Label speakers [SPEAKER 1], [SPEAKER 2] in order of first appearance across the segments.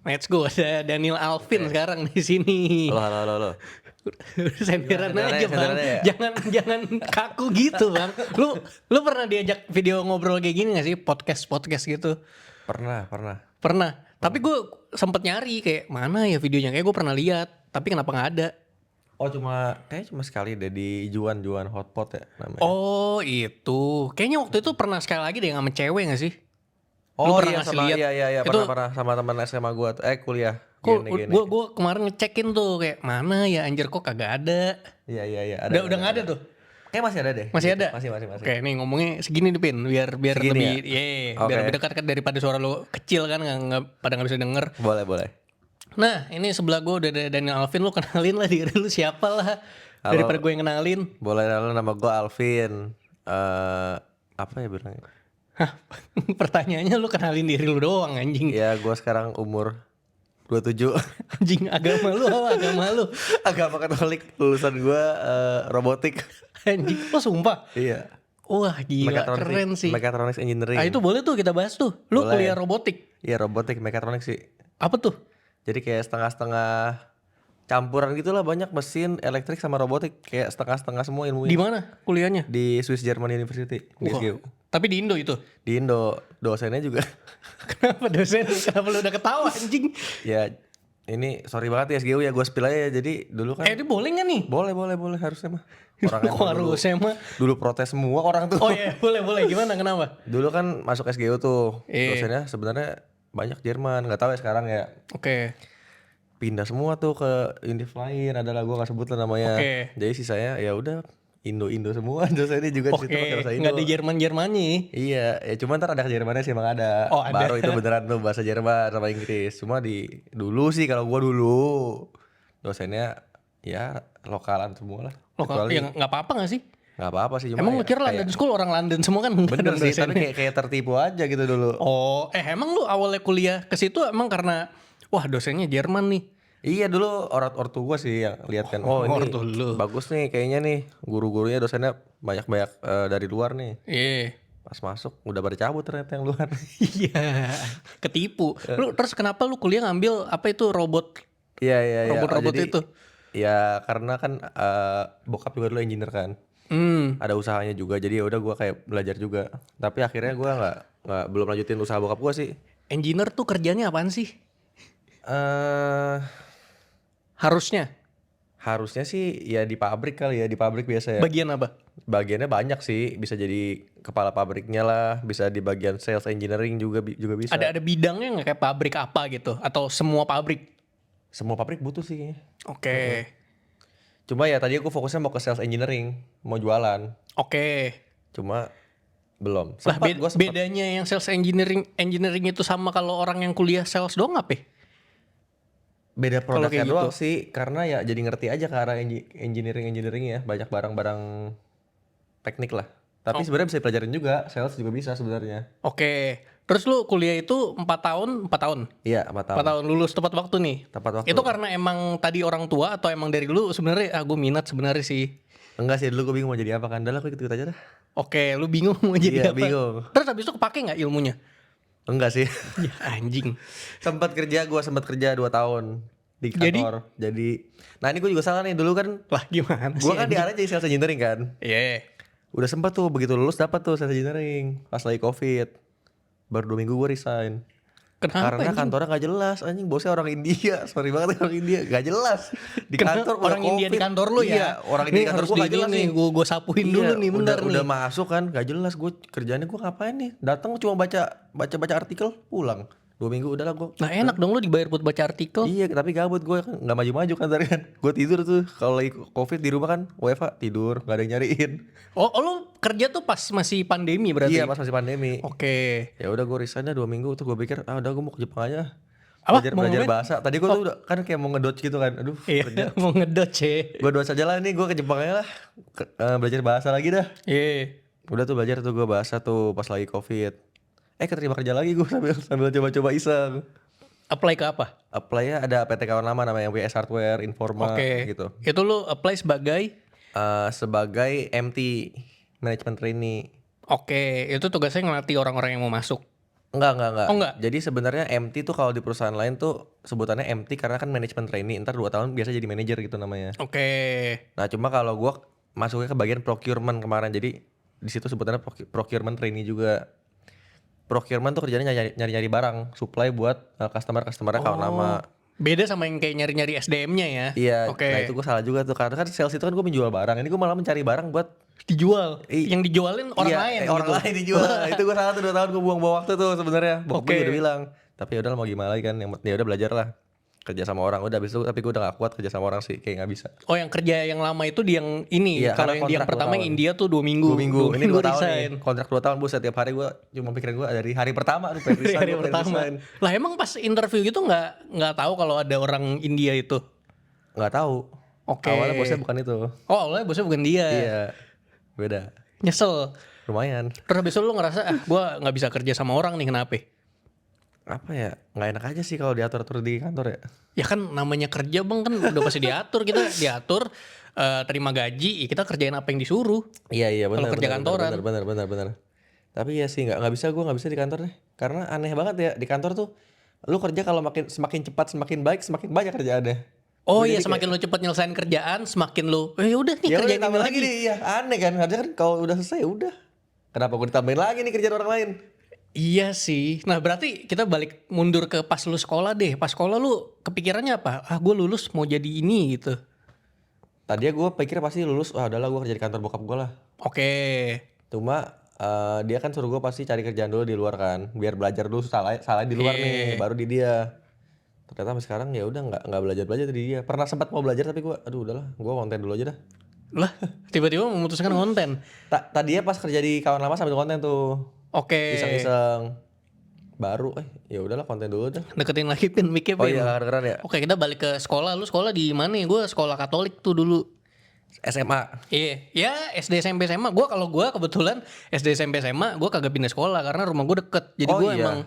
[SPEAKER 1] Let's go, ada Daniel Alvin sekarang di sini.
[SPEAKER 2] Halo.
[SPEAKER 1] Senderan
[SPEAKER 2] Gimana,
[SPEAKER 1] aja bang,
[SPEAKER 2] senderannya ya?
[SPEAKER 1] jangan kaku gitu bang. Lu pernah diajak video ngobrol kayak gini gak sih, podcast gitu?
[SPEAKER 2] Pernah.
[SPEAKER 1] Pernah. Tapi gue sempet nyari kayak mana ya videonya, kayak gue pernah lihat, tapi kenapa nggak ada?
[SPEAKER 2] Oh kayaknya cuma sekali deh di Juan Hotpot ya namanya.
[SPEAKER 1] Oh itu, kayaknya waktu itu pernah sekali lagi deh sama cewek gak sih? Lu
[SPEAKER 2] Oh
[SPEAKER 1] pernah
[SPEAKER 2] iya
[SPEAKER 1] ngasih
[SPEAKER 2] sama
[SPEAKER 1] lihat?
[SPEAKER 2] iya
[SPEAKER 1] Itu
[SPEAKER 2] pernah sama teman SMA gua kuliah.
[SPEAKER 1] kok
[SPEAKER 2] Gini.
[SPEAKER 1] gue kemarin ngecekin tuh kayak mana ya anjir kok kagak ada.
[SPEAKER 2] Iya ada.
[SPEAKER 1] Udah nggak ada tuh.
[SPEAKER 2] Kayak masih ada deh.
[SPEAKER 1] Masih
[SPEAKER 2] gitu.
[SPEAKER 1] ada?
[SPEAKER 2] Masih.
[SPEAKER 1] Oke, nih ngomongnya segini nih Pin, biar
[SPEAKER 2] Segini
[SPEAKER 1] lebih
[SPEAKER 2] ya?
[SPEAKER 1] biar
[SPEAKER 2] Oke.
[SPEAKER 1] lebih dekat kan daripada suara lu kecil kan pada nggak bisa denger.
[SPEAKER 2] Boleh.
[SPEAKER 1] Nah, ini sebelah gue udah ada Daniel Alvin, lu kenalin lah diri lu siapa lah.
[SPEAKER 2] Halo.
[SPEAKER 1] Daripada gue yang kenalin.
[SPEAKER 2] Boleh, lalu nama gua Alvin. Apa ya bilangnya?
[SPEAKER 1] Hah, pertanyaannya lu kenalin diri lu doang anjing.
[SPEAKER 2] Ya gua sekarang umur 27.
[SPEAKER 1] Anjing, agama lu apa agama lu?
[SPEAKER 2] Agama Katolik, lulusan gua robotik.
[SPEAKER 1] Anjing, lo sumpah?
[SPEAKER 2] Iya.
[SPEAKER 1] Wah gila, keren sih.
[SPEAKER 2] Mechatronics Engineering.
[SPEAKER 1] Ah itu boleh tuh kita bahas tuh. Lu
[SPEAKER 2] Boleh.
[SPEAKER 1] kuliah robotik.
[SPEAKER 2] Iya robotik, mechatronics sih.
[SPEAKER 1] Apa tuh?
[SPEAKER 2] Jadi kayak setengah-setengah campuran gitulah, banyak mesin, elektrik sama robotik, kayak setengah-setengah semua ilmunya.
[SPEAKER 1] Di mana kuliahnya?
[SPEAKER 2] Di Swiss German University, di
[SPEAKER 1] Wah,
[SPEAKER 2] SGU.
[SPEAKER 1] tapi di Indo itu.
[SPEAKER 2] Di Indo, dosennya juga.
[SPEAKER 1] Kenapa dosen? Kenapa lu udah ketawa anjing?
[SPEAKER 2] Ya, ini sorry banget ya SGU ya, gue spill aja ya. Jadi dulu kan
[SPEAKER 1] Ini boleh gak nih?
[SPEAKER 2] boleh harusnya mah. Orang
[SPEAKER 1] Kok harusnya mah?
[SPEAKER 2] dulu protes semua orang tuh.
[SPEAKER 1] Oh iya, boleh. Gimana, kenapa?
[SPEAKER 2] Dulu kan masuk SGU tuh,
[SPEAKER 1] Iya.
[SPEAKER 2] dosennya sebenarnya banyak Jerman, nggak tahu ya sekarang ya.
[SPEAKER 1] Oke.
[SPEAKER 2] Pindah semua tuh ke univ lain, adalah gue nggak sebut lah namanya.
[SPEAKER 1] Oke.
[SPEAKER 2] Jadi sisanya ya udah Indo semua. Dosennya juga cerita pakai bahasa
[SPEAKER 1] Oke,
[SPEAKER 2] Indo.
[SPEAKER 1] nggak ada Jermannya.
[SPEAKER 2] Iya, ya cuman ntar ada Jermannya sih, emang ada.
[SPEAKER 1] Oh, ada.
[SPEAKER 2] Baru itu beneran tuh bahasa Jerman sama Inggris. Cuma dulu sih kalau gua dulu dosennya ya lokalan semua lah.
[SPEAKER 1] Lokal,
[SPEAKER 2] Kecuali
[SPEAKER 1] ya nggak apa-apa nggak sih?
[SPEAKER 2] nggak apa-apa sih, cuma
[SPEAKER 1] Emang lu
[SPEAKER 2] ya,
[SPEAKER 1] kira London School orang London semua kan? Nggak
[SPEAKER 2] bener
[SPEAKER 1] ada
[SPEAKER 2] sih, tapi
[SPEAKER 1] dosennya.
[SPEAKER 2] kayak tertipu aja gitu dulu.
[SPEAKER 1] Oh, emang lu awalnya kuliah ke situ emang karena wah dosennya Jerman nih.
[SPEAKER 2] Iya dulu ortu gua sih yang lihat kan, oh ini
[SPEAKER 1] ortu lu.
[SPEAKER 2] bagus nih kayaknya nih, guru-gurunya dosennya banyak dari luar nih.
[SPEAKER 1] Iya.
[SPEAKER 2] Pas masuk udah pada cabut ternyata yang luar.
[SPEAKER 1] Iya. Ketipu. Lu terus kenapa lu kuliah ngambil apa itu robot?
[SPEAKER 2] Iya.
[SPEAKER 1] Robot-robot
[SPEAKER 2] Jadi,
[SPEAKER 1] itu.
[SPEAKER 2] ya karena kan bokap juga dulu engineer kan. Ada usahanya juga, jadi ya udah gue kayak belajar juga. Tapi akhirnya gue nggak belum lanjutin usaha bokap gue sih.
[SPEAKER 1] Engineer tuh kerjanya apaan sih?
[SPEAKER 2] eh
[SPEAKER 1] Harusnya
[SPEAKER 2] Harusnya sih ya di pabrik kali ya, di pabrik biasa ya.
[SPEAKER 1] bagian apa?
[SPEAKER 2] Bagiannya banyak sih, bisa jadi kepala pabriknya lah, bisa di bagian sales engineering juga bisa.
[SPEAKER 1] Ada bidangnya nggak kayak pabrik apa gitu atau semua pabrik?
[SPEAKER 2] Semua pabrik butuh sih kayaknya.
[SPEAKER 1] Oke.
[SPEAKER 2] Cuma ya tadi aku fokusnya mau ke sales engineering, mau jualan.
[SPEAKER 1] Oke.
[SPEAKER 2] Cuma belum.
[SPEAKER 1] Lah
[SPEAKER 2] Gua sempet
[SPEAKER 1] bedanya yang sales engineering itu sama kalau orang yang kuliah sales doang apa? Ya?
[SPEAKER 2] beda
[SPEAKER 1] Kalau
[SPEAKER 2] produknya
[SPEAKER 1] kayak
[SPEAKER 2] doang
[SPEAKER 1] gitu.
[SPEAKER 2] sih, karena ya jadi ngerti aja ke arah engineering ya, banyak barang-barang teknik lah. Tapi sebenarnya bisa dipelajarin juga, sales juga bisa sebenarnya.
[SPEAKER 1] Oke. Terus lu kuliah itu 4 tahun?
[SPEAKER 2] Iya, 4 tahun.
[SPEAKER 1] 4 tahun lulus tepat waktu nih.
[SPEAKER 2] Tepat waktu.
[SPEAKER 1] Itu karena emang tadi orang tua atau emang dari dulu sebenarnya gue minat sebenarnya sih.
[SPEAKER 2] Enggak sih, dulu gue bingung mau jadi apa kan. Udah lah, aku ikut aja dah.
[SPEAKER 1] Oke, lu bingung mau jadi
[SPEAKER 2] Iya,
[SPEAKER 1] apa?
[SPEAKER 2] bingung.
[SPEAKER 1] Terus habis itu kepake nggak ilmunya?
[SPEAKER 2] Enggak sih.
[SPEAKER 1] Ya anjing.
[SPEAKER 2] sempat kerja 2 tahun di kantor. Jadi nah ini gue juga salah nih, dulu kan
[SPEAKER 1] Lah gimana sih?
[SPEAKER 2] gue kan diarahnya jadi sales engineering kan.
[SPEAKER 1] Iya.
[SPEAKER 2] Udah sempat tuh, begitu lulus dapat tuh sales engineering pas lagi Covid. Baru 2 minggu gue resign.
[SPEAKER 1] Kenapa?
[SPEAKER 2] Karena
[SPEAKER 1] anjing?
[SPEAKER 2] kantornya gak jelas, anjing, bosnya orang India. Sorry banget orang India, gak jelas. Di
[SPEAKER 1] Kenapa?
[SPEAKER 2] kantor udah
[SPEAKER 1] Orang India di
[SPEAKER 2] COVID.
[SPEAKER 1] kantor lu ya?
[SPEAKER 2] Iya, orang India
[SPEAKER 1] Nih
[SPEAKER 2] di kantor
[SPEAKER 1] harus
[SPEAKER 2] gue gak jelas nih.
[SPEAKER 1] Gue sapuin dulu nih, bentar nih.
[SPEAKER 2] Udah masuk kan, gak jelas. Gue kerjaannya gue ngapain nih? Datang cuma baca artikel, pulang. 2 minggu udah lah gue.
[SPEAKER 1] Nah enak dong lu dibayar buat baca artikel.
[SPEAKER 2] Iya, tapi gabut gue kan, gak maju-maju kantor kan. Gue tidur tuh, kalau lagi Covid di rumah kan, WFH tidur, gak ada yang nyariin.
[SPEAKER 1] Oh lu kerja tuh pas masih pandemi berarti?
[SPEAKER 2] Iya, pas masih pandemi.
[SPEAKER 1] Oke.
[SPEAKER 2] Ya udah gue resign dah 2 minggu tuh, gue pikir udah gue mau ke Jepang aja.
[SPEAKER 1] Apa? Mau
[SPEAKER 2] Belajar
[SPEAKER 1] ngapain?
[SPEAKER 2] bahasa. Tadi gue tuh udah kan kayak mau ngedot gitu kan. Aduh,
[SPEAKER 1] Iya,
[SPEAKER 2] kerja.
[SPEAKER 1] mau ngedot sih.
[SPEAKER 2] Gue doa saja lah nih, gue ke Jepang aja lah. Belajar bahasa lagi dah.
[SPEAKER 1] Iya.
[SPEAKER 2] Udah tuh belajar tuh gue bahasa tuh pas lagi Covid. Keterima kerja lagi gue sambil coba-coba iseng.
[SPEAKER 1] Apply ke apa?
[SPEAKER 2] Apply ya, ada PT kawan lama namanya yang WS Hardware, Informa
[SPEAKER 1] Oke.
[SPEAKER 2] gitu.
[SPEAKER 1] Itu lu apply sebagai?
[SPEAKER 2] Sebagai MT, Management Trainee.
[SPEAKER 1] Oke, itu tugasnya ngelatih orang-orang yang mau masuk.
[SPEAKER 2] Enggak.
[SPEAKER 1] Oh enggak?
[SPEAKER 2] Jadi sebenarnya MT tuh kalau di perusahaan lain tuh sebutannya MT karena kan manajemen trainee, ntar 2 tahun biasa jadi manajer gitu namanya.
[SPEAKER 1] Oke.
[SPEAKER 2] Nah cuma kalau gua masuknya ke bagian procurement kemarin, jadi di situ sebutannya procurement trainee juga. Procurement tuh kerjanya nyari-nyari barang, supply buat customer-customernya kalau nama.
[SPEAKER 1] Beda sama yang kayak nyari-nyari SDM-nya ya.
[SPEAKER 2] Iya,
[SPEAKER 1] Oke.
[SPEAKER 2] nah itu gue salah juga tuh karena kan sales itu kan gue menjual barang, ini gue malah mencari barang buat
[SPEAKER 1] Dijual. Yang dijualin orang
[SPEAKER 2] iya,
[SPEAKER 1] lain
[SPEAKER 2] orang
[SPEAKER 1] gitu.
[SPEAKER 2] lain dijual. Itu gue salah tuh 2 tahun gue buang-buang waktu tuh sebenarnya. Bokap gue
[SPEAKER 1] Oke.
[SPEAKER 2] udah bilang, tapi ya udah mau gimana lagi kan, yang ya udah belajar lah kerja sama orang. Udah habis itu tapi gue udah gak kuat kerja sama orang sih, kayak gak bisa.
[SPEAKER 1] Oh yang kerja yang lama itu di yang ini.
[SPEAKER 2] Iya,
[SPEAKER 1] Kalau
[SPEAKER 2] karena
[SPEAKER 1] yang di yang
[SPEAKER 2] kontrak 2
[SPEAKER 1] pertama yang
[SPEAKER 2] tahun.
[SPEAKER 1] India tuh 2 minggu.
[SPEAKER 2] 2 minggu, ini 2 tahun nih.
[SPEAKER 1] resign.
[SPEAKER 2] Kontrak 2 tahun buset, tiap hari gue cuma pikirin gue dari hari pertama tuh pengen
[SPEAKER 1] Dari
[SPEAKER 2] resign,
[SPEAKER 1] hari
[SPEAKER 2] gue pengen
[SPEAKER 1] pertama.
[SPEAKER 2] resign.
[SPEAKER 1] Lah emang pas interview gitu nggak tahu kalau ada orang India itu.
[SPEAKER 2] Gak tahu.
[SPEAKER 1] Oke.
[SPEAKER 2] Awalnya bosnya bukan itu.
[SPEAKER 1] Oh awalnya bosnya bukan dia.
[SPEAKER 2] Iya, beda.
[SPEAKER 1] Nyesel.
[SPEAKER 2] Lumayan.
[SPEAKER 1] Terus habis itu lu ngerasa gue nggak bisa kerja sama orang nih kenapa?
[SPEAKER 2] Apa ya, nggak enak aja sih kalau diatur-atur di kantor ya.
[SPEAKER 1] Ya kan namanya kerja bang kan udah pasti diatur, kita diatur terima gaji, ya kita kerjain apa yang disuruh.
[SPEAKER 2] Iya
[SPEAKER 1] Kalau
[SPEAKER 2] benar.
[SPEAKER 1] kerja kantoran.
[SPEAKER 2] Benar. Tapi ya sih nggak bisa, gue nggak bisa di kantor deh. Karena aneh banget ya di kantor tuh. Lu kerja kalau semakin cepat semakin baik, semakin banyak kerjaannya.
[SPEAKER 1] Oh
[SPEAKER 2] Jadi
[SPEAKER 1] iya semakin lu cepet nyelesain kerjaan, semakin lu ya udah nih
[SPEAKER 2] Ya udah
[SPEAKER 1] kerjain ini
[SPEAKER 2] tambah
[SPEAKER 1] lagi.
[SPEAKER 2] lagi nih, ya aneh kan. Harusnya kan kalau udah selesai ya udah. Kenapa gue ditambahin lagi nih kerjaan orang lain?
[SPEAKER 1] Iya sih. Nah berarti kita balik mundur ke pas lu sekolah deh. Pas sekolah lu kepikirannya apa? Ah gue lulus mau jadi ini gitu.
[SPEAKER 2] Tadinya gue pikir pasti lulus, wah udahlah gue kerja di kantor bokap gue lah.
[SPEAKER 1] Oke.
[SPEAKER 2] Cuma dia kan suruh gue pasti cari kerjaan dulu di luar kan, biar belajar dulu salah di luar nih, baru di dia. Ternyata sampai sekarang ya udah nggak belajar di dia. Pernah sempat mau belajar tapi gue, aduh udahlah, gue konten dulu aja dah.
[SPEAKER 1] Lah tiba-tiba memutuskan konten.
[SPEAKER 2] Tadinya pas kerja di kawan lama sambil konten tuh,
[SPEAKER 1] Oke.
[SPEAKER 2] iseng-iseng. Baru ya udahlah konten dulu dah.
[SPEAKER 1] Deketin lagi pin mic-nya,
[SPEAKER 2] Oh
[SPEAKER 1] Pin.
[SPEAKER 2] iya keren ya.
[SPEAKER 1] Oke kita balik ke sekolah. Lu sekolah di mana ya? Gue sekolah Katolik tuh dulu.
[SPEAKER 2] SMA.
[SPEAKER 1] Iya, ya SD SMP SMA. Gue kebetulan SD SMP SMA gue kagak pindah sekolah karena rumah gue deket. Jadi
[SPEAKER 2] Oh,
[SPEAKER 1] gue
[SPEAKER 2] iya.
[SPEAKER 1] emang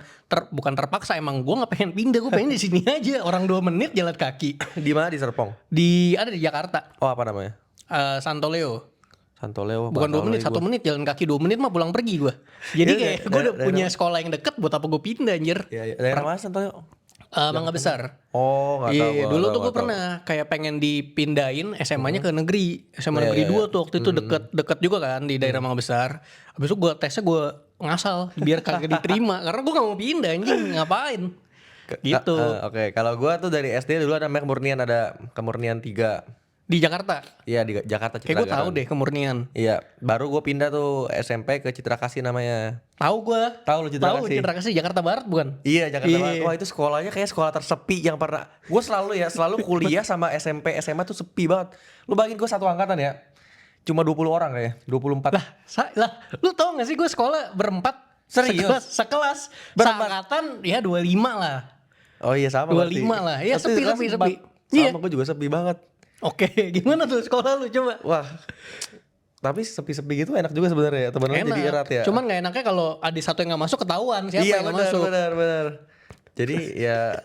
[SPEAKER 1] bukan terpaksa, emang gue nggak pengen pindah. Gue pengen di sini aja. Orang 2 menit jalan kaki.
[SPEAKER 2] Di mana, di Serpong?
[SPEAKER 1] Ada di Jakarta.
[SPEAKER 2] Oh apa namanya?
[SPEAKER 1] Santo Leo.
[SPEAKER 2] Santo Leo.
[SPEAKER 1] Bukan 2 menit, 1 menit jalan kaki 2 menit mah pulang pergi gue. Jadi
[SPEAKER 2] Iya,
[SPEAKER 1] kayak gue udah punya sekolah yang deket. Buat apa gue pindah anjir?
[SPEAKER 2] Iya. Daerah mana Santo Leo?
[SPEAKER 1] Mangga Besar.
[SPEAKER 2] Oh nggak tahu.
[SPEAKER 1] Iya,
[SPEAKER 2] gua
[SPEAKER 1] dulu
[SPEAKER 2] nggak
[SPEAKER 1] tuh
[SPEAKER 2] tahu,
[SPEAKER 1] gue pernah kayak pengen dipindahin SMA-nya ke negeri. SMA negeri 2 tuh waktu itu deket juga kan di daerah Mangga Besar. Habis itu gue tesnya gue ngasal biar kagak diterima karena gue gak mau pindah anjing, ngapain. Gitu.
[SPEAKER 2] Oke, kalau gua tuh dari SD dulu ada Kemurnian, ada Kemurnian 3.
[SPEAKER 1] Di Jakarta.
[SPEAKER 2] Iya di Jakarta
[SPEAKER 1] Kayak gue
[SPEAKER 2] Citragaran.
[SPEAKER 1] tahu deh Kemurnian.
[SPEAKER 2] Iya, baru gue pindah tuh SMP ke Citra Kasih namanya.
[SPEAKER 1] Tahu gue.
[SPEAKER 2] Tahu lu Citra Kasih?
[SPEAKER 1] Citra Kasih Jakarta Barat bukan?
[SPEAKER 2] Iya Jakarta
[SPEAKER 1] Iya.
[SPEAKER 2] Barat. Wah itu sekolahnya kayak sekolah tersepi yang pernah. Gue selalu kuliah sama SMP SMA tuh sepi banget. Lu bayangin gue satu angkatan ya, cuma 20 orang kayak, 24.
[SPEAKER 1] Lah, lu tau gak sih gue sekolah berempat.
[SPEAKER 2] Serius?
[SPEAKER 1] Sekelas.
[SPEAKER 2] Berempat?
[SPEAKER 1] Seangkatan ya 25 lah.
[SPEAKER 2] Oh iya sama
[SPEAKER 1] 25
[SPEAKER 2] berarti.
[SPEAKER 1] lah. Ya,
[SPEAKER 2] Satu
[SPEAKER 1] sepi,
[SPEAKER 2] kelas
[SPEAKER 1] sepi.
[SPEAKER 2] 4.
[SPEAKER 1] Iya.
[SPEAKER 2] Sama gue juga sepi banget.
[SPEAKER 1] Oke, gimana tuh sekolah lu coba?
[SPEAKER 2] Wah, tapi sepi-sepi gitu enak juga sebenarnya ya, temen-temen jadi erat ya.
[SPEAKER 1] Cuman gak enaknya kalau ada satu yang gak masuk ketahuan siapa
[SPEAKER 2] Iya
[SPEAKER 1] yang gak masuk.
[SPEAKER 2] benar. Jadi ya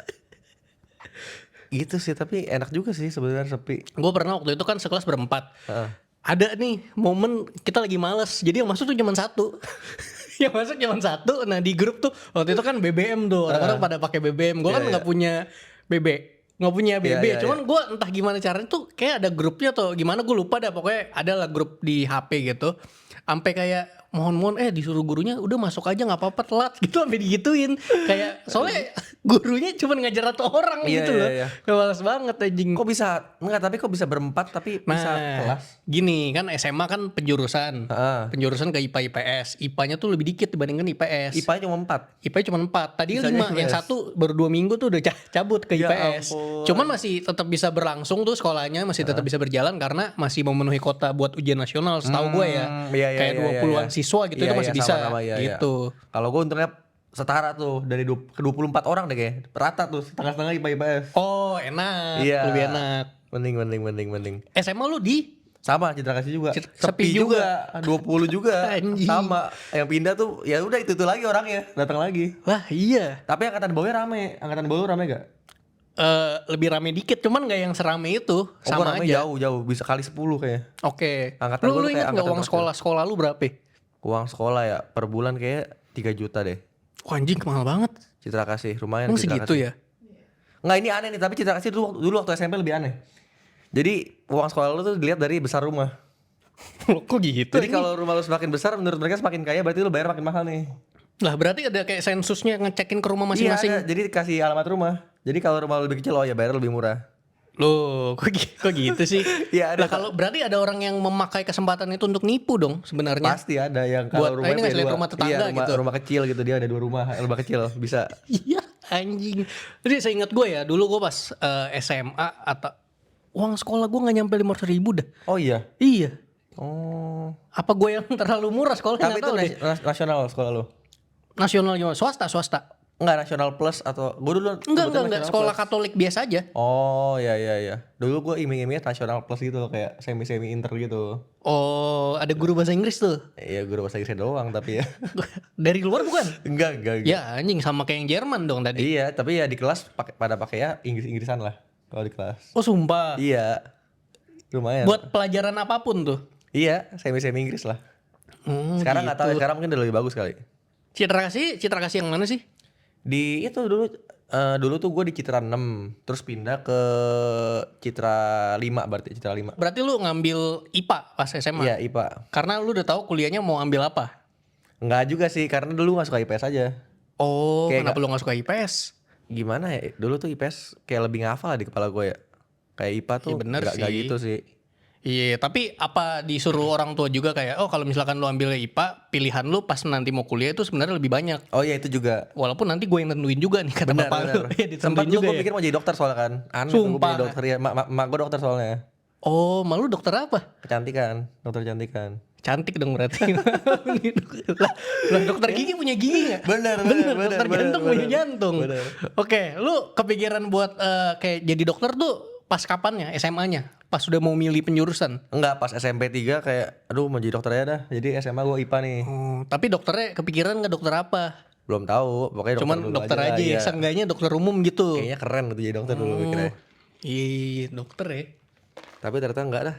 [SPEAKER 2] gitu sih, tapi enak juga sih sebenarnya sepi.
[SPEAKER 1] Gue pernah waktu itu kan sekelas berempat. Ada nih momen kita lagi males, jadi yang masuk tuh cuma satu. Yang masuk cuma satu. Nah di grup tuh waktu itu kan BBM tuh, orang-orang pada pakai BBM. Gue kan nggak punya nggak punya BB.
[SPEAKER 2] Iya,
[SPEAKER 1] Cuman gue entah gimana caranya tuh kayak ada grupnya atau gimana gue lupa dah. Pokoknya ada lah grup di HP gitu. Sampai kayak mohon disuruh gurunya udah masuk aja nggak apa-apa telat gitu, sampai digituin. Kayak soalnya gurunya cuma ngajar satu orang
[SPEAKER 2] Iya,
[SPEAKER 1] gitu
[SPEAKER 2] iya,
[SPEAKER 1] loh.
[SPEAKER 2] iya.
[SPEAKER 1] Males banget anjing.
[SPEAKER 2] Kok bisa tapi kok bisa berempat tapi bisa kelas?
[SPEAKER 1] Gini kan SMA kan penjurusan. Penjurusan ke IPA IPS. IPA-nya tuh lebih dikit dibandingkan IPS.
[SPEAKER 2] IPA cuma 4.
[SPEAKER 1] IPA cuma 4. Tadi
[SPEAKER 2] Bisanya
[SPEAKER 1] 5, yang
[SPEAKER 2] IPS.
[SPEAKER 1] satu baru 2 minggu tuh udah cabut ke
[SPEAKER 2] Ya
[SPEAKER 1] IPS.
[SPEAKER 2] ampun.
[SPEAKER 1] Cuman masih tetap bisa berlangsung tuh sekolahnya, masih tetap bisa berjalan karena masih memenuhi kota buat ujian nasional setahu gue ya.
[SPEAKER 2] Iya,
[SPEAKER 1] Kayak 20-an siswa gitu itu masih bisa gitu.
[SPEAKER 2] Kalau gue untungnya setara tuh dari ke 24 orang deh kayak. Rata tuh setengah-setengah IPA IPS.
[SPEAKER 1] Oh, enak.
[SPEAKER 2] Iya.
[SPEAKER 1] Lebih enak.
[SPEAKER 2] Mending.
[SPEAKER 1] SMA lu di
[SPEAKER 2] Sama Citra Kasih juga.
[SPEAKER 1] Sepi juga.
[SPEAKER 2] 20 juga.
[SPEAKER 1] Anjing.
[SPEAKER 2] Sama. Yang pindah tuh ya udah itu lagi orangnya, datang lagi.
[SPEAKER 1] Wah, iya.
[SPEAKER 2] Tapi angkatan bawahnya rame. Angkatan bawah rame gak?
[SPEAKER 1] Lebih rame dikit, cuman gak yang serame itu. Sama
[SPEAKER 2] rame
[SPEAKER 1] aja.
[SPEAKER 2] jauh bisa kali 10 kayaknya.
[SPEAKER 1] Oke.
[SPEAKER 2] Angkatan
[SPEAKER 1] Lu
[SPEAKER 2] gua tuh
[SPEAKER 1] ingat
[SPEAKER 2] kayak
[SPEAKER 1] gak
[SPEAKER 2] angkatan
[SPEAKER 1] uang sekolah lu berapa?
[SPEAKER 2] Uang sekolah ya per bulan kayak 3 juta deh.
[SPEAKER 1] Wah, anjing mahal banget.
[SPEAKER 2] Citra Kasih lumayan.
[SPEAKER 1] Emang
[SPEAKER 2] Citra
[SPEAKER 1] segitu
[SPEAKER 2] Kasih.
[SPEAKER 1] ya?
[SPEAKER 2] Nggak, ini aneh nih, tapi Citra Kasih dulu waktu SMP lebih aneh. Jadi uang sekolah lu tuh dilihat dari besar rumah.
[SPEAKER 1] Loh, kok gitu?
[SPEAKER 2] Jadi kalau rumah lu semakin besar, menurut mereka semakin kaya, berarti lu bayar makin mahal nih.
[SPEAKER 1] Lah berarti ada kayak sensusnya ngecekin ke rumah
[SPEAKER 2] Iya,
[SPEAKER 1] masing-masing.
[SPEAKER 2] ada. Jadi kasih alamat rumah. Jadi kalau rumah lu lebih kecil, oh ya bayar lebih murah.
[SPEAKER 1] Loh, kok gitu sih?
[SPEAKER 2] Iya, ada.
[SPEAKER 1] Lah kalau berarti ada orang yang memakai kesempatan itu untuk nipu dong sebenarnya.
[SPEAKER 2] Pasti ada yang
[SPEAKER 1] Buat-
[SPEAKER 2] kalau rumahnya
[SPEAKER 1] ini nggak
[SPEAKER 2] punya
[SPEAKER 1] selain
[SPEAKER 2] dua.
[SPEAKER 1] rumah tetangga
[SPEAKER 2] Iya,
[SPEAKER 1] gitu.
[SPEAKER 2] rumah kecil gitu, dia ada 2 rumah, rumah kecil bisa.
[SPEAKER 1] Iya, anjing. Jadi saya ingat gue ya, dulu gue pas SMA atau uang sekolah gue nggak nyampe 500.000 dah.
[SPEAKER 2] Oh iya.
[SPEAKER 1] Iya.
[SPEAKER 2] Oh.
[SPEAKER 1] Apa gue yang terlalu murah sekolahnya?
[SPEAKER 2] Tapi
[SPEAKER 1] Nggak
[SPEAKER 2] itu
[SPEAKER 1] tahu deh.
[SPEAKER 2] nasional sekolah lu.
[SPEAKER 1] Nasional gimana? Swasta.
[SPEAKER 2] Enggak nasional plus atau gue dulu
[SPEAKER 1] Enggak.
[SPEAKER 2] nasional
[SPEAKER 1] Sekolah
[SPEAKER 2] plus.
[SPEAKER 1] Katolik biasa aja.
[SPEAKER 2] Oh ya. Dulu gue iming-imingnya nasional plus gitu loh, kayak semi inter gitu.
[SPEAKER 1] Oh, ada guru bahasa Inggris tuh.
[SPEAKER 2] Iya, guru bahasa Inggris doang tapi ya.
[SPEAKER 1] Dari luar bukan?
[SPEAKER 2] Enggak.
[SPEAKER 1] Ya anjing, sama kayak yang Jerman dong tadi.
[SPEAKER 2] Iya, tapi ya di kelas pada pakai ya Inggrisan lah kalau di kelas.
[SPEAKER 1] Oh sumpah.
[SPEAKER 2] Iya. Lumayan.
[SPEAKER 1] Buat pelajaran apapun tuh.
[SPEAKER 2] Iya, semi Inggris lah. Sekarang nggak tahu ya, sekarang mungkin udah lebih bagus kali.
[SPEAKER 1] Citra kasih yang mana sih?
[SPEAKER 2] Di itu dulu tuh gue di Citra 6, terus pindah ke Citra 5, berarti Citra 5.
[SPEAKER 1] Berarti lu ngambil IPA pas SMA?
[SPEAKER 2] Iya, IPA.
[SPEAKER 1] Karena lu udah tahu kuliahnya mau ambil apa?
[SPEAKER 2] Enggak juga sih, karena dulu gak suka IPS aja.
[SPEAKER 1] Oh,
[SPEAKER 2] Kayak
[SPEAKER 1] kenapa lu gak suka IPS?
[SPEAKER 2] Gimana ya, dulu tuh IPS kayak lebih ngafal lah di kepala gue ya. Kayak IPA tuh
[SPEAKER 1] Ya bener
[SPEAKER 2] nggak
[SPEAKER 1] sih.
[SPEAKER 2] gitu sih.
[SPEAKER 1] Iya, tapi apa disuruh orang tua juga kayak, oh kalau misalkan lu ambil IPA, pilihan lu pas nanti mau kuliah itu sebenarnya lebih banyak.
[SPEAKER 2] Oh iya, itu juga.
[SPEAKER 1] Walaupun nanti gue yang nentuin juga nih kata bapak lu. Iya,
[SPEAKER 2] Sempat
[SPEAKER 1] ditentuin
[SPEAKER 2] dulu
[SPEAKER 1] juga
[SPEAKER 2] gue
[SPEAKER 1] ya.
[SPEAKER 2] mikir mau jadi dokter soalnya kan. Aneh gue
[SPEAKER 1] Sumpah.
[SPEAKER 2] jadi dokter ya. Mak gue dokter soalnya.
[SPEAKER 1] Oh, malu dokter apa?
[SPEAKER 2] Kecantikan, dokter kecantikan.
[SPEAKER 1] Cantik dong berarti. lah, dokter gigi punya gigi nggak?
[SPEAKER 2] Bener,
[SPEAKER 1] dokter jantung punya jantung.
[SPEAKER 2] bener.
[SPEAKER 1] Oke, lu kepikiran buat kayak jadi dokter tuh pas kapannya? SMA-nya? Pas sudah mau milih penjurusan?
[SPEAKER 2] Enggak, pas SMP 3 kayak aduh mau jadi dokter aja dah. Jadi SMA gue IPA nih.
[SPEAKER 1] Tapi dokternya kepikiran nggak dokter apa?
[SPEAKER 2] Belum tahu, pokoknya dokter
[SPEAKER 1] Cuman
[SPEAKER 2] dulu
[SPEAKER 1] dokter
[SPEAKER 2] lah,
[SPEAKER 1] aja ya,
[SPEAKER 2] iya.
[SPEAKER 1] seenggaknya dokter umum gitu.
[SPEAKER 2] Kayaknya keren tuh jadi dokter dulu mikirnya.
[SPEAKER 1] Iya, dokter ya.
[SPEAKER 2] Tapi ternyata enggak dah.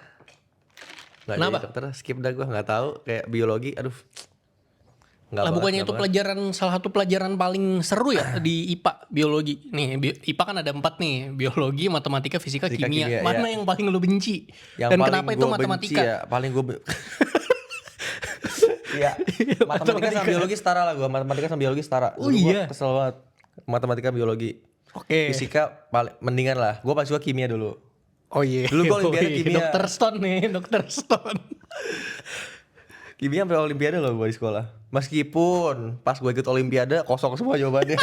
[SPEAKER 2] Enggak
[SPEAKER 1] Kenapa?
[SPEAKER 2] jadi dokter, skip dah gue, enggak tahu, kayak biologi aduh. Enggak
[SPEAKER 1] Lah
[SPEAKER 2] banget,
[SPEAKER 1] bukannya
[SPEAKER 2] enggak
[SPEAKER 1] itu
[SPEAKER 2] banget.
[SPEAKER 1] pelajaran salah satu pelajaran paling seru ya di IPA biologi. Nih IPA kan ada 4 nih, biologi, matematika, fisika,
[SPEAKER 2] Fisika,
[SPEAKER 1] kimia.
[SPEAKER 2] kimia,
[SPEAKER 1] Mana
[SPEAKER 2] ya.
[SPEAKER 1] yang paling lu benci?
[SPEAKER 2] Yang
[SPEAKER 1] Dan
[SPEAKER 2] paling
[SPEAKER 1] kenapa itu
[SPEAKER 2] gua
[SPEAKER 1] matematika?
[SPEAKER 2] benci ya, paling gue Iya, matematika sama biologi setara lah gue. Matematika sama biologi setara.
[SPEAKER 1] Oh
[SPEAKER 2] Dulu gua
[SPEAKER 1] iya?
[SPEAKER 2] kesel banget. Matematika, biologi.
[SPEAKER 1] Oke.
[SPEAKER 2] Fisika paling mendingan lah. Gue paling suka kimia dulu.
[SPEAKER 1] Oh iya.
[SPEAKER 2] Dulu gua olimpiade
[SPEAKER 1] Oh iya.
[SPEAKER 2] kimia.
[SPEAKER 1] Dokter Stone nih, Dokter Stone.
[SPEAKER 2] Kimia sampai olimpiade loh gue di sekolah. Meskipun pas gue ikut olimpiade kosong semua jawabannya.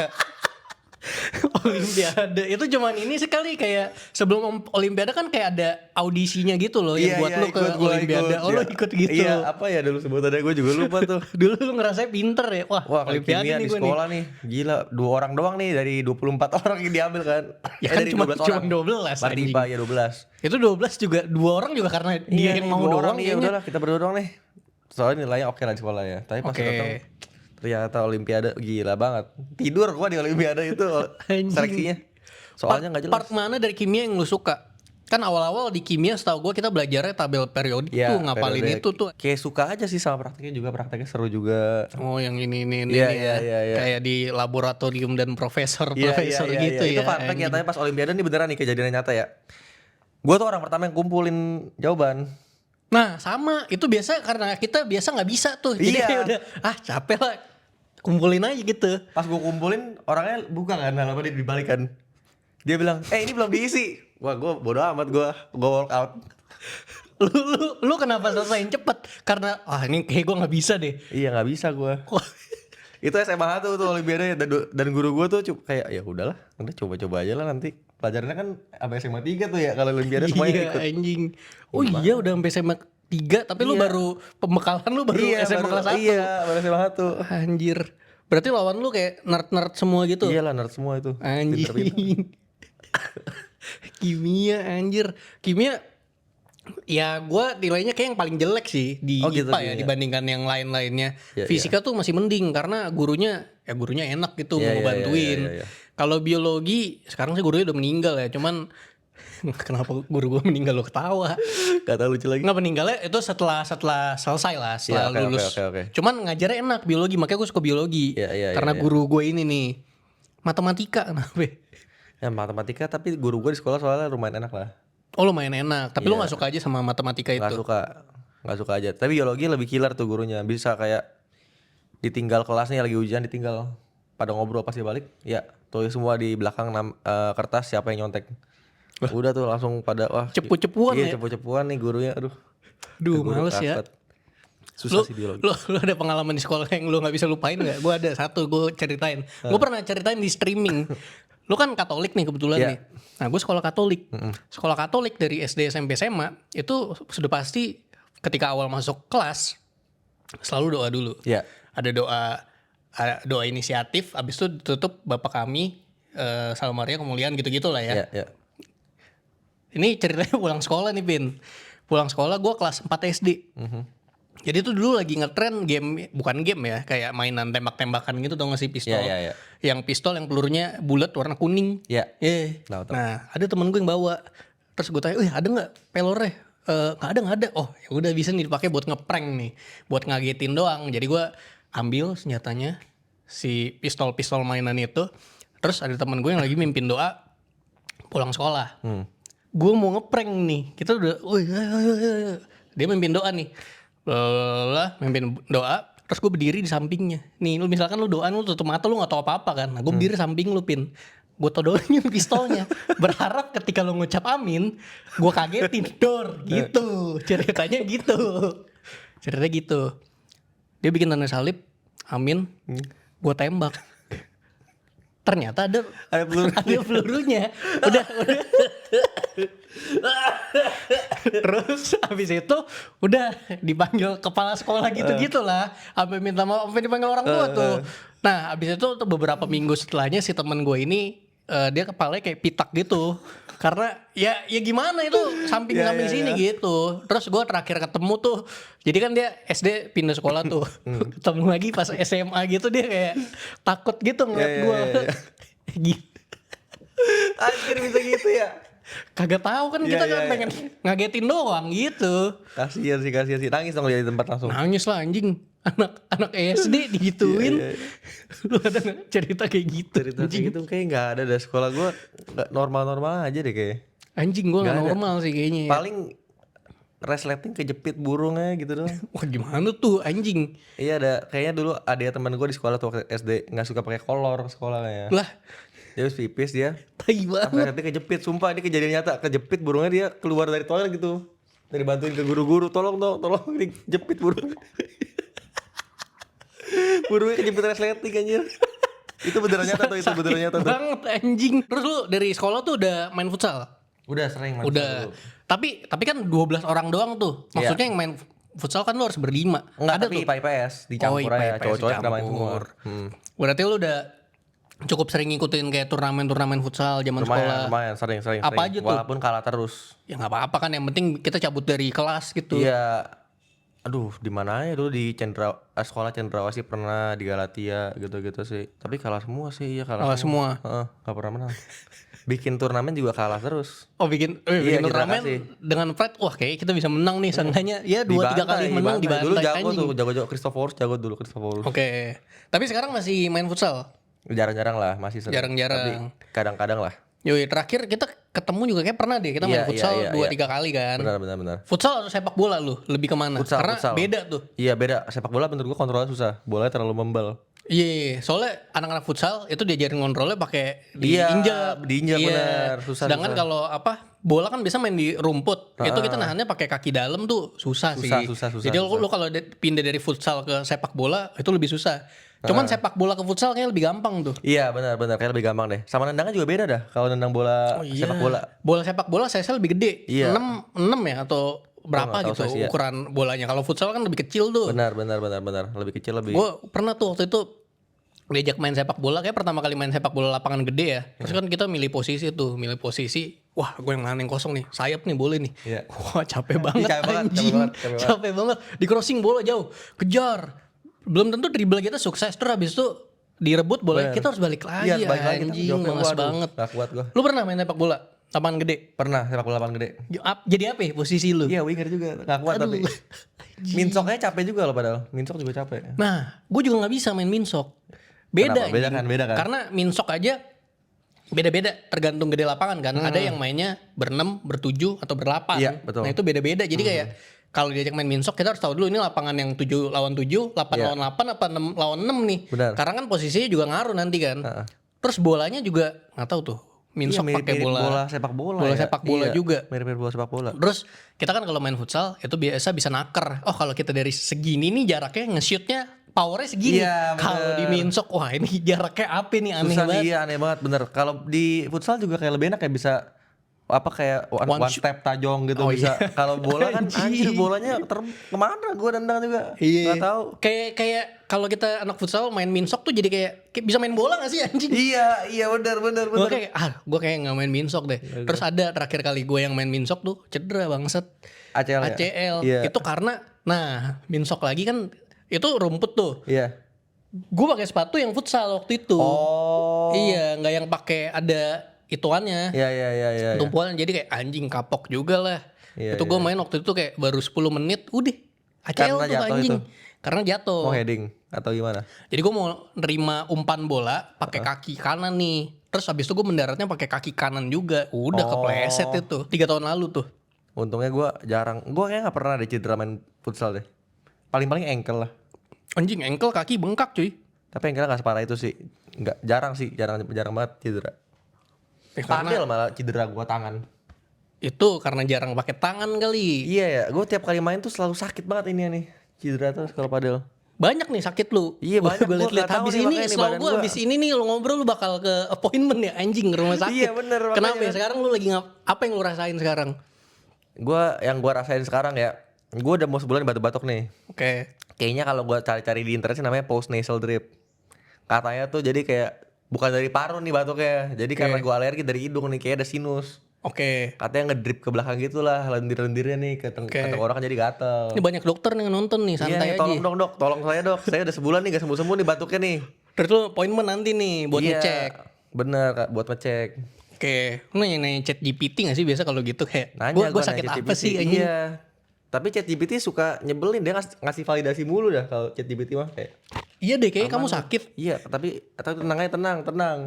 [SPEAKER 1] Olimpiade itu cuman ini sekali kayak sebelum Olimpiade kan kayak ada audisinya gitu loh yang buat lu ke
[SPEAKER 2] gua
[SPEAKER 1] Olimpiade. Oh lu
[SPEAKER 2] Iya.
[SPEAKER 1] ikut gitu.
[SPEAKER 2] Iya, apa ya dulu sebutannya gue juga lupa tuh.
[SPEAKER 1] Dulu lu ngerasa pinter ya. Wah,
[SPEAKER 2] Wah,
[SPEAKER 1] Olimpiade
[SPEAKER 2] kimia
[SPEAKER 1] nih
[SPEAKER 2] di
[SPEAKER 1] gue nih.
[SPEAKER 2] sekolah nih. Gila, 2 orang doang nih dari 24 orang yang diambil kan.
[SPEAKER 1] Ya kan
[SPEAKER 2] dari
[SPEAKER 1] cuma
[SPEAKER 2] 12 orang.
[SPEAKER 1] 12
[SPEAKER 2] Berarti
[SPEAKER 1] anjing.
[SPEAKER 2] IPA ya 12.
[SPEAKER 1] Itu 12 juga 2 orang juga karena dia yang
[SPEAKER 2] nih,
[SPEAKER 1] mau
[SPEAKER 2] 2
[SPEAKER 1] doang
[SPEAKER 2] orang nih, ya
[SPEAKER 1] kayaknya.
[SPEAKER 2] udahlah kita berdua doang nih. Soalnya nilainya oke lah di sekolah ya. Tapi pas
[SPEAKER 1] Oke.
[SPEAKER 2] datang ternyata olimpiade gila banget. Tidur gua di olimpiade itu
[SPEAKER 1] Anjing.
[SPEAKER 2] seleksinya. Soalnya enggak jelas.
[SPEAKER 1] Part mana dari kimia yang lu suka? Kan awal-awal di kimia setahu gue kita belajarnya tabel periodik
[SPEAKER 2] Ya,
[SPEAKER 1] tuh, ngapalin
[SPEAKER 2] periode.
[SPEAKER 1] itu tuh.
[SPEAKER 2] Kayak suka aja sih sama prakteknya juga. Prakteknya seru juga.
[SPEAKER 1] Oh yang ini
[SPEAKER 2] Iya,
[SPEAKER 1] ya.
[SPEAKER 2] iya.
[SPEAKER 1] Kayak di laboratorium dan profesor
[SPEAKER 2] Iya,
[SPEAKER 1] gitu
[SPEAKER 2] Itu
[SPEAKER 1] ya.
[SPEAKER 2] fun fact nyatanya pas olimpiade nih beneran nih kejadian nyata ya. Gua tuh orang pertama yang kumpulin jawaban.
[SPEAKER 1] Nah sama itu biasa karena kita biasa nggak bisa tuh. Jadi
[SPEAKER 2] Iya.
[SPEAKER 1] kayak udah capek lah kumpulin aja gitu.
[SPEAKER 2] Pas gua kumpulin orangnya buka kan, halaman dia dibalikan. Dia bilang, ini belum diisi. Wah, gua bodo amat, gua walk out.
[SPEAKER 1] Lu kenapa selesaiin cepet? Karena ini kayak gue nggak bisa deh.
[SPEAKER 2] Iya nggak bisa gua. Itu SMA tuh olimpiade dan guru gua tuh kayak ya udahlah, udah coba-coba aja lah nanti. Pelajarannya kan sampai SMA 3 tuh ya kalau olimpiade semuanya
[SPEAKER 1] Iya
[SPEAKER 2] ikut.
[SPEAKER 1] anjing. Oh iya udah sampai SMA 3 tapi lu
[SPEAKER 2] Iya.
[SPEAKER 1] baru pembekalan lu baru SMA kelas 1.
[SPEAKER 2] Iya, baru SMA 1.
[SPEAKER 1] Anjir. Berarti lawan lu kayak nerd-nerd semua gitu.
[SPEAKER 2] Iyalah nerd semua itu. Pinter-pinter.
[SPEAKER 1] Anjing. Kimia anjir. Kimia ya gue nilainya kayak yang paling jelek sih di
[SPEAKER 2] Oh, gitu,
[SPEAKER 1] IPA ya
[SPEAKER 2] iya.
[SPEAKER 1] dibandingkan yang lain-lainnya.
[SPEAKER 2] Iya,
[SPEAKER 1] Fisika tuh masih mending karena gurunya enak gitu
[SPEAKER 2] Iya,
[SPEAKER 1] mau
[SPEAKER 2] iya,
[SPEAKER 1] bantuin.
[SPEAKER 2] iya.
[SPEAKER 1] Kalau biologi sekarang sih gurunya udah meninggal ya, cuman Kenapa guru gue meninggal lo ketawa?
[SPEAKER 2] Kata lucu lagi.
[SPEAKER 1] Nggak, meninggalnya itu setelah selesai lah, setelah
[SPEAKER 2] Iya, oke,
[SPEAKER 1] lulus.
[SPEAKER 2] oke.
[SPEAKER 1] Cuman ngajarnya enak biologi, makanya gue suka biologi.
[SPEAKER 2] Iya,
[SPEAKER 1] Karena
[SPEAKER 2] iya.
[SPEAKER 1] guru gue ini nih matematika kenapa?
[SPEAKER 2] Ya matematika, tapi guru gue di sekolah soalnya lumayan enak lah.
[SPEAKER 1] Oh lumayan enak, tapi lu
[SPEAKER 2] Iya.
[SPEAKER 1] nggak suka aja sama matematika
[SPEAKER 2] Nggak
[SPEAKER 1] itu?
[SPEAKER 2] nggak suka aja. Tapi biologi lebih killer tuh gurunya. Bisa kayak ditinggal kelasnya lagi ujian, ditinggal pada ngobrol pas dia balik. Ya tulis semua di belakang kertas siapa yang nyontek. Udah tuh langsung pada wah
[SPEAKER 1] Cepu-cepuan
[SPEAKER 2] iya,
[SPEAKER 1] ya?
[SPEAKER 2] cepu-cepuan nih gurunya. Aduh
[SPEAKER 1] Duh
[SPEAKER 2] guru
[SPEAKER 1] males ya.
[SPEAKER 2] kakak. Susah
[SPEAKER 1] Lu,
[SPEAKER 2] sih biologi.
[SPEAKER 1] lu ada pengalaman di sekolah yang lu nggak bisa lupain nggak? Gue ada satu, gue ceritain. Gue pernah ceritain di streaming. Lu kan Katolik nih kebetulan
[SPEAKER 2] Iya.
[SPEAKER 1] nih. Nah gue sekolah Katolik. Sekolah Katolik dari SD SMP SMA itu sudah pasti ketika awal masuk kelas selalu doa dulu.
[SPEAKER 2] Iya.
[SPEAKER 1] Ada doa inisiatif. Abis itu ditutup Bapa Kami, Salve Maria, kemuliaan gitu-gitu lah ya.
[SPEAKER 2] Iya.
[SPEAKER 1] Ini ceritanya pulang sekolah nih Pin. Pulang sekolah gue kelas 4 SD. Jadi tuh dulu lagi ngetren game, bukan game ya, kayak mainan tembak-tembakan gitu, tau gak sih pistol?
[SPEAKER 2] Iya.
[SPEAKER 1] Yang pistol yang pelurunya bulat warna kuning.
[SPEAKER 2] Iya. Tahu.
[SPEAKER 1] Nah ada temen gue yang bawa. Terus gue tanya, ada nggak pelornya? Nggak ada. Oh ya udah bisa nih dipakai buat ngeprank nih, buat ngagetin doang. Jadi gue ambil senjatanya, si pistol mainan itu. Terus ada temen gue yang lagi mimpin doa pulang sekolah. Gue mau ngeprank nih, kita udah, ayo. Dia mimpin doa nih, mimpin doa, terus gue berdiri di sampingnya. Nih, lu misalkan lu doa, lu tutup mata, lu nggak tahu apa-apa kan? Nah, gue berdiri samping lu Pin, gue todongin pistolnya, berharap ketika lu ngucap amin, gue kagetin dor, gitu, ceritanya gitu. Dia bikin tanda salib, amin, gue tembak. Ternyata ada pelurunya. Udah. Terus habis itu udah dipanggil kepala sekolah gitu-gitu lah. Sampai minta maaf, sampai dipanggil orang tua tuh. Nah, habis itu tuh beberapa minggu setelahnya si teman gue ini dia kepalanya kayak pitak gitu. Karena ya gimana itu samping sini gitu. Terus gue terakhir ketemu tuh, jadi kan dia SD pindah sekolah tuh. Ketemu lagi pas SMA gitu, dia kayak takut gitu ngeliat gue. Gitu.
[SPEAKER 2] Anjir bisa gitu ya.
[SPEAKER 1] Kagak tahu kan, kita kan pengen ngagetin doang gitu.
[SPEAKER 2] Kasian sih. Nangis dong dia di tempat langsung.
[SPEAKER 1] Nangis lah anjing. Anak SD digituin. Lu ada gak cerita kayak gitu?
[SPEAKER 2] Cerita kayak gitu kayak nggak ada deh, sekolah gue normal aja deh kayak.
[SPEAKER 1] Anjing, gue gak normal sih kayaknya ya.
[SPEAKER 2] Paling resleting kejepit burungnya gitu doang.
[SPEAKER 1] Wah gimana tuh anjing?
[SPEAKER 2] Iya ada, kayaknya dulu ada teman gue di sekolah tuh waktu SD nggak suka pakai kolor ke sekolah kayaknya.
[SPEAKER 1] Lah,
[SPEAKER 2] Dia habis pipis dia
[SPEAKER 1] tai banget.
[SPEAKER 2] resleting kejepit, sumpah ini kejadian nyata, kejepit burungnya, dia keluar dari toilet gitu. Dari bantuin ke guru-guru, tolong dijepit burung. Burungnya kejepit resleting anjir. Itu beneran nyata tuh,
[SPEAKER 1] Banget anjing. Terus lu dari sekolah tuh udah main futsal?
[SPEAKER 2] Udah sering main
[SPEAKER 1] Udah.
[SPEAKER 2] dulu.
[SPEAKER 1] Tapi kan 12 orang doang tuh. Maksudnya yang main futsal kan lu harus berlima.
[SPEAKER 2] Enggak,
[SPEAKER 1] Ada
[SPEAKER 2] tapi
[SPEAKER 1] tuh.
[SPEAKER 2] IPS dicampur aja,
[SPEAKER 1] IPS
[SPEAKER 2] cowok-cowok pada main semua.
[SPEAKER 1] dicampur. Berarti lu udah cukup sering ngikutin kayak turnamen futsal zaman sekolah.
[SPEAKER 2] Lumayan, sering.
[SPEAKER 1] Apa aja tuh?
[SPEAKER 2] Walaupun kalah terus.
[SPEAKER 1] Ya nggak apa-apa kan, yang penting kita cabut dari kelas gitu.
[SPEAKER 2] Iya. Aduh, di mana ya dulu di sekolah Cendrawasih, pernah di Galatia gitu-gitu sih. Tapi kalah semua sih, iya
[SPEAKER 1] Kalah semua.
[SPEAKER 2] Heeh, enggak pernah menang. Bikin turnamen juga kalah terus.
[SPEAKER 1] Oh bikin
[SPEAKER 2] Iya,
[SPEAKER 1] turnamen
[SPEAKER 2] Cendrawasih.
[SPEAKER 1] dengan pride, wah kayak kita bisa menang nih, seenggaknya ya 2-3 kali menang dibantai.
[SPEAKER 2] Dulu jago
[SPEAKER 1] anjing.
[SPEAKER 2] tuh, jago Christophorus, Christophorus.
[SPEAKER 1] Oke. Tapi sekarang masih main futsal?
[SPEAKER 2] Jarang-jarang lah, masih sering.
[SPEAKER 1] Jarang-jarang.
[SPEAKER 2] Tapi kadang-kadang lah.
[SPEAKER 1] Yoi, terakhir kita ketemu juga kayak pernah deh, kita main
[SPEAKER 2] Iya,
[SPEAKER 1] futsal
[SPEAKER 2] iya,
[SPEAKER 1] 2-3 kali kan.
[SPEAKER 2] Benar.
[SPEAKER 1] Futsal atau sepak bola lu? Lebih kemana? Karena
[SPEAKER 2] Futsal.
[SPEAKER 1] beda tuh.
[SPEAKER 2] Iya beda, sepak bola menurut gua kontrolnya susah, bolanya terlalu membal.
[SPEAKER 1] Iya, soalnya anak-anak futsal itu diajarin kontrolnya pakai diinjak.
[SPEAKER 2] diinjak, benar. Susah.
[SPEAKER 1] Sedangkan kalau bola kan biasa main di rumput. Itu kita nahannya pakai kaki dalam tuh susah sih.
[SPEAKER 2] Susah.
[SPEAKER 1] Jadi lu kalau pindah dari futsal ke sepak bola itu lebih susah. Cuman sepak bola ke futsal kayaknya lebih gampang tuh.
[SPEAKER 2] Iya benar, kayak lebih gampang deh. Sama nendangnya juga beda dah. Kalau nendang bola sepak bola.
[SPEAKER 1] Bola sepak bola saya lebih gede.
[SPEAKER 2] Iya.
[SPEAKER 1] 6 ya atau berapa
[SPEAKER 2] nggak tahu
[SPEAKER 1] gitu
[SPEAKER 2] size, iya.
[SPEAKER 1] ukuran bolanya. Kalau futsal kan lebih kecil tuh.
[SPEAKER 2] Benar. Lebih kecil lebih.
[SPEAKER 1] Gue pernah tuh waktu itu diajak main sepak bola, kayak pertama kali main sepak bola lapangan gede ya. Terus kan kita milih posisi. Wah, gue yang mana yang kosong nih, sayap nih, boleh nih.
[SPEAKER 2] Iya.
[SPEAKER 1] Wah, capek banget
[SPEAKER 2] Capek banget.
[SPEAKER 1] Capek banget. Di crossing bola jauh, kejar. Belum tentu dribble kita sukses, terus habis itu direbut bola, kita harus balik lagi.
[SPEAKER 2] Iya, balik lagi.
[SPEAKER 1] Anjing, males banget.
[SPEAKER 2] Gak kuat gua.
[SPEAKER 1] Lu pernah main sepak bola? lapangan gede.
[SPEAKER 2] Pernah sepak bola lapangan gede.
[SPEAKER 1] Jadi apa ya posisi lu?
[SPEAKER 2] Iya winger juga, gak kuat tapi. Minsoknya capek juga loh padahal. Minsok juga capek.
[SPEAKER 1] Nah, gue juga nggak bisa main minsok. Beda,
[SPEAKER 2] Kenapa? Beda kan?
[SPEAKER 1] Karena minsok aja beda-beda tergantung gede lapangan kan. Ada yang mainnya berenam, bertujuh atau berlapan.
[SPEAKER 2] Iya, betul.
[SPEAKER 1] Nah itu beda-beda. Jadi kayak kalau diajak main minsok kita harus tahu dulu ini lapangan yang 7 lawan 7, 8
[SPEAKER 2] Iya.
[SPEAKER 1] lawan 8 apa 6 lawan 6 nih.
[SPEAKER 2] Benar.
[SPEAKER 1] Karena kan posisinya juga ngaruh nanti kan. Terus bolanya juga nggak tahu tuh. Minsok
[SPEAKER 2] Iya,
[SPEAKER 1] pakai bola
[SPEAKER 2] sepak bola.
[SPEAKER 1] bola
[SPEAKER 2] ya.
[SPEAKER 1] sepak bola
[SPEAKER 2] Iya,
[SPEAKER 1] juga.
[SPEAKER 2] Mirip-mirip bola sepak bola.
[SPEAKER 1] Terus kita kan kalau main futsal itu biasa bisa naker. Oh kalau kita dari segini nih jaraknya nge-shootnya powernya segini.
[SPEAKER 2] Iya, bener.
[SPEAKER 1] Kalau di minsok wah ini jaraknya apa nih aneh
[SPEAKER 2] Susah
[SPEAKER 1] banget.
[SPEAKER 2] nih, iya aneh banget bener. Kalau di futsal juga kayak lebih enak ya bisa apa kayak one step tajong gitu
[SPEAKER 1] Oh,
[SPEAKER 2] bisa.
[SPEAKER 1] iya.
[SPEAKER 2] Kalau bola kan anjir bolanya kemana gue nendang juga.
[SPEAKER 1] Iya.
[SPEAKER 2] Gak tahu.
[SPEAKER 1] Kayak kalau kita anak futsal main minsok tuh jadi kayak bisa main bola gak sih anjing?
[SPEAKER 2] Iya benar.
[SPEAKER 1] Gue kayak gak main minsok deh. Terus ada terakhir kali gue yang main minsok tuh cedera bangset.
[SPEAKER 2] ACL. Ya?
[SPEAKER 1] ACL.
[SPEAKER 2] Iya.
[SPEAKER 1] Itu karena minsok lagi kan itu rumput tuh.
[SPEAKER 2] Iya.
[SPEAKER 1] Gue pakai sepatu yang futsal waktu itu.
[SPEAKER 2] Oh.
[SPEAKER 1] Iya, nggak yang pakai ada ituannya.
[SPEAKER 2] Iya.
[SPEAKER 1] Tumpuan jadi kayak anjing kapok juga lah.
[SPEAKER 2] Iya,
[SPEAKER 1] itu gue main waktu itu kayak baru 10 menit udah ACL
[SPEAKER 2] Karena
[SPEAKER 1] tuh
[SPEAKER 2] jatuh
[SPEAKER 1] anjing.
[SPEAKER 2] itu?
[SPEAKER 1] Karena jatuh.
[SPEAKER 2] Mau heading atau gimana?
[SPEAKER 1] Jadi gue mau nerima umpan bola pakai kaki kanan nih. Terus habis itu gue mendaratnya pakai kaki kanan juga. Udah kepleset itu 3 tahun lalu tuh.
[SPEAKER 2] Untungnya gue jarang. Gue kayaknya gak pernah ada cedera main futsal deh. Paling-paling ankle lah.
[SPEAKER 1] Anjing ankle kaki bengkak cuy.
[SPEAKER 2] Tapi ankle gak separah itu sih. Jarang banget cedera.
[SPEAKER 1] Karena
[SPEAKER 2] Padel malah cedera gue tangan.
[SPEAKER 1] itu karena jarang pakai tangan kali.
[SPEAKER 2] Iya ya, gue tiap kali main tuh selalu sakit banget ini nih. Cedera terus kalau padel.
[SPEAKER 1] Banyak nih sakit lu.
[SPEAKER 2] Iya, banyak.
[SPEAKER 1] Gue
[SPEAKER 2] Gua
[SPEAKER 1] liat-liat
[SPEAKER 2] nggak tahu
[SPEAKER 1] habis
[SPEAKER 2] nih,
[SPEAKER 1] ini
[SPEAKER 2] makanya nih
[SPEAKER 1] selalu
[SPEAKER 2] badan
[SPEAKER 1] gue
[SPEAKER 2] gua.
[SPEAKER 1] habis ini nih lu ngobrol lu bakal ke appointment ya anjing rumah sakit.
[SPEAKER 2] Iya, bener,
[SPEAKER 1] Kenapa
[SPEAKER 2] makanya.
[SPEAKER 1] ya sekarang lu lagi apa yang lu rasain sekarang?
[SPEAKER 2] Yang gue rasain sekarang ya, gue udah mau sebulan batuk-batuk nih.
[SPEAKER 1] Oke.
[SPEAKER 2] Kayaknya kalau gue cari-cari di internet sih namanya post nasal drip. Katanya tuh jadi kayak bukan dari paru nih batuknya. Jadi karena gue alergi dari hidung nih kayak ada sinus.
[SPEAKER 1] Oke.
[SPEAKER 2] Katanya ngedrip ke belakang gitu lah, lendir-lendirnya nih ke tenggorokan kan jadi gatel.
[SPEAKER 1] Ini banyak dokter nih yang nonton nih, santai
[SPEAKER 2] Iya,
[SPEAKER 1] aja.
[SPEAKER 2] tolong dong dok, tolong saya dok. Saya udah sebulan nih gak sembuh-sembuh nih batuknya nih.
[SPEAKER 1] Terus lu appointment nanti nih buat
[SPEAKER 2] Iya,
[SPEAKER 1] ngecek.
[SPEAKER 2] bener Kak, buat ngecek.
[SPEAKER 1] Oke. Lu nanya chat GPT gak sih biasa kalau gitu kayak
[SPEAKER 2] Nanya
[SPEAKER 1] gue
[SPEAKER 2] gua
[SPEAKER 1] sakit
[SPEAKER 2] nanya
[SPEAKER 1] apa
[SPEAKER 2] ChatGPT.
[SPEAKER 1] sih anjing?
[SPEAKER 2] Iya. Tapi ChatGPT suka nyebelin, dia ngasih validasi mulu dah kalau ChatGPT mah kayak.
[SPEAKER 1] Iya deh kayaknya kamu sakit.
[SPEAKER 2] Iya, tapi tenang aja, tenang.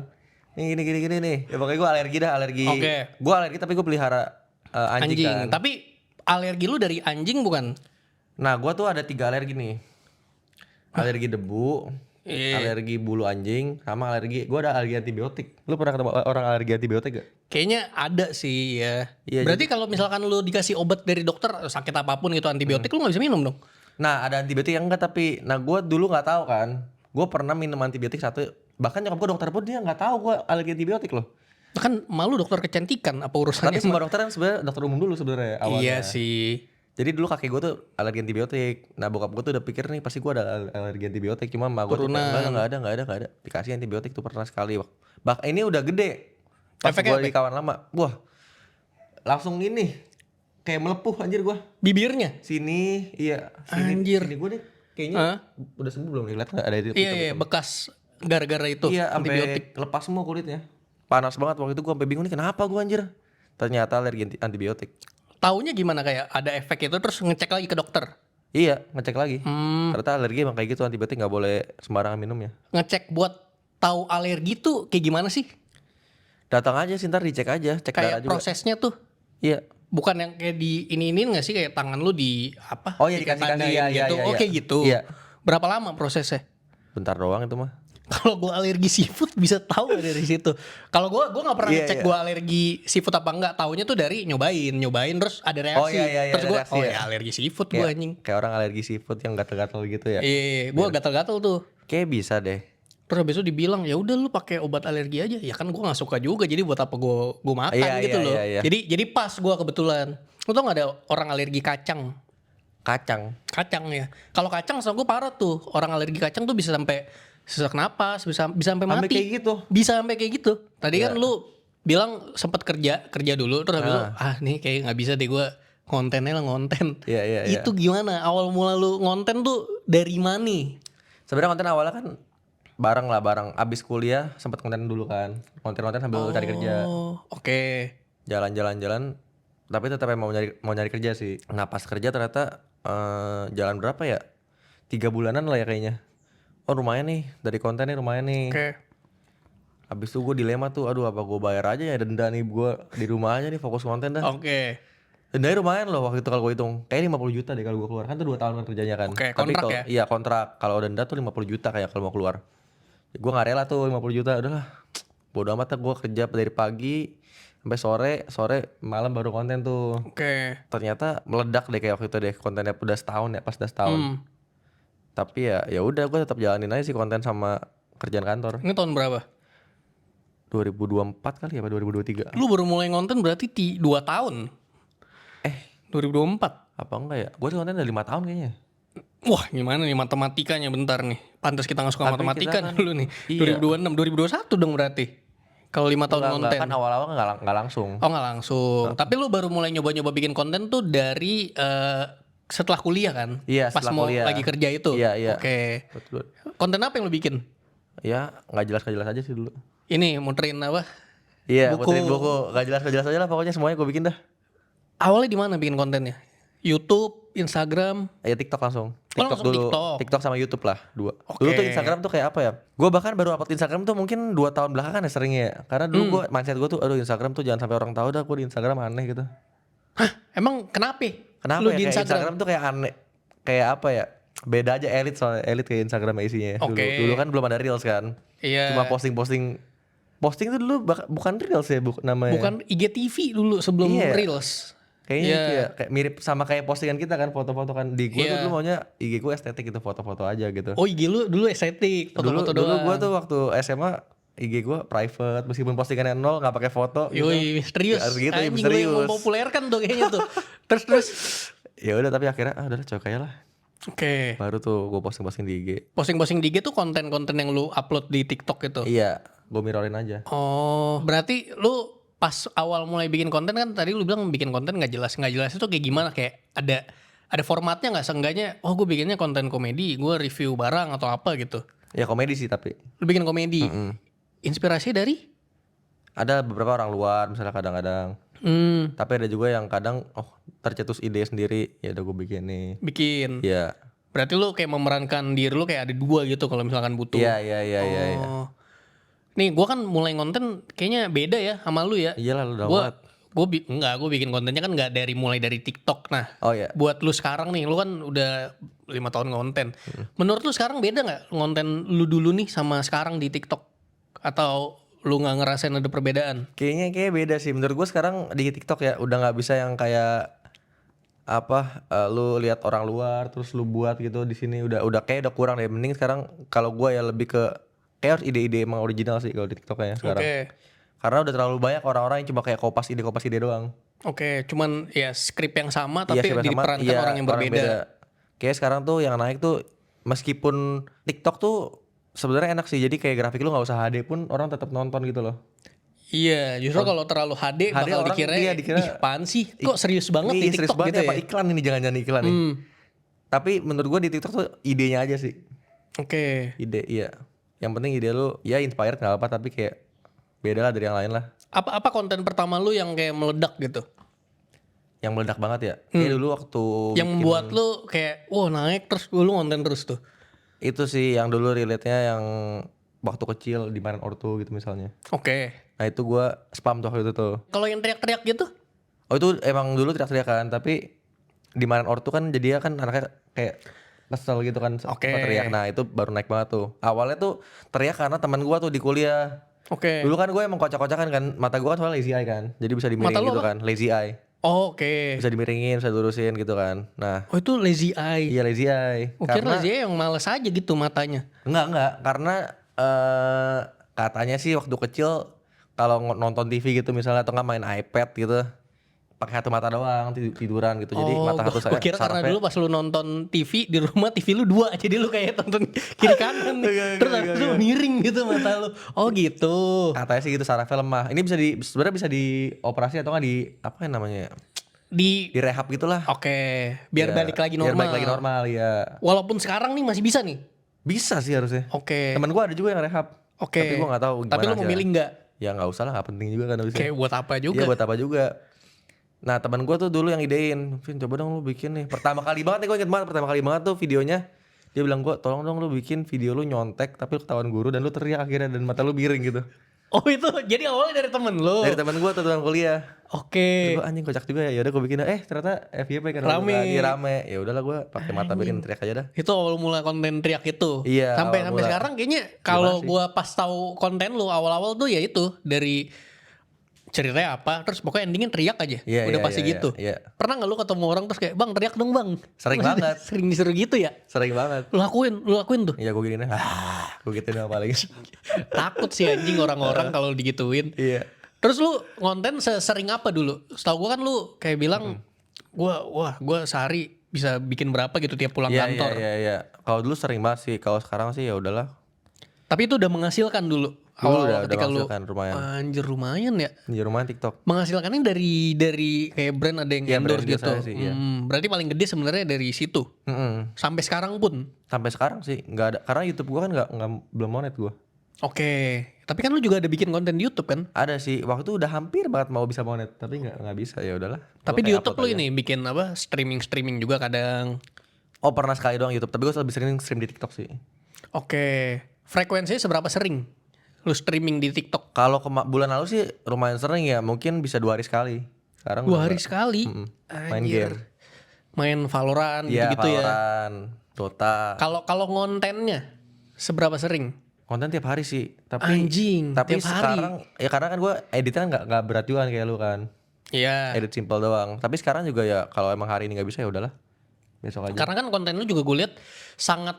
[SPEAKER 2] Nih gini nih. Ya pokoknya gue alergi.
[SPEAKER 1] Oke.
[SPEAKER 2] Gue alergi tapi gue pelihara anjing kan.
[SPEAKER 1] Tapi alergi lu dari anjing bukan?
[SPEAKER 2] Nah, gue tuh ada 3 alergi nih. Alergi debu,
[SPEAKER 1] Iya.
[SPEAKER 2] alergi bulu anjing, sama gue ada alergi antibiotik. Lu pernah ketemu orang alergi antibiotik gak?
[SPEAKER 1] Kayaknya ada sih ya.
[SPEAKER 2] Iya,
[SPEAKER 1] Berarti kalau misalkan lu dikasih obat dari dokter sakit apapun itu antibiotik lu gak bisa minum dong?
[SPEAKER 2] Nah, ada antibiotik yang enggak tapi gue dulu nggak tahu kan. Gue pernah minum antibiotik satu, bahkan nyokap gue dokter pun dia nggak tahu gue alergi antibiotik loh.
[SPEAKER 1] Kan malu dokter kecantikan apa urusannya?
[SPEAKER 2] Tapi semua dokter kan sebenarnya dokter umum dulu sebenarnya awalnya.
[SPEAKER 1] Iya sih.
[SPEAKER 2] Jadi dulu kakek gue tuh alergi antibiotik. Nah bokap gue tuh udah pikir nih pasti gue ada alergi antibiotik. Cuma emak gue tuh kayak, enggak ada. Dikasih antibiotik tuh pernah sekali. Ini udah gede. Pas
[SPEAKER 1] Efeknya
[SPEAKER 2] gue di kawan lama. Wah langsung ini. Kayak melepuh anjir gue.
[SPEAKER 1] Bibirnya?
[SPEAKER 2] Sini iya. Sini,
[SPEAKER 1] Anjir.
[SPEAKER 2] Sini gue nih kayaknya udah sembuh belum nih? Lihat gak ada itu?
[SPEAKER 1] Iya bekas gara-gara itu
[SPEAKER 2] Iya
[SPEAKER 1] antibiotik.
[SPEAKER 2] sampai lepas semua kulitnya. Panas banget waktu itu gue sampai bingung nih kenapa gue anjir. Ternyata alergi antibiotik.
[SPEAKER 1] Taunya gimana kayak ada efek itu terus ngecek lagi ke dokter?
[SPEAKER 2] Iya ngecek lagi. Ternyata alergi emang kayak gitu, antibiotik gak boleh sembarangan minum ya.
[SPEAKER 1] Ngecek buat tahu alergi tuh kayak gimana sih?
[SPEAKER 2] Datang aja sih ntar dicek aja, cek darah
[SPEAKER 1] Kayak
[SPEAKER 2] juga.
[SPEAKER 1] prosesnya tuh
[SPEAKER 2] Iya.
[SPEAKER 1] bukan yang kayak di ini nggak sih kayak tangan lu di apa?
[SPEAKER 2] Oh iya, dikasih-kasih,
[SPEAKER 1] ditandain
[SPEAKER 2] iya,
[SPEAKER 1] gitu.
[SPEAKER 2] iya,
[SPEAKER 1] Oh
[SPEAKER 2] iya.
[SPEAKER 1] kayak gitu.
[SPEAKER 2] Iya.
[SPEAKER 1] Berapa lama prosesnya?
[SPEAKER 2] Bentar doang itu mah.
[SPEAKER 1] Kalau gue alergi seafood bisa tahu dari situ. Kalau gue nggak pernah
[SPEAKER 2] Iya,
[SPEAKER 1] ngecek
[SPEAKER 2] iya.
[SPEAKER 1] gue alergi seafood apa enggak. Taunya tuh dari nyobain terus ada reaksi.
[SPEAKER 2] Oh iya,
[SPEAKER 1] Terus
[SPEAKER 2] ada
[SPEAKER 1] gue
[SPEAKER 2] reaksi,
[SPEAKER 1] oh
[SPEAKER 2] ya.
[SPEAKER 1] ya alergi seafood gue
[SPEAKER 2] Kayak,
[SPEAKER 1] anjing.
[SPEAKER 2] kayak orang alergi seafood yang gatal-gatal gitu ya.
[SPEAKER 1] Iya, gue gatal-gatal tuh.
[SPEAKER 2] Kayak bisa deh.
[SPEAKER 1] Terus habis itu dibilang ya udah lu pakai obat alergi aja. Ya kan gue nggak suka juga. Jadi buat apa gue makan
[SPEAKER 2] Iya,
[SPEAKER 1] gitu
[SPEAKER 2] iya,
[SPEAKER 1] loh.
[SPEAKER 2] iya, iya.
[SPEAKER 1] Jadi pas gue kebetulan. Lu tau gak ada orang alergi kacang?
[SPEAKER 2] Kacang.
[SPEAKER 1] Kacang ya. Kalau kacang sama gue parah tuh. Orang alergi kacang tuh bisa sampai sesak napas, bisa sampai mati.
[SPEAKER 2] Sampai kayak gitu.
[SPEAKER 1] Bisa sampai kayak gitu. Tadi
[SPEAKER 2] Iya.
[SPEAKER 1] kan lu bilang sempat kerja dulu terus habis itu nih kayak nggak bisa deh gue kontennya lah ngonten.
[SPEAKER 2] Iya, iya, iya.
[SPEAKER 1] Itu gimana? Awal mula lu ngonten tuh dari mana?
[SPEAKER 2] Sebenarnya konten awalnya kan bareng abis kuliah sempat konten dulu kan. Konten sambil cari kerja.
[SPEAKER 1] Oh, oke.
[SPEAKER 2] jalan-jalan tapi tetap emang mau nyari kerja sih. Nah pas kerja ternyata jalan berapa ya, 3 bulanan lah ya kayaknya. Oh lumayan nih, dari konten nih lumayan nih.
[SPEAKER 1] Oke.
[SPEAKER 2] Habis itu gue dilema tuh, aduh apa gue bayar aja ya denda nih, gue di rumah aja nih fokus konten dah.
[SPEAKER 1] Oke.
[SPEAKER 2] Dendanya lumayan loh waktu itu kalau gue hitung, kayak 50 juta deh kalau gue keluar, kan tuh 2 tahun kan kerjanya kan.
[SPEAKER 1] Oke,
[SPEAKER 2] Tapi
[SPEAKER 1] kontrak
[SPEAKER 2] kalau
[SPEAKER 1] ya?
[SPEAKER 2] iya kontrak, kalau denda tuh 50 juta kayak kalau mau keluar. Gue nggak rela tuh 50 juta, udahlah bodo amat lah, gue kerja dari pagi sampai sore malam baru konten tuh.
[SPEAKER 1] Oke.
[SPEAKER 2] Ternyata meledak deh kayak waktu itu deh, kontennya udah setahun ya, pas udah setahun. Tapi ya udah gue tetap jalanin aja sih konten sama kerjaan kantor.
[SPEAKER 1] Ini tahun berapa?
[SPEAKER 2] 2024 kali ya, apa 2023?
[SPEAKER 1] Lu baru mulai ngonten berarti 2 tahun. 2024.
[SPEAKER 2] Apa enggak ya? Gue konten udah 5 tahun kayaknya.
[SPEAKER 1] Wah, gimana nih matematikanya bentar nih. Pantas kita nggak suka
[SPEAKER 2] Tapi
[SPEAKER 1] matematika
[SPEAKER 2] kita kan-
[SPEAKER 1] dulu nih.
[SPEAKER 2] iya.
[SPEAKER 1] 2026, 2021 dong berarti. Kalau 5 tahun konten.
[SPEAKER 2] Kan awal-awal nggak langsung.
[SPEAKER 1] Oh nggak langsung. Tapi lu baru mulai nyoba-nyoba bikin konten tuh dari setelah kuliah kan?
[SPEAKER 2] Iya,
[SPEAKER 1] Pas
[SPEAKER 2] setelah
[SPEAKER 1] mau
[SPEAKER 2] kuliah.
[SPEAKER 1] lagi kerja itu.
[SPEAKER 2] Iya.
[SPEAKER 1] Oke.
[SPEAKER 2] Betul.
[SPEAKER 1] Konten apa yang lu bikin?
[SPEAKER 2] Ya nggak jelas aja sih dulu.
[SPEAKER 1] Ini muterin apa?
[SPEAKER 2] Iya,
[SPEAKER 1] Buku.
[SPEAKER 2] puterin buku, nggak jelas aja lah pokoknya, semuanya gue bikin dah.
[SPEAKER 1] Awalnya di mana bikin kontennya? YouTube, Instagram.
[SPEAKER 2] Ya TikTok langsung.
[SPEAKER 1] langsung
[SPEAKER 2] dulu.
[SPEAKER 1] TikTok.
[SPEAKER 2] Sama YouTube lah, 2.
[SPEAKER 1] Oke.
[SPEAKER 2] Dulu tuh Instagram tuh kayak apa ya? Gue bahkan baru upload Instagram tuh mungkin 2 tahun belakangan ya seringnya ya. Karena dulu gue mindset gue tuh, aduh Instagram tuh jangan sampai orang tahu dah gue di Instagram aneh gitu.
[SPEAKER 1] Hah? Emang kenapa?
[SPEAKER 2] Kenapa
[SPEAKER 1] Lu
[SPEAKER 2] ya
[SPEAKER 1] di
[SPEAKER 2] kayak
[SPEAKER 1] Instagram?
[SPEAKER 2] Instagram tuh kayak aneh, kayak apa ya? Beda aja elit, soalnya elit kayak Instagram isinya.
[SPEAKER 1] Oke.
[SPEAKER 2] Dulu kan belum ada reels kan.
[SPEAKER 1] Iya.
[SPEAKER 2] Cuma posting tuh dulu bukan reels ya namanya.
[SPEAKER 1] Bukan IGTV dulu sebelum
[SPEAKER 2] Iya.
[SPEAKER 1] Reels.
[SPEAKER 2] Kayaknya
[SPEAKER 1] Iya.
[SPEAKER 2] itu ya, kayak mirip sama kayak postingan kita kan, foto-foto kan. Di gue tuh
[SPEAKER 1] Iya.
[SPEAKER 2] dulu maunya IG gue estetik gitu, foto-foto aja gitu.
[SPEAKER 1] Oh IG lu dulu estetik, foto-foto
[SPEAKER 2] dulu
[SPEAKER 1] doang.
[SPEAKER 2] gue tuh waktu SMA IG gue private, meskipun postingannya 0 nggak pakai foto gitu.
[SPEAKER 1] Yoi, misterius.
[SPEAKER 2] Harus gitu ya,
[SPEAKER 1] Anjing, lu yang
[SPEAKER 2] misterius.
[SPEAKER 1] mempopulerkan tuh kayaknya tuh. Terus.
[SPEAKER 2] Ya udah, tapi akhirnya udah coba kayak lah.
[SPEAKER 1] Oke.
[SPEAKER 2] Baru tuh gue posting di IG.
[SPEAKER 1] Posting-posting di IG tuh konten-konten yang lu upload di TikTok gitu.
[SPEAKER 2] Iya, gue mirrorin aja.
[SPEAKER 1] Oh, berarti lu pas awal mulai bikin konten kan tadi lu bilang bikin konten nggak jelas itu kayak gimana, kayak ada formatnya nggak, seenggaknya oh gue bikinnya konten komedi, gue review barang atau apa gitu.
[SPEAKER 2] Ya komedi sih, tapi
[SPEAKER 1] Lu bikin komedi. Inspirasi dari?
[SPEAKER 2] ada beberapa orang luar misalnya kadang-kadang. Tapi ada juga yang kadang tercetus ide sendiri, ya udah gue bikin nih.
[SPEAKER 1] Bikin.
[SPEAKER 2] Iya.
[SPEAKER 1] Berarti lu kayak memerankan diri lu kayak ada 2 gitu kalau misalkan butuh.
[SPEAKER 2] Iya.
[SPEAKER 1] Oh. Nih gue kan mulai konten kayaknya beda ya sama lu ya.
[SPEAKER 2] Iyalah lu udah
[SPEAKER 1] Gue
[SPEAKER 2] amat.
[SPEAKER 1] gue bikin kontennya kan nggak mulai dari TikTok. Nah,
[SPEAKER 2] Oh iya.
[SPEAKER 1] buat lu sekarang nih, lu kan udah 5 tahun ngonten. Menurut lu sekarang beda nggak ngonten lu dulu nih sama sekarang di TikTok? Atau lu nggak ngerasain ada perbedaan?
[SPEAKER 2] Kayaknya beda sih menurut gue sekarang di TikTok ya, udah nggak bisa yang kayak lu lihat orang luar terus lu buat gitu di sini, udah kayak udah kurang deh. Mending sekarang kalau gue ya lebih ke kayak harus ide-ide emang original sih kalau di TikToknya sekarang.
[SPEAKER 1] Oke.
[SPEAKER 2] Karena udah terlalu banyak orang-orang yang cuma kayak kopas ide doang.
[SPEAKER 1] Oke, cuman ya skrip yang sama
[SPEAKER 2] Iya,
[SPEAKER 1] tapi
[SPEAKER 2] sih, sama,
[SPEAKER 1] diperankan
[SPEAKER 2] iya,
[SPEAKER 1] orang yang berbeda.
[SPEAKER 2] Kayak sekarang tuh yang naik tuh, meskipun TikTok tuh sebenarnya enak sih, jadi kayak grafik lu nggak usah HD pun orang tetap nonton gitu loh.
[SPEAKER 1] Iya, justru kalau terlalu HD bakal
[SPEAKER 2] orang
[SPEAKER 1] dikira,
[SPEAKER 2] dikira
[SPEAKER 1] ih apaan sih? Kok serius banget di
[SPEAKER 2] serius
[SPEAKER 1] TikTok
[SPEAKER 2] banget
[SPEAKER 1] gitu
[SPEAKER 2] apa
[SPEAKER 1] ya?
[SPEAKER 2] iklan ini, jangan iklan nih. Tapi menurut gua di TikTok tuh idenya aja sih.
[SPEAKER 1] Oke.
[SPEAKER 2] Ide, iya. Yang penting ide lu ya inspired nggak apa, tapi kayak beda lah dari yang lain lah.
[SPEAKER 1] Apa konten pertama lu yang kayak meledak gitu?
[SPEAKER 2] Yang meledak banget ya. Kayak dulu waktu
[SPEAKER 1] Yang membuat lu kayak wah naik terus lu ngonten terus tuh.
[SPEAKER 2] itu sih yang dulu relate-nya yang waktu kecil di Maran Ortu gitu misalnya.
[SPEAKER 1] Oke.
[SPEAKER 2] Nah itu gua spam tuh waktu itu tuh.
[SPEAKER 1] Kalau yang teriak-teriak gitu?
[SPEAKER 2] Oh itu emang dulu teriak-teriakan, tapi di Maran Ortu kan jadi kan anaknya kayak kesel gitu kan,
[SPEAKER 1] Oke.
[SPEAKER 2] suka teriak. Nah itu baru naik banget tuh. Awalnya tuh teriak karena teman gua tuh di kuliah.
[SPEAKER 1] Oke.
[SPEAKER 2] Dulu kan gue emang kocak-kocakan kan, mata gua kan soalnya lazy eye kan, jadi bisa
[SPEAKER 1] Mata
[SPEAKER 2] dimiringin
[SPEAKER 1] lu
[SPEAKER 2] gitu
[SPEAKER 1] apa?
[SPEAKER 2] kan, lazy eye.
[SPEAKER 1] Oh, oke.
[SPEAKER 2] Bisa dimiringin, bisa lurusin gitu kan. Nah
[SPEAKER 1] Oh itu lazy eye.
[SPEAKER 2] iya lazy eye.
[SPEAKER 1] Kira lazy eye yang males aja gitu matanya.
[SPEAKER 2] Enggak, karena katanya sih waktu kecil kalau nonton TV gitu misalnya atau nggak main iPad gitu, pakai satu mata doang tiduran gitu. Jadi mata satu
[SPEAKER 1] gua kira karena
[SPEAKER 2] sarafnya-
[SPEAKER 1] dulu pas lu nonton TV di rumah, TV lu 2 jadi lu kayak tonton kiri kanan nih. Terus habis itu miring gitu mata lu. Oh gitu.
[SPEAKER 2] katanya sih gitu sarafnya lemah. Ini sebenarnya bisa dioperasi atau nggak di apa yang namanya ya?
[SPEAKER 1] Di
[SPEAKER 2] Direhab gitulah.
[SPEAKER 1] Oke, biar
[SPEAKER 2] Ya,
[SPEAKER 1] balik lagi normal.
[SPEAKER 2] Biar balik lagi normal ya.
[SPEAKER 1] Walaupun sekarang nih masih bisa nih.
[SPEAKER 2] Bisa sih harusnya.
[SPEAKER 1] Oke.
[SPEAKER 2] Temen gua ada juga yang rehab.
[SPEAKER 1] Oke.
[SPEAKER 2] Tapi gua nggak tahu gimana
[SPEAKER 1] Tapi lu
[SPEAKER 2] hasilnya.
[SPEAKER 1] memilih enggak?
[SPEAKER 2] ya nggak usah lah, nggak penting juga kan abisnya.
[SPEAKER 1] Kayak buat apa
[SPEAKER 2] Iya
[SPEAKER 1] juga?
[SPEAKER 2] buat apa juga. Nah teman gue tuh dulu yang idein, Vin coba dong lu bikin nih. Pertama kali banget nih, gue inget banget pertama kali banget tuh videonya. Dia bilang gue, tolong dong lu bikin video lu nyontek tapi lu ketahuan guru dan lu teriak akhirnya dan mata lu miring gitu.
[SPEAKER 1] Oh itu jadi awalnya dari temen lo.
[SPEAKER 2] Dari teman gue tuh teman kuliah.
[SPEAKER 1] Oke.
[SPEAKER 2] Gue anjing kocak juga ya. Yaudah gue bikin, ternyata FYP kan
[SPEAKER 1] Rame.
[SPEAKER 2] rame. Ya udahlah gue pakai mata miring teriak aja dah.
[SPEAKER 1] Itu awal mula konten teriak itu.
[SPEAKER 2] Iya,
[SPEAKER 1] Sampai
[SPEAKER 2] awal mula.
[SPEAKER 1] sekarang kayaknya kalau
[SPEAKER 2] Masih.
[SPEAKER 1] gua pas tahu konten lu awal-awal tuh ya itu dari ceritanya apa, terus pokoknya endingnya teriak aja.
[SPEAKER 2] Iya,
[SPEAKER 1] Udah
[SPEAKER 2] iya,
[SPEAKER 1] pasti
[SPEAKER 2] iya,
[SPEAKER 1] gitu.
[SPEAKER 2] iya.
[SPEAKER 1] Pernah nggak lu ketemu orang terus kayak, "Bang, teriak dong, Bang."
[SPEAKER 2] Sering
[SPEAKER 1] Maksudnya
[SPEAKER 2] banget.
[SPEAKER 1] Sering disuruh gitu ya?
[SPEAKER 2] Sering banget.
[SPEAKER 1] Lu lakuin tuh.
[SPEAKER 2] Iya gue gini gue gituin apa lagi.
[SPEAKER 1] Takut sih anjing orang-orang kalau digituin.
[SPEAKER 2] Iya.
[SPEAKER 1] Terus lu konten sesering apa dulu? Setahu gua kan lu kayak bilang, gua sehari bisa bikin berapa gitu tiap pulang
[SPEAKER 2] Iya,
[SPEAKER 1] kantor.
[SPEAKER 2] iya. Kalau dulu sering banget sih, kalau sekarang sih ya udahlah.
[SPEAKER 1] Tapi itu udah menghasilkan dulu.
[SPEAKER 2] Dulu
[SPEAKER 1] Awal
[SPEAKER 2] udah
[SPEAKER 1] ketika lu
[SPEAKER 2] menghasilkan lumayan.
[SPEAKER 1] anjir lumayan ya.
[SPEAKER 2] Di rumah TikTok.
[SPEAKER 1] Menghasilkannya dari kayak brand ada yang
[SPEAKER 2] Iya,
[SPEAKER 1] endorse
[SPEAKER 2] brand
[SPEAKER 1] gitu.
[SPEAKER 2] biasa sih, iya.
[SPEAKER 1] Berarti paling gede sebenarnya dari situ. Sampai sekarang pun.
[SPEAKER 2] Sampai sekarang sih nggak ada, karena YouTube gua kan nggak belum monet gua.
[SPEAKER 1] Oke. Tapi kan lu juga ada bikin konten di YouTube kan?
[SPEAKER 2] Ada sih, waktu itu udah hampir banget mau bisa monet, tapi nggak bisa, ya udahlah.
[SPEAKER 1] Tapi
[SPEAKER 2] Gua
[SPEAKER 1] di
[SPEAKER 2] kayak
[SPEAKER 1] YouTube
[SPEAKER 2] upload
[SPEAKER 1] lu
[SPEAKER 2] aja.
[SPEAKER 1] ini bikin apa? Streaming juga kadang.
[SPEAKER 2] Oh pernah sekali doang YouTube, tapi gua lebih sering stream di TikTok sih.
[SPEAKER 1] Oke. Frekuensinya seberapa sering lu streaming di TikTok?
[SPEAKER 2] Kalau bulan lalu sih lumayan sering ya, mungkin bisa 2 hari sekali. Sekarang
[SPEAKER 1] 2
[SPEAKER 2] udah
[SPEAKER 1] hari
[SPEAKER 2] nggak.
[SPEAKER 1] sekali.
[SPEAKER 2] Main
[SPEAKER 1] Anjir.
[SPEAKER 2] game.
[SPEAKER 1] Main Valorant
[SPEAKER 2] Iya,
[SPEAKER 1] gitu-gitu ya.
[SPEAKER 2] Valorant, Dota.
[SPEAKER 1] Kalau ngontennya seberapa sering?
[SPEAKER 2] Konten tiap hari sih, tapi
[SPEAKER 1] Anjing,
[SPEAKER 2] tapi
[SPEAKER 1] tiap hari.
[SPEAKER 2] sekarang ya karena kan gue editnya kan nggak berat juga kan kayak lu kan,
[SPEAKER 1] Iya.
[SPEAKER 2] edit simple doang. Tapi sekarang juga ya kalau emang hari ini nggak bisa ya udahlah, besok aja.
[SPEAKER 1] Karena kan konten lu juga gue lihat sangat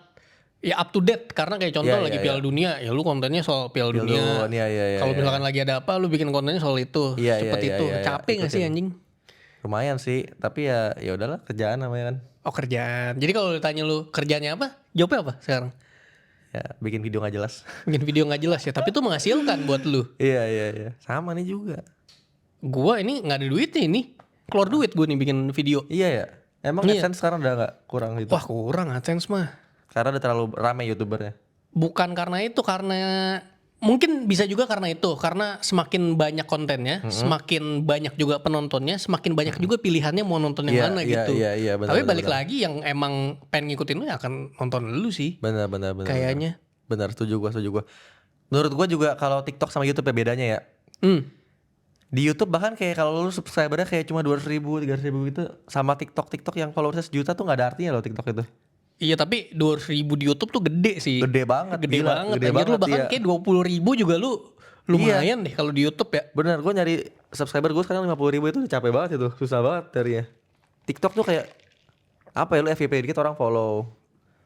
[SPEAKER 1] ya up to date karena kayak contoh
[SPEAKER 2] Iya,
[SPEAKER 1] lagi
[SPEAKER 2] iya,
[SPEAKER 1] Piala Dunia ya lu kontennya soal Piala Dunia.
[SPEAKER 2] Iya.
[SPEAKER 1] Kalau misalkan lagi ada apa lu bikin kontennya soal itu.
[SPEAKER 2] Iya,
[SPEAKER 1] Seperti
[SPEAKER 2] iya,
[SPEAKER 1] itu.
[SPEAKER 2] iya, iya.
[SPEAKER 1] Capek gak sih
[SPEAKER 2] Ikutin.
[SPEAKER 1] anjing?
[SPEAKER 2] Lumayan sih, tapi ya udahlah kerjaan namanya kan.
[SPEAKER 1] Oh kerjaan. Jadi kalau ditanya lu kerjanya apa? Jawabnya apa sekarang?
[SPEAKER 2] Ya bikin video nggak jelas.
[SPEAKER 1] Bikin video gak jelas ya. Tapi itu menghasilkan buat lu.
[SPEAKER 2] Iya. Sama nih juga.
[SPEAKER 1] Gua ini gak ada duitnya ini. Keluar duit gue nih bikin video.
[SPEAKER 2] Iya ya. Emang
[SPEAKER 1] Iya.
[SPEAKER 2] AdSense sekarang udah nggak kurang gitu?
[SPEAKER 1] Wah kurang AdSense mah.
[SPEAKER 2] Karena udah terlalu rame YouTubernya.
[SPEAKER 1] Bukan karena itu, karena mungkin bisa juga karena itu, karena semakin banyak kontennya, semakin banyak juga penontonnya, semakin banyak juga pilihannya mau nonton yang
[SPEAKER 2] Iya,
[SPEAKER 1] mana
[SPEAKER 2] iya,
[SPEAKER 1] gitu.
[SPEAKER 2] iya, benar,
[SPEAKER 1] Tapi
[SPEAKER 2] benar,
[SPEAKER 1] balik
[SPEAKER 2] benar.
[SPEAKER 1] lagi yang emang pengen ngikutin lu ya akan nonton lu sih,
[SPEAKER 2] Benar.
[SPEAKER 1] kayaknya.
[SPEAKER 2] Benar, setuju gua. Menurut gua juga kalau TikTok sama YouTube ya bedanya ya. Di YouTube bahkan kayak kalau lu subscribernya kayak cuma 200.000, 300.000 gitu, sama TikTok yang followersnya 1 juta tuh nggak ada artinya loh TikTok itu.
[SPEAKER 1] Iya tapi 200.000 di YouTube tuh gede sih.
[SPEAKER 2] Gede banget,
[SPEAKER 1] Gede
[SPEAKER 2] gila,
[SPEAKER 1] banget.
[SPEAKER 2] gede
[SPEAKER 1] Anjir, lu
[SPEAKER 2] banget,
[SPEAKER 1] bahkan
[SPEAKER 2] iya.
[SPEAKER 1] kayak 20.000 juga lu lumayan deh kalau di YouTube ya.
[SPEAKER 2] Bener, gue nyari subscriber gue sekarang 50.000 itu udah capek banget itu, susah banget carinya. TikTok tuh kayak apa ya, lu FYP dikit orang follow.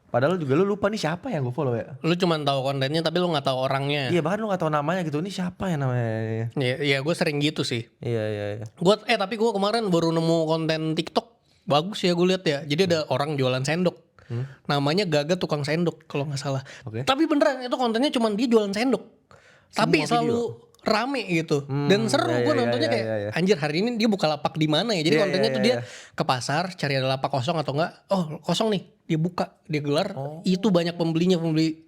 [SPEAKER 2] Padahal juga lu lupa nih siapa yang gue follow ya.
[SPEAKER 1] Lu cuman tahu kontennya tapi lu nggak tahu orangnya.
[SPEAKER 2] Iya bahkan lu gak tahu namanya gitu, ini siapa ya namanya.
[SPEAKER 1] Iya, gue sering gitu sih.
[SPEAKER 2] Iya.
[SPEAKER 1] Tapi gue kemarin baru nemu konten TikTok bagus ya gue lihat ya. Jadi ada orang jualan sendok. Namanya Gaga Tukang Sendok kalau nggak salah.
[SPEAKER 2] Oke.
[SPEAKER 1] Tapi beneran itu kontennya cuman dia jualan sendok. Tapi
[SPEAKER 2] Semua
[SPEAKER 1] selalu rame gitu. Dan seru gue nontonnya kayak
[SPEAKER 2] iya.
[SPEAKER 1] anjir hari ini dia buka lapak di mana ya. Jadi
[SPEAKER 2] Iya,
[SPEAKER 1] kontennya
[SPEAKER 2] iya,
[SPEAKER 1] tuh
[SPEAKER 2] iya.
[SPEAKER 1] dia ke pasar cari ada lapak kosong atau enggak. Oh kosong nih, dia buka, dia gelar. Itu banyak pembelinya, beli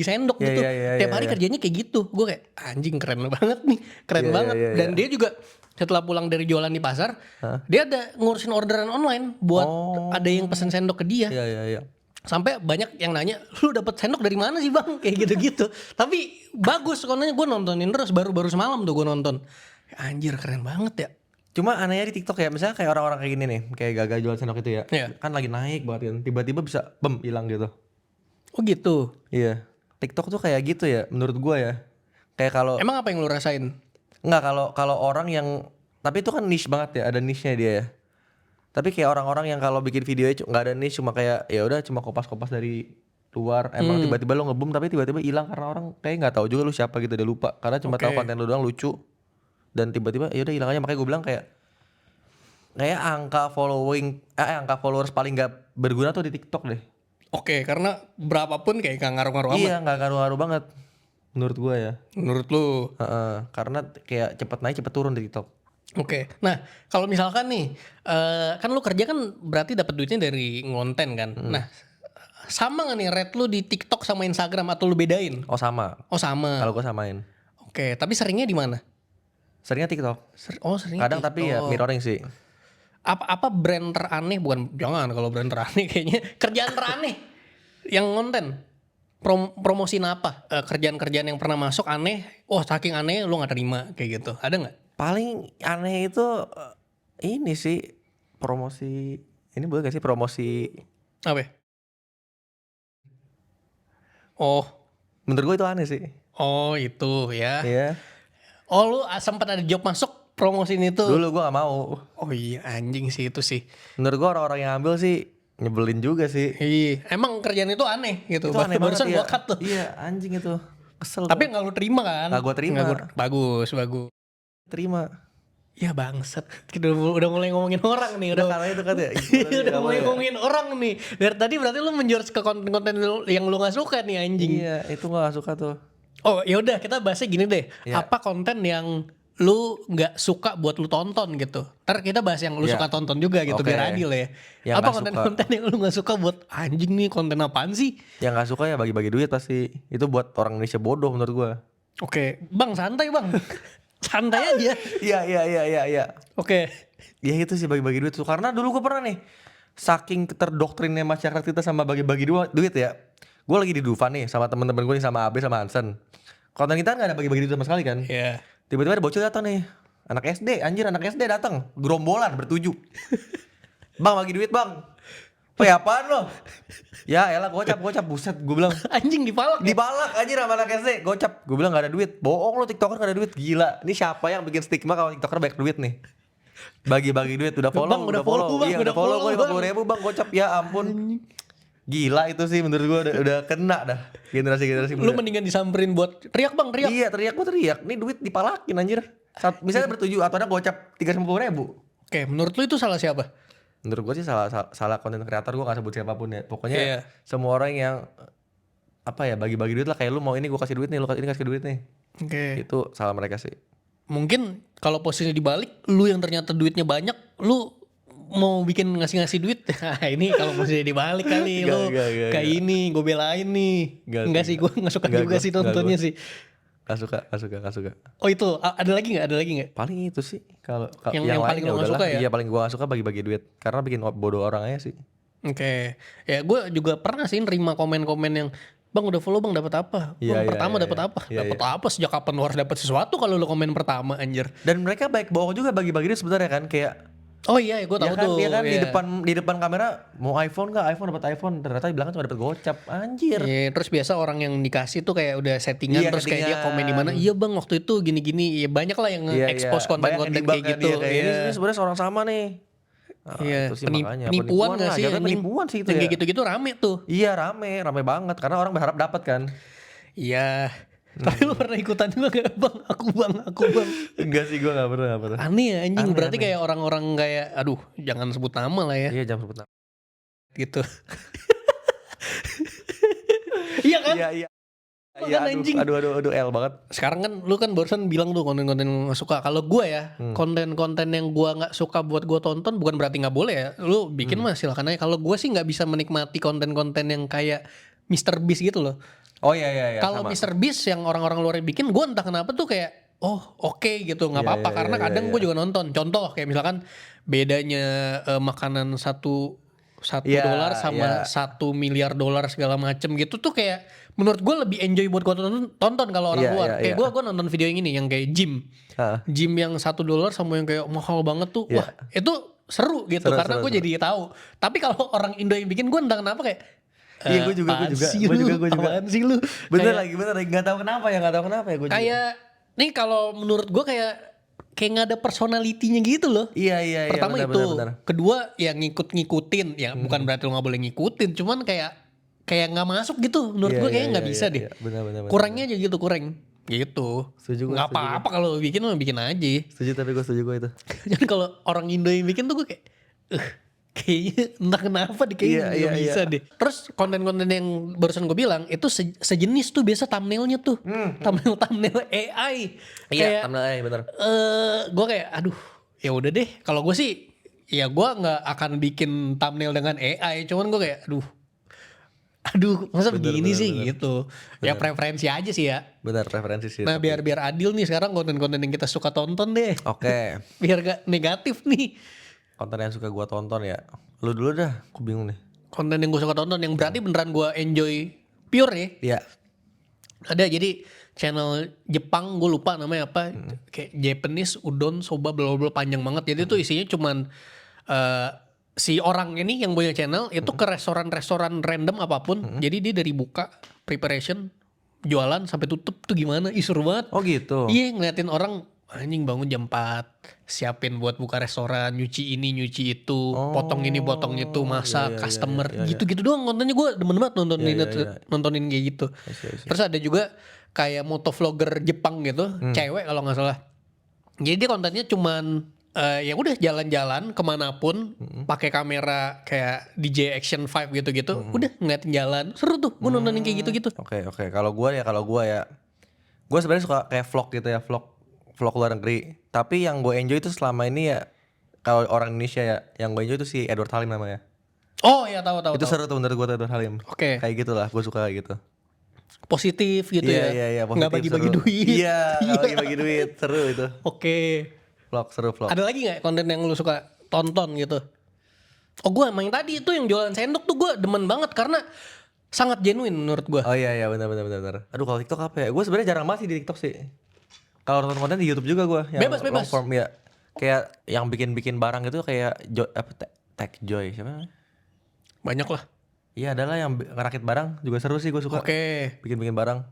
[SPEAKER 1] sendok
[SPEAKER 2] Iya,
[SPEAKER 1] gitu.
[SPEAKER 2] iya,
[SPEAKER 1] Tiap
[SPEAKER 2] iya,
[SPEAKER 1] hari
[SPEAKER 2] iya.
[SPEAKER 1] kerjanya kayak gitu. Gue kayak anjing keren banget nih. Keren
[SPEAKER 2] Iya,
[SPEAKER 1] banget.
[SPEAKER 2] iya, iya,
[SPEAKER 1] Dan
[SPEAKER 2] iya.
[SPEAKER 1] dia juga setelah pulang dari jualan di pasar, dia ada ngurusin orderan online buat ada yang pesen sendok ke dia.
[SPEAKER 2] Iya.
[SPEAKER 1] Sampai banyak yang nanya, lu dapet sendok dari mana sih bang? Kayak gitu-gitu. Tapi bagus kontennya, gue nontonin terus. Baru semalam tuh gue nonton. Anjir keren banget ya.
[SPEAKER 2] Cuma anehnya di TikTok ya, misalnya kayak orang-orang kayak gini nih, kayak Gaga jual sendok itu ya.
[SPEAKER 1] Iya.
[SPEAKER 2] Kan lagi naik banget kan, tiba-tiba bisa hilang gitu.
[SPEAKER 1] Oh gitu.
[SPEAKER 2] Iya. TikTok tuh kayak gitu ya menurut gua ya. Kayak kalau
[SPEAKER 1] Emang apa yang lu rasain?
[SPEAKER 2] enggak, kalau orang yang, tapi itu kan niche banget ya, ada niche-nya dia ya. Tapi kayak orang-orang yang kalau bikin videonya nggak ada niche, cuma kayak ya udah cuma kopas-kopas dari luar, emang tiba-tiba lo ngebum tapi tiba-tiba hilang karena orang kayak nggak tahu juga lu siapa gitu, dia lupa karena cuma tahu konten lu doang lucu dan tiba-tiba ya udah hilang aja. Makanya gue bilang kayak angka followers paling nggak berguna tuh di TikTok deh.
[SPEAKER 1] Oke, karena berapapun kayak gak ngaruh-ngaruh amat.
[SPEAKER 2] Iya, nggak ngaruh-ngaruh banget menurut gua ya.
[SPEAKER 1] Menurut lu.
[SPEAKER 2] Karena kayak cepet naik cepet turun di TikTok.
[SPEAKER 1] Oke, nah kalau misalkan nih, kan lu kerja kan berarti dapat duitnya dari ngonten kan. Nah, sama gak nih rate lu di TikTok sama Instagram atau lu bedain?
[SPEAKER 2] Oh sama.
[SPEAKER 1] Oh sama.
[SPEAKER 2] Kalau gua samain.
[SPEAKER 1] Oke, tapi seringnya di mana?
[SPEAKER 2] Seringnya TikTok.
[SPEAKER 1] Seringnya
[SPEAKER 2] Kadang tapi ya
[SPEAKER 1] TikTok.
[SPEAKER 2] mirroring sih.
[SPEAKER 1] Apa brand teraneh, bukan, jangan kalau brand teraneh kayaknya kerjaan teraneh yang konten promosiin apa? Kerjaan-kerjaan yang pernah masuk aneh, saking aneh lu nggak terima kayak gitu, ada nggak?
[SPEAKER 2] Paling aneh itu ini sih promosi, ini boleh gak sih promosi?
[SPEAKER 1] Apa ya? Oh
[SPEAKER 2] Menurut gue itu aneh sih.
[SPEAKER 1] itu ya.
[SPEAKER 2] Iya.
[SPEAKER 1] Oh lu sempat ada job masuk promosiin itu?
[SPEAKER 2] Dulu gue gak mau.
[SPEAKER 1] Oh iya, anjing sih itu sih.
[SPEAKER 2] Menurut gue orang-orang yang ambil sih nyebelin juga sih.
[SPEAKER 1] Iya, emang kerjaan itu aneh gitu.
[SPEAKER 2] Itu aneh banget
[SPEAKER 1] Barusan
[SPEAKER 2] ya.
[SPEAKER 1] gua cut tuh.
[SPEAKER 2] Iya anjing itu. Kesel.
[SPEAKER 1] Tapi nggak lu terima kan?
[SPEAKER 2] Nggak gua terima.
[SPEAKER 1] Bagus.
[SPEAKER 2] terima.
[SPEAKER 1] Ya bangsat. Udah mulai ngomongin orang nih.
[SPEAKER 2] Udah karena itu kan ya.
[SPEAKER 1] Udah mulai ngomongin orang nih. Dari tadi berarti lu menjurus ke konten-konten yang lu nggak suka nih anjing.
[SPEAKER 2] Iya itu gue gak suka tuh.
[SPEAKER 1] Oh ya udah, kita bahasnya gini deh.
[SPEAKER 2] Iya.
[SPEAKER 1] Apa konten yang lu nggak suka buat lu tonton gitu? Ntar kita bahas yang lu
[SPEAKER 2] Iya.
[SPEAKER 1] suka tonton juga gitu,
[SPEAKER 2] Oke.
[SPEAKER 1] biar adil ya.
[SPEAKER 2] Yang
[SPEAKER 1] Apa
[SPEAKER 2] nggak
[SPEAKER 1] konten-konten yang lu nggak suka buat anjing nih, konten apaan sih?
[SPEAKER 2] Yang gak suka ya bagi-bagi duit pasti. Itu buat orang Indonesia bodoh menurut gue.
[SPEAKER 1] Oke, bang santai bang. Santai aja.
[SPEAKER 2] Iya.
[SPEAKER 1] Oke.
[SPEAKER 2] Ya itu sih bagi-bagi duit tuh. Karena dulu gue pernah nih, saking terdoktrinnya masyarakat kita sama bagi-bagi duit ya. Gue lagi di Dufan nih sama temen-temen gue nih, sama Abe sama Hansen. Konten kita gak ada bagi-bagi duit sama sekali kan.
[SPEAKER 1] Iya.
[SPEAKER 2] Tiba-tiba ada bocil datang nih. Anak SD datang. Gerombolan bertujuh. Bang bagi duit bang. Apaan lo? Ya elah gocap buset. Gue bilang
[SPEAKER 1] Anjing dipalak.
[SPEAKER 2] dipalak anjir sama anak SD. Gocap. Gue bilang gak ada duit. Bohong lo, TikToker gak ada duit. Gila. Ini siapa yang bikin stigma kalau TikToker banyak duit nih? Bagi-bagi duit. Udah follow.
[SPEAKER 1] Bang, udah follow, Bang.
[SPEAKER 2] Iya
[SPEAKER 1] Udah
[SPEAKER 2] udah follow gue
[SPEAKER 1] follow,
[SPEAKER 2] 50.000 bang. Gocap ya ampun. Gila itu sih menurut gue udah kena dah. Generasi
[SPEAKER 1] Lu
[SPEAKER 2] muda.
[SPEAKER 1] mendingan disamperin buat teriak bang, teriak.
[SPEAKER 2] Iya teriak. Nih duit dipalakin anjir. Misalnya bertujuh atau ada gocap 350.000.
[SPEAKER 1] Oke, menurut lu itu salah siapa?
[SPEAKER 2] Menurut gue sih salah konten kreator, gue gak sebut siapapun ya. Pokoknya
[SPEAKER 1] Iya.
[SPEAKER 2] semua orang yang apa ya bagi-bagi duit lah, kayak lu mau ini gue kasih duit nih, lu ini kasih duit nih.
[SPEAKER 1] Oke.
[SPEAKER 2] Itu salah mereka sih.
[SPEAKER 1] Mungkin kalau posisinya dibalik, lu yang ternyata duitnya banyak, lu mau bikin ngasih duit. Nah, ini kalau posisinya dibalik kali lu
[SPEAKER 2] Gak,
[SPEAKER 1] kayak ini, gue belain nih. Enggak sih, gue nggak suka
[SPEAKER 2] Nggak,
[SPEAKER 1] juga
[SPEAKER 2] gua-
[SPEAKER 1] sih
[SPEAKER 2] nggak
[SPEAKER 1] nontonnya
[SPEAKER 2] gua.
[SPEAKER 1] sih.
[SPEAKER 2] Gak suka.
[SPEAKER 1] Oh itu ada lagi nggak?
[SPEAKER 2] Paling itu sih kalau
[SPEAKER 1] Yang paling
[SPEAKER 2] lain
[SPEAKER 1] lu nggak
[SPEAKER 2] udahlah.
[SPEAKER 1] suka ya?
[SPEAKER 2] Iya paling gue gak suka bagi-bagi duit karena bikin bodoh orang aja sih.
[SPEAKER 1] Oke, ya gue juga pernah sih nerima komen-komen yang bang udah follow bang dapat apa?
[SPEAKER 2] Iya,
[SPEAKER 1] Bang
[SPEAKER 2] iya,
[SPEAKER 1] pertama
[SPEAKER 2] iya,
[SPEAKER 1] dapat
[SPEAKER 2] iya.
[SPEAKER 1] apa?
[SPEAKER 2] Iya,
[SPEAKER 1] Dapat apa? Sejak kapan lu harus dapat sesuatu kalau lu komen pertama anjir?
[SPEAKER 2] Dan mereka baik bohong juga bagi-bagi duit sebenarnya kan, kayak
[SPEAKER 1] Oh iya, gue tahu
[SPEAKER 2] ya kan,
[SPEAKER 1] tuh.
[SPEAKER 2] dia kan
[SPEAKER 1] Iya.
[SPEAKER 2] di depan kamera mau iPhone gak? iPhone dapat iPhone, ternyata di belakang cuma dapat gocap. Anjir.
[SPEAKER 1] Iya, terus biasa orang yang dikasih tuh kayak udah settingan,
[SPEAKER 2] Iya,
[SPEAKER 1] terus kayak dia
[SPEAKER 2] settingan.
[SPEAKER 1] komen di mana? Iya bang waktu itu gini-gini. Iya banyak lah yang nge-expose konten-konten
[SPEAKER 2] Banyak
[SPEAKER 1] kayak
[SPEAKER 2] yang
[SPEAKER 1] gitu.
[SPEAKER 2] dibanggakan,
[SPEAKER 1] Iya.
[SPEAKER 2] Ini sebenarnya seorang sama nih. Nah,
[SPEAKER 1] Iya,
[SPEAKER 2] itu sih makanya
[SPEAKER 1] penipuan nggak
[SPEAKER 2] lah,
[SPEAKER 1] sih?
[SPEAKER 2] jatuhnya
[SPEAKER 1] anjing?
[SPEAKER 2] penipuan sih itu
[SPEAKER 1] Yang
[SPEAKER 2] ya.
[SPEAKER 1] kayak gitu-gitu rame tuh.
[SPEAKER 2] Iya rame banget karena orang berharap dapat kan.
[SPEAKER 1] Iya. Tapi lu pernah ikutan juga gak bang? Aku bang.
[SPEAKER 2] Enggak sih, gue gak pernah.
[SPEAKER 1] Aneh ya anjing.
[SPEAKER 2] Aneh,
[SPEAKER 1] Berarti
[SPEAKER 2] aneh.
[SPEAKER 1] kayak orang-orang kayak, aduh jangan sebut nama lah ya.
[SPEAKER 2] Iya jam sebut nama.
[SPEAKER 1] Gitu. Iya kan?
[SPEAKER 2] Iya.
[SPEAKER 1] Kan anjing.
[SPEAKER 2] Aduh L banget.
[SPEAKER 1] Sekarang kan lu kan barusan bilang tuh konten-konten yang gak suka. Kalau gue ya, konten-konten yang gue gak suka buat gue tonton bukan berarti gak boleh ya. Lu bikin mah silakan aja. Kalau gue sih gak bisa menikmati konten-konten yang kayak Mr. Beast gitu loh.
[SPEAKER 2] Oh iya.
[SPEAKER 1] Kalau
[SPEAKER 2] sama.
[SPEAKER 1] Mr. Beast yang orang-orang luar bikin, gue entah kenapa tuh kayak oke gitu, nggak
[SPEAKER 2] Iya,
[SPEAKER 1] apa-apa.
[SPEAKER 2] iya,
[SPEAKER 1] Karena
[SPEAKER 2] iya,
[SPEAKER 1] kadang
[SPEAKER 2] iya.
[SPEAKER 1] gue juga nonton. Contoh kayak misalkan bedanya makanan $1
[SPEAKER 2] Iya,
[SPEAKER 1] dolar sama
[SPEAKER 2] iya.
[SPEAKER 1] $1 miliar segala macem gitu tuh kayak menurut gue lebih enjoy buat gue tonton kalau orang
[SPEAKER 2] Iya,
[SPEAKER 1] luar.
[SPEAKER 2] iya,
[SPEAKER 1] Kayak
[SPEAKER 2] iya.
[SPEAKER 1] gue nonton video yang ini yang kayak gym
[SPEAKER 2] Hah.
[SPEAKER 1] yang $1 sama yang kayak mahal banget tuh.
[SPEAKER 2] Iya.
[SPEAKER 1] Wah itu seru gitu
[SPEAKER 2] Seru,
[SPEAKER 1] karena gue jadi tahu. Tapi kalau orang Indo yang bikin, gue entah kenapa kayak
[SPEAKER 2] Iya, gue juga.
[SPEAKER 1] apaan sih lu? Apaan sih lu?
[SPEAKER 2] Bener
[SPEAKER 1] Kayak-
[SPEAKER 2] lagi. Gak tahu kenapa ya gue juga.
[SPEAKER 1] Kayak nih kalau menurut gue kayak nggak ada personalitinya gitu loh.
[SPEAKER 2] Iya.
[SPEAKER 1] Pertama
[SPEAKER 2] bener,
[SPEAKER 1] itu,
[SPEAKER 2] bener.
[SPEAKER 1] kedua ya ngikutin, ya bukan berarti lu nggak boleh ngikutin, cuman kayak nggak masuk gitu. Menurut
[SPEAKER 2] Iya,
[SPEAKER 1] gue kayaknya
[SPEAKER 2] iya,
[SPEAKER 1] nggak
[SPEAKER 2] iya,
[SPEAKER 1] bisa
[SPEAKER 2] iya,
[SPEAKER 1] deh.
[SPEAKER 2] iya. Bener.
[SPEAKER 1] Kurangnya aja gitu, gitu.
[SPEAKER 2] Setuju gue,
[SPEAKER 1] Nggak
[SPEAKER 2] setuju
[SPEAKER 1] apa-apa kalau bikin mah bikin aja.
[SPEAKER 2] Setuju tapi gue setuju gue itu.
[SPEAKER 1] Jadi kalau orang Indo yang bikin tuh gue kayak kayaknya entah kenapa deh kayaknya
[SPEAKER 2] Iya,
[SPEAKER 1] nggak bisa deh. Terus konten-konten yang barusan gue bilang itu sejenis tuh biasa thumbnailnya tuh thumbnail AI.
[SPEAKER 2] Iya,
[SPEAKER 1] Kayak
[SPEAKER 2] thumbnail bener.
[SPEAKER 1] gue kayak aduh ya udah deh. Kalau gue sih ya gue nggak akan bikin thumbnail dengan AI. Cuman gue kayak aduh aduh masa
[SPEAKER 2] Bener,
[SPEAKER 1] begini
[SPEAKER 2] bener,
[SPEAKER 1] sih
[SPEAKER 2] bener.
[SPEAKER 1] gitu. Ya preferensi aja sih ya.
[SPEAKER 2] Benar referensi sih.
[SPEAKER 1] Nah biar adil nih sekarang konten-konten yang kita suka tonton deh.
[SPEAKER 2] Oke,
[SPEAKER 1] Biar gak negatif nih.
[SPEAKER 2] konten yang suka gua tonton ya. Lu dulu dah, aku bingung nih.
[SPEAKER 1] Konten yang gue suka tonton yang berarti beneran gue enjoy pure ya.
[SPEAKER 2] Iya.
[SPEAKER 1] Ada jadi channel Jepang gue lupa namanya apa. Kayak Japanese udon soba bla bla bla, panjang banget. Jadi tuh isinya cuman si orang ini yang punya channel itu ke restoran-restoran random apapun. Jadi dia dari buka preparation jualan sampai tutup tuh gimana? Ih seru banget.
[SPEAKER 2] Oh gitu.
[SPEAKER 1] Iya ngeliatin orang anjing bangun jam 4 siapin buat buka restoran, nyuci ini nyuci itu, potong ini potong itu, masak,
[SPEAKER 2] iya,
[SPEAKER 1] customer,
[SPEAKER 2] iya, iya.
[SPEAKER 1] gitu-gitu doang kontennya. Gue demen banget nontonin
[SPEAKER 2] Iya, iya.
[SPEAKER 1] nontonin kayak gitu.
[SPEAKER 2] I see.
[SPEAKER 1] Terus ada juga kayak motovlogger Jepang gitu, cewek kalau nggak salah. Jadi dia kontennya cuman ya udah jalan-jalan kemanapun pakai kamera kayak DJ Action 5 gitu-gitu, udah ngeliatin jalan, seru tuh gue nontonin kayak gitu-gitu.
[SPEAKER 2] Oke. Kalau gua ya, gua sebenarnya suka kayak vlog gitu ya, vlog luar negeri. Tapi yang gue enjoy itu selama ini ya, kalau orang Indonesia ya, yang gue enjoy itu si Edward Halim namanya.
[SPEAKER 1] Oh ya tahu.
[SPEAKER 2] Itu seru tuh menurut gue tuh Edward Halim.
[SPEAKER 1] Oke.
[SPEAKER 2] Kayak gitulah, gue suka kayak gitu.
[SPEAKER 1] Positif gitu ya.
[SPEAKER 2] Iya, positif,
[SPEAKER 1] Nggak bagi-bagi
[SPEAKER 2] seru.
[SPEAKER 1] duit.
[SPEAKER 2] Iya, nggak bagi-bagi duit, seru itu.
[SPEAKER 1] Oke.
[SPEAKER 2] Seru vlog.
[SPEAKER 1] Ada lagi nggak konten yang lu suka tonton gitu? Oh gue main tadi itu yang jualan sendok tuh gue demen banget karena sangat genuine menurut gue.
[SPEAKER 2] Oh iya benar. Aduh kalau TikTok apa ya? Gue sebenarnya jarang banget sih di TikTok sih. Kalau nonton konten di YouTube juga gue.
[SPEAKER 1] Bebas.
[SPEAKER 2] Long form ya. Kayak yang bikin barang gitu kayak Tech Joy siapa namanya?
[SPEAKER 1] Banyak lah.
[SPEAKER 2] Iya adalah yang ngerakit barang juga seru sih, gue suka.
[SPEAKER 1] Oke.
[SPEAKER 2] Bikin barang.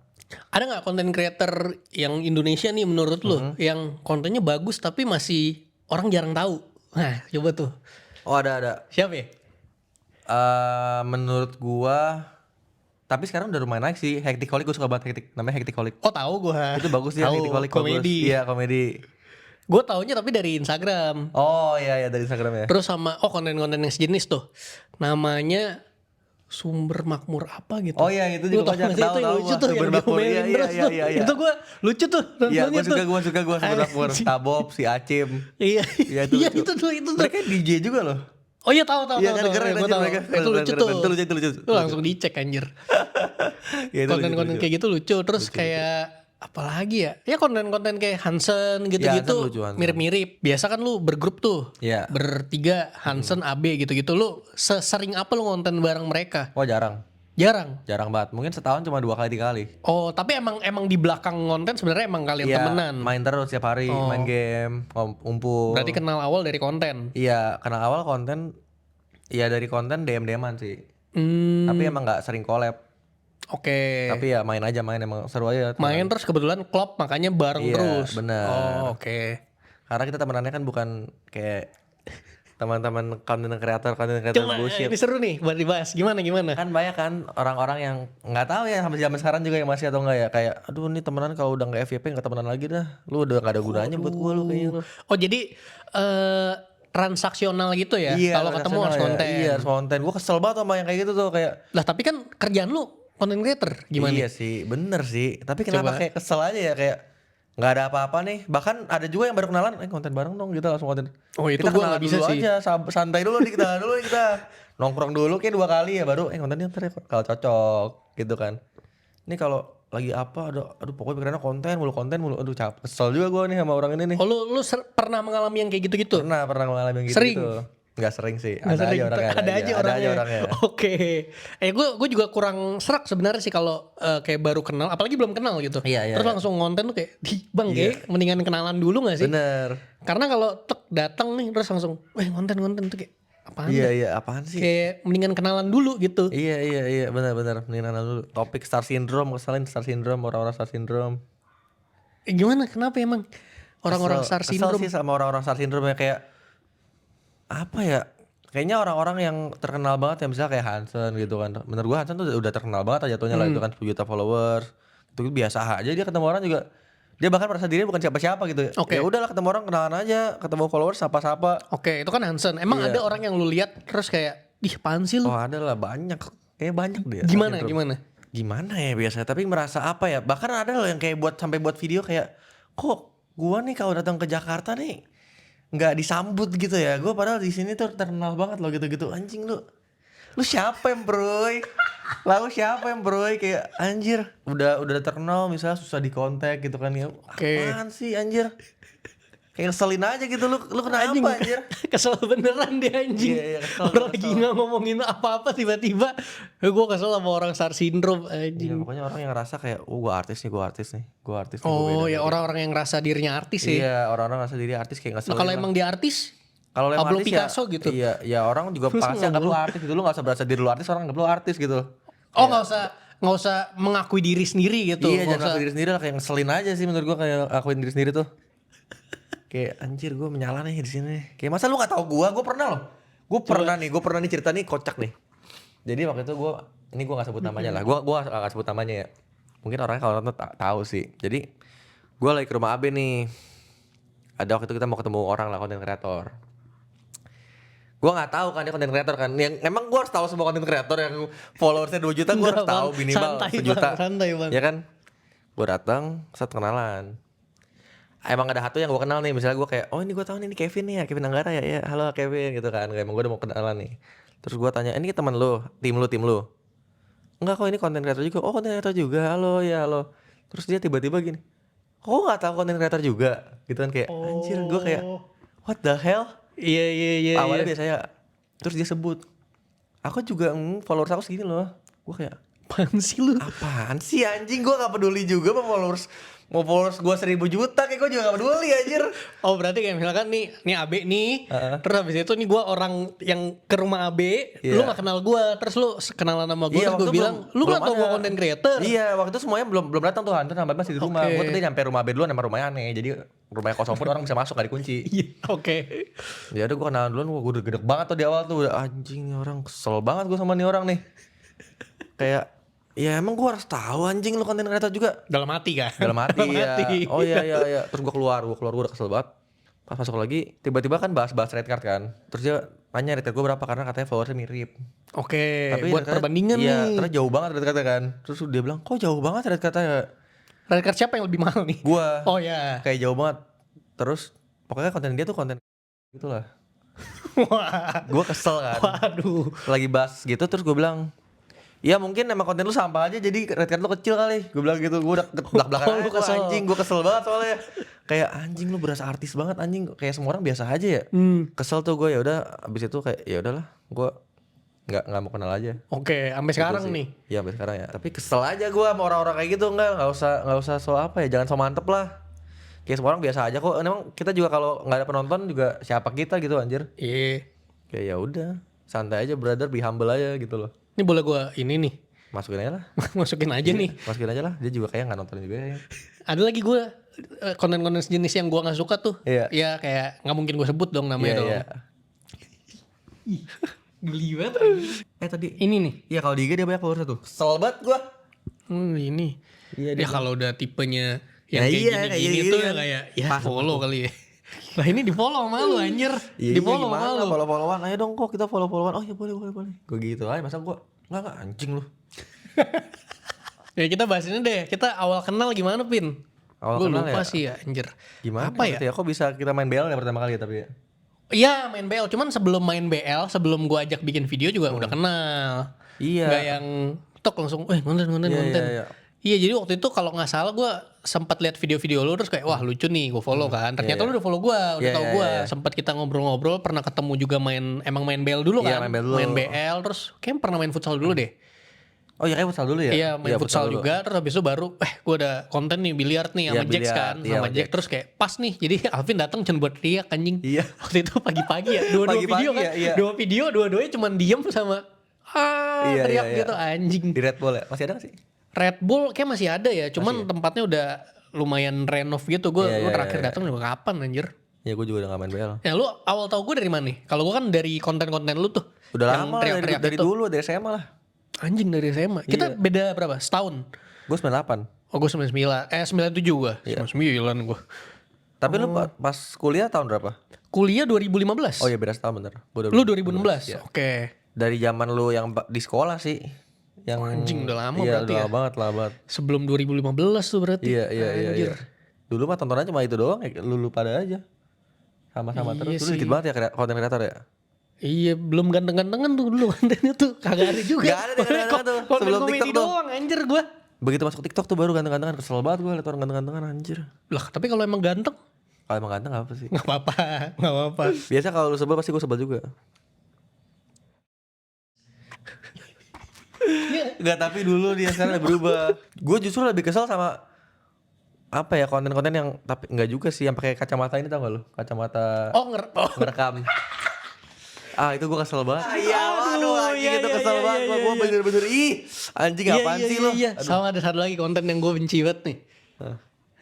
[SPEAKER 1] Ada nggak konten creator yang Indonesia nih menurut lu yang kontennya bagus tapi masih orang jarang tahu? Nah coba tuh.
[SPEAKER 2] Oh ada.
[SPEAKER 1] Siapa ya?
[SPEAKER 2] Menurut gua, tapi sekarang udah lumayan naik sih. Hecticolic, gue suka banget namanya Hecticolic.
[SPEAKER 1] Oh tahu gue.
[SPEAKER 2] Itu bagus ya, Hecticolic bagus.
[SPEAKER 1] Komedi.
[SPEAKER 2] Iya komedi.
[SPEAKER 1] Gue taunya tapi dari Instagram.
[SPEAKER 2] Oh iya dari Instagram ya.
[SPEAKER 1] Terus sama konten-konten yang sejenis tuh. Namanya Sumber Makmur apa gitu.
[SPEAKER 2] Oh iya itu
[SPEAKER 1] Lu
[SPEAKER 2] juga
[SPEAKER 1] tau
[SPEAKER 2] banyak.
[SPEAKER 1] gak sih itu yang lucu tuh yang diomelin terus tuh. Itu gue lucu tuh
[SPEAKER 2] Iya
[SPEAKER 1] nontonnya tuh.
[SPEAKER 2] gue suka Sumber Makmur. Tabob, si Acim.
[SPEAKER 1] Iya
[SPEAKER 2] Iya, itu lucu.
[SPEAKER 1] itu tuh.
[SPEAKER 2] Mereka DJ juga loh.
[SPEAKER 1] Oh iya tahu.
[SPEAKER 2] Iya kan keren
[SPEAKER 1] Gua
[SPEAKER 2] aja
[SPEAKER 1] tahu.
[SPEAKER 2] mereka.
[SPEAKER 1] Itu lucu tuh.
[SPEAKER 2] Itu lucu.
[SPEAKER 1] Lu langsung dicek anjir.
[SPEAKER 2] Ya, itu
[SPEAKER 1] Konten-konten
[SPEAKER 2] lucu.
[SPEAKER 1] kayak gitu lucu. Terus kayak apalagi ya? Ya konten-konten kayak Hansen gitu-gitu
[SPEAKER 2] Hansen lucu, Hansen.
[SPEAKER 1] mirip-mirip. Biasa kan lu bergrup tuh.
[SPEAKER 2] Iya.
[SPEAKER 1] Bertiga Hansen, AB gitu-gitu. Lu sering apa lu konten bareng mereka?
[SPEAKER 2] Oh jarang
[SPEAKER 1] Jarang.
[SPEAKER 2] banget. Mungkin setahun cuma 2 kali 3 kali.
[SPEAKER 1] Oh, tapi emang di belakang konten sebenarnya emang kalian
[SPEAKER 2] Iya,
[SPEAKER 1] temenan.
[SPEAKER 2] main terus tiap hari, main game, ngumpul.
[SPEAKER 1] Berarti kenal awal dari konten.
[SPEAKER 2] Iya, kenal awal konten. Iya dari konten DM-an sih.
[SPEAKER 1] Hmm,
[SPEAKER 2] Tapi emang nggak sering collab.
[SPEAKER 1] oke.
[SPEAKER 2] Tapi ya main emang seru aja.
[SPEAKER 1] Main terus kebetulan klop makanya bareng
[SPEAKER 2] Iya,
[SPEAKER 1] terus.
[SPEAKER 2] benar.
[SPEAKER 1] Oh, oke.
[SPEAKER 2] Karena kita temenannya kan bukan kayak teman-teman content creator
[SPEAKER 1] Coba
[SPEAKER 2] bullshit.
[SPEAKER 1] ini seru nih buat dibahas. Gimana?
[SPEAKER 2] Kan banyak kan orang-orang yang nggak tahu ya sampai zaman sekarang juga yang masih atau enggak ya kayak aduh nih temenan kalau udah nggak FYP nggak temenan lagi dah. Lu udah nggak ada gunanya buat gua lu kayaknya lu.
[SPEAKER 1] Oh, jadi transaksional gitu ya? Kalau ketemu harus
[SPEAKER 2] rasional ya.
[SPEAKER 1] konten.
[SPEAKER 2] Iya, harus konten. Gua kesel banget sama yang kayak gitu tuh kayak
[SPEAKER 1] Lah, tapi kan kerjaan lu content creator. Gimana?
[SPEAKER 2] iya sih, bener sih. Tapi kenapa
[SPEAKER 1] Coba.
[SPEAKER 2] kayak kesel aja ya kayak nggak ada apa-apa nih. Bahkan ada juga yang baru kenalan, konten bareng dong gitu langsung konten.
[SPEAKER 1] Oh, itu
[SPEAKER 2] kita
[SPEAKER 1] gua
[SPEAKER 2] kenalan
[SPEAKER 1] nggak bisa
[SPEAKER 2] dulu
[SPEAKER 1] sih.
[SPEAKER 2] aja, santai dulu nih kita nongkrong dulu kayak 2 kali ya baru kontennya ntar ya kalau cocok gitu kan. Ini kalau lagi apa aduh pokoknya pikirannya konten mulu aduh capek kesel juga gue nih sama orang ini nih.
[SPEAKER 1] Oh, lu pernah mengalami yang kayak gitu-gitu?
[SPEAKER 2] Pernah mengalami yang gitu.
[SPEAKER 1] Sering?
[SPEAKER 2] Nggak sering sih.
[SPEAKER 1] Nggak
[SPEAKER 2] Ada
[SPEAKER 1] sering.
[SPEAKER 2] aja orangnya.
[SPEAKER 1] Ada aja orangnya. Oke. Gue juga kurang serak sebenarnya sih kalau kayak baru kenal, apalagi belum kenal gitu.
[SPEAKER 2] Iya,
[SPEAKER 1] Terus langsung ngonten tuh kayak, bang kayak mendingan kenalan dulu gak sih?
[SPEAKER 2] Bener.
[SPEAKER 1] Karena kalau datang nih terus langsung, konten tuh kayak apaan? dah?
[SPEAKER 2] Iya apaan sih?
[SPEAKER 1] Kayak mendingan kenalan dulu gitu.
[SPEAKER 2] Iya benar. Mendingan dulu. Topik Star Syndrome, kesalin Star Syndrome, orang-orang Star Syndrome.
[SPEAKER 1] Gimana? Kenapa emang orang-orang Star
[SPEAKER 2] Kesel
[SPEAKER 1] Syndrome?
[SPEAKER 2] sih sama orang-orang Star Syndrome yang kayak apa ya? Kayaknya orang-orang yang terkenal banget yang misalnya kayak Hansen gitu kan. Menurut gua Hansen tuh udah terkenal banget aja jatuhnya lah itu kan 10 juta followers. Itu biasa aja dia ketemu orang juga. Dia bahkan merasa dirinya bukan siapa-siapa gitu.
[SPEAKER 1] Oke.
[SPEAKER 2] Ya udahlah ketemu orang kenalan aja, ketemu followers sapa-sapa.
[SPEAKER 1] Oke, itu kan Hansen. Emang
[SPEAKER 2] Iya.
[SPEAKER 1] ada orang yang lu lihat terus kayak, apaan sih lu?
[SPEAKER 2] Oh ada lah banyak. Kayaknya banyak dia.
[SPEAKER 1] Gimana?
[SPEAKER 2] Star Syndrome. Gimana ya biasanya, tapi merasa apa ya, bahkan ada loh yang kayak sampai buat video kayak kok gua nih kalau datang ke Jakarta nih nggak disambut gitu ya, gua padahal di sini tuh terkenal banget loh gitu anjing lu siapa yang bro Lalu siapa yang bro kayak anjir udah terkenal misalnya susah dikontak gitu kan ya.
[SPEAKER 1] Oke.
[SPEAKER 2] Apaan sih anjir? Kayak ngeselin aja gitu lu kenapa
[SPEAKER 1] Anjing.
[SPEAKER 2] anjir?
[SPEAKER 1] Kesel beneran dia anjing.
[SPEAKER 2] Iya, iya, kesel,
[SPEAKER 1] Orang
[SPEAKER 2] kesel.
[SPEAKER 1] lagi nggak ngomongin apa-apa tiba-tiba. Gue kesel sama orang star syndrome
[SPEAKER 2] Iya,
[SPEAKER 1] anjing.
[SPEAKER 2] pokoknya orang yang ngerasa kayak gue artis nih, gue artis nih, gue artis nih, gua
[SPEAKER 1] Oh
[SPEAKER 2] beda
[SPEAKER 1] ya
[SPEAKER 2] nih.
[SPEAKER 1] orang-orang yang ngerasa dirinya artis ya.
[SPEAKER 2] Iya, orang-orang ngerasa diri artis kayak
[SPEAKER 1] Nah,
[SPEAKER 2] ngeselin
[SPEAKER 1] kalau
[SPEAKER 2] lah.
[SPEAKER 1] emang dia artis,
[SPEAKER 2] Kalau emang
[SPEAKER 1] Pablo
[SPEAKER 2] artis
[SPEAKER 1] Picasso
[SPEAKER 2] ya,
[SPEAKER 1] gitu.
[SPEAKER 2] Iya, ya orang juga
[SPEAKER 1] Terus
[SPEAKER 2] pasti anggap lu
[SPEAKER 1] ngobrol.
[SPEAKER 2] artis gitu. Lu gak usah berasa diri lu artis, orang anggap lu artis gitu.
[SPEAKER 1] Oh nggak usah mengakui diri sendiri gitu.
[SPEAKER 2] Iya,
[SPEAKER 1] Nggak
[SPEAKER 2] jangan
[SPEAKER 1] usah.
[SPEAKER 2] ngaku diri sendiri lah, kayak ngeselin aja sih menurut gua kayak akuin diri sendiri tuh. Kayak anjir gua menyala nih di sini. Kayak masa lu gak tahu gua pernah loh. Gua pernah nih cerita nih kocak nih. Jadi waktu itu gua gak sebut namanya lah. Gua gak sebut namanya ya. Mungkin orangnya kalau nonton tahu sih. Jadi gua lagi ke rumah Abe nih. Ada waktu itu kita mau ketemu orang lah, konten kreator. Gue gak tahu kan dia konten kreator kan. Yang emang gue harus tahu semua konten kreator yang followersnya 2 juta, gue harus
[SPEAKER 1] Enggak,
[SPEAKER 2] tahu
[SPEAKER 1] Bang.
[SPEAKER 2] minimal
[SPEAKER 1] Santai,
[SPEAKER 2] sejuta.
[SPEAKER 1] Bang. Santai, Bang.
[SPEAKER 2] Ya kan? Gue datang, set kenalan. Emang ada satu yang gue kenal nih, misalnya gue kayak, oh ini gue tahu nih, ini Kevin nih ya, Kevin Anggara ya, ya halo Kevin gitu kan. Kayak emang gue udah mau kenalan nih. Terus gue tanya, ini teman lu, tim lu. Enggak kok ini konten kreator juga. Oh konten kreator juga, halo ya halo. Terus dia tiba-tiba gini, kok gak tahu konten kreator juga? Gitu kan kayak, anjir gue kayak, what the hell?
[SPEAKER 1] Iya.
[SPEAKER 2] Awalnya biasanya, terus dia sebut, aku juga followers aku segini loh. Gue kayak,
[SPEAKER 1] Apaan sih lu?
[SPEAKER 2] apaan sih anjing, gue gak peduli juga mau followers gue 1.000 juta, kayak gue juga gak peduli anjir.
[SPEAKER 1] Oh berarti kayak misalkan nih Abe nih, terus habis itu nih gue orang yang ke rumah Abe, lu
[SPEAKER 2] Iya.
[SPEAKER 1] gak kenal gue, terus lu kenalan sama gue,
[SPEAKER 2] Iya,
[SPEAKER 1] terus
[SPEAKER 2] waktu
[SPEAKER 1] gue
[SPEAKER 2] itu
[SPEAKER 1] bilang, lu
[SPEAKER 2] belum
[SPEAKER 1] gak tau gue
[SPEAKER 2] ada.
[SPEAKER 1] konten creator?
[SPEAKER 2] Iya, waktu itu semuanya belum datang tuh, Hunter sama masih di rumah.
[SPEAKER 1] Oke.
[SPEAKER 2] Gue tadi nyampe rumah Abe duluan, nama rumahnya aneh, jadi rumahnya kosong pun orang bisa masuk gak dikunci.
[SPEAKER 1] Iya, oke.
[SPEAKER 2] Ya udah gue kenalan duluan, gue udah gedek banget tuh di awal tuh, udah anjing nih orang, kesel banget gue sama nih orang nih. Kayak ya emang gue harus tahu anjing lu konten kreator juga.
[SPEAKER 1] Dalam hati kan?
[SPEAKER 2] Dalam hati ya.
[SPEAKER 1] hati.
[SPEAKER 2] Oh iya. Terus gue keluar gue udah kesel banget. Pas masuk lagi tiba-tiba kan bahas red card kan. Terus dia tanya red card gue berapa karena katanya followersnya mirip.
[SPEAKER 1] Oke,
[SPEAKER 2] Tapi
[SPEAKER 1] buat
[SPEAKER 2] red card-
[SPEAKER 1] perbandingan
[SPEAKER 2] iya,
[SPEAKER 1] nih.
[SPEAKER 2] ternyata jauh banget red cardnya kan. Terus dia bilang kok jauh banget red cardnya.
[SPEAKER 1] Red card siapa yang lebih mahal nih?
[SPEAKER 2] Gua
[SPEAKER 1] Oh ya.
[SPEAKER 2] kayak jauh banget. Terus pokoknya konten dia tuh konten gitulah.
[SPEAKER 1] Wah,
[SPEAKER 2] Gue kesel kan.
[SPEAKER 1] waduh.
[SPEAKER 2] Lagi bahas gitu terus gue bilang, ya mungkin emang konten lu sampah aja jadi red card lu kecil kali. Gue bilang gitu, gue udah belak-belakan
[SPEAKER 1] Oh, lu
[SPEAKER 2] aja gua,
[SPEAKER 1] kesel.
[SPEAKER 2] anjing, gue kesel banget soalnya. Kayak anjing lu berasa artis banget anjing, kayak semua orang biasa aja ya. Kesel tuh gue, ya udah abis itu kayak ya udahlah, gue nggak mau kenal aja.
[SPEAKER 1] Oke, sampai sekarang
[SPEAKER 2] Gitu sih.
[SPEAKER 1] nih.
[SPEAKER 2] Iya sampai sekarang ya. Tapi kesel aja gue sama orang-orang kayak gitu, nggak usah so apa ya, jangan so mantep lah. Kayak semua orang biasa aja kok. Emang kita juga kalau nggak ada penonton juga siapa kita gitu anjir.
[SPEAKER 1] Iya.
[SPEAKER 2] Kayak ya udah, santai aja brother, be humble aja gitu loh.
[SPEAKER 1] Ini boleh gua ini nih.
[SPEAKER 2] Masukin aja lah.
[SPEAKER 1] Masukin aja nih.
[SPEAKER 2] Masukin aja lah. Dia juga kayak nggak nonton juga ya.
[SPEAKER 1] Ada lagi gue konten-konten sejenis yang gue nggak suka tuh.
[SPEAKER 2] Iya.
[SPEAKER 1] Ya kayak nggak mungkin gue sebut dong namanya dong.
[SPEAKER 2] Iya.
[SPEAKER 1] Geli banget.
[SPEAKER 2] Tadi.
[SPEAKER 1] Ini nih.
[SPEAKER 2] Iya kalau di IG dia banyak followers tuh. Kesel banget gua.
[SPEAKER 1] Ini.
[SPEAKER 2] Iya,
[SPEAKER 1] Ya kalau udah tipenya yang
[SPEAKER 2] Ya
[SPEAKER 1] kayak
[SPEAKER 2] iya,
[SPEAKER 1] gini-gini
[SPEAKER 2] kayak gini
[SPEAKER 1] tuh
[SPEAKER 2] kan.
[SPEAKER 1] kayak ya
[SPEAKER 2] Pas
[SPEAKER 1] follow kali ya. Lah ini di follow sama lu anjir. Di follow sama lu.
[SPEAKER 2] Follow-followan. Ayo dong kok kita follow-followan. Oh iya boleh. Gue gitu aja. Masa gua nggak anjing lu.
[SPEAKER 1] Ya kita bahas ini deh. Kita awal kenal gimana Pin?
[SPEAKER 2] Awal
[SPEAKER 1] Gue
[SPEAKER 2] kenal
[SPEAKER 1] lupa
[SPEAKER 2] ya?
[SPEAKER 1] sih ya anjir.
[SPEAKER 2] Gimana?
[SPEAKER 1] Apa ya?
[SPEAKER 2] Kok bisa kita main BL ya pertama kali ya tapi ya?
[SPEAKER 1] Iya main BL. Cuman sebelum main BL, sebelum gue ajak bikin video juga udah kenal.
[SPEAKER 2] Iya.
[SPEAKER 1] Gak yang tok langsung, konten.
[SPEAKER 2] Iya.
[SPEAKER 1] Iya jadi waktu itu kalau nggak salah gue sempat lihat video-video lu terus kayak wah lucu nih gue follow kan. Ternyata lu udah follow gue, udah
[SPEAKER 2] Iya,
[SPEAKER 1] tau
[SPEAKER 2] iya,
[SPEAKER 1] gue.
[SPEAKER 2] iya.
[SPEAKER 1] Sempat kita ngobrol-ngobrol, pernah ketemu juga main BL dulu
[SPEAKER 2] Iya,
[SPEAKER 1] kan.
[SPEAKER 2] main BL dulu.
[SPEAKER 1] Main BL terus kayak pernah main futsal dulu deh.
[SPEAKER 2] Oh iya kayak futsal dulu ya?
[SPEAKER 1] Iya main futsal
[SPEAKER 2] dulu.
[SPEAKER 1] juga terus habis itu baru gue ada konten nih biliar nih sama
[SPEAKER 2] Iya,
[SPEAKER 1] Jax
[SPEAKER 2] biliar,
[SPEAKER 1] kan
[SPEAKER 2] iya,
[SPEAKER 1] sama
[SPEAKER 2] sama
[SPEAKER 1] Jax terus kayak pas nih jadi Alvin datang cuma buat teriak anjing.
[SPEAKER 2] Iya.
[SPEAKER 1] Waktu itu pagi-pagi ya dua
[SPEAKER 2] Pagi-pagi
[SPEAKER 1] video kan
[SPEAKER 2] ya, iya.
[SPEAKER 1] dua video dua-duanya cuma diem sama
[SPEAKER 2] Iya,
[SPEAKER 1] teriak
[SPEAKER 2] iya.
[SPEAKER 1] gitu anjing.
[SPEAKER 2] Di Red Bull ya? Masih ada gak sih?
[SPEAKER 1] Red Bull kayak masih ada ya cuman tempatnya udah lumayan renov gitu gue
[SPEAKER 2] Iya, iya,
[SPEAKER 1] terakhir
[SPEAKER 2] iya.
[SPEAKER 1] datang juga kapan anjir.
[SPEAKER 2] Ya gue juga udah gak main BL.
[SPEAKER 1] Ya lu awal tau gue dari mana nih? Kalau gue kan dari konten-konten lu tuh.
[SPEAKER 2] Udah
[SPEAKER 1] yang
[SPEAKER 2] lama
[SPEAKER 1] teriak-teriak
[SPEAKER 2] dari
[SPEAKER 1] itu.
[SPEAKER 2] dulu, dari SMA lah.
[SPEAKER 1] Anjing dari SMA. Kita
[SPEAKER 2] Iya.
[SPEAKER 1] beda berapa? Setahun.
[SPEAKER 2] Gue 98.
[SPEAKER 1] Oh gue 99. 97 gue. 99 gue.
[SPEAKER 2] Tapi lu pas kuliah tahun berapa?
[SPEAKER 1] Kuliah 2015.
[SPEAKER 2] Oh iya beda setahun bener. Gua
[SPEAKER 1] Lu 2016?
[SPEAKER 2] Iya.
[SPEAKER 1] Oke.
[SPEAKER 2] Dari zaman lu yang di sekolah sih. Yang
[SPEAKER 1] Anjing, udah lama
[SPEAKER 2] iya,
[SPEAKER 1] berarti
[SPEAKER 2] udah
[SPEAKER 1] ya?
[SPEAKER 2] lama banget.
[SPEAKER 1] Sebelum 2015 tuh berarti.
[SPEAKER 2] Iya. Dulu mah tontonannya cuma itu doang, lu pada aja. Sama-sama
[SPEAKER 1] Iya
[SPEAKER 2] terus. Dulu
[SPEAKER 1] sih.
[SPEAKER 2] dikit banget ya konten kreator ya.
[SPEAKER 1] Iya, belum ganteng-gantengan tuh dulu kontennya tuh. Kagak ada juga.
[SPEAKER 2] Gak ada ganteng-gantengan tuh,
[SPEAKER 1] Konten
[SPEAKER 2] sebelum
[SPEAKER 1] komedi
[SPEAKER 2] TikTok tuh.
[SPEAKER 1] doang anjir gua.
[SPEAKER 2] Begitu masuk TikTok tuh baru ganteng-gantengan, kesel banget gue liat orang ganteng-gantengan anjir.
[SPEAKER 1] Lah, tapi kalau emang ganteng
[SPEAKER 2] Kalau emang ganteng apa sih?
[SPEAKER 1] nggak apa-apa, nggak apa-apa.
[SPEAKER 2] Biasa kalau lu sebel pasti gue sebel juga. Gak, tapi dulu dia sekarang udah berubah. Gue justru lebih kesel sama apa ya, konten-konten yang tapi nggak juga sih, yang pakai kacamata ini, tau gak lu? Kacamata
[SPEAKER 1] Oh,
[SPEAKER 2] ngerekam. Itu gue kesel banget. Iya,
[SPEAKER 1] Aduh,
[SPEAKER 2] waduh anjing,
[SPEAKER 1] iya,
[SPEAKER 2] itu
[SPEAKER 1] iya,
[SPEAKER 2] kesel
[SPEAKER 1] iya,
[SPEAKER 2] banget.
[SPEAKER 1] iya,
[SPEAKER 2] Gue
[SPEAKER 1] iya.
[SPEAKER 2] bener-bener anjing apaan sih lu?
[SPEAKER 1] Iya. Sama ada satu lagi konten yang gue benci banget nih.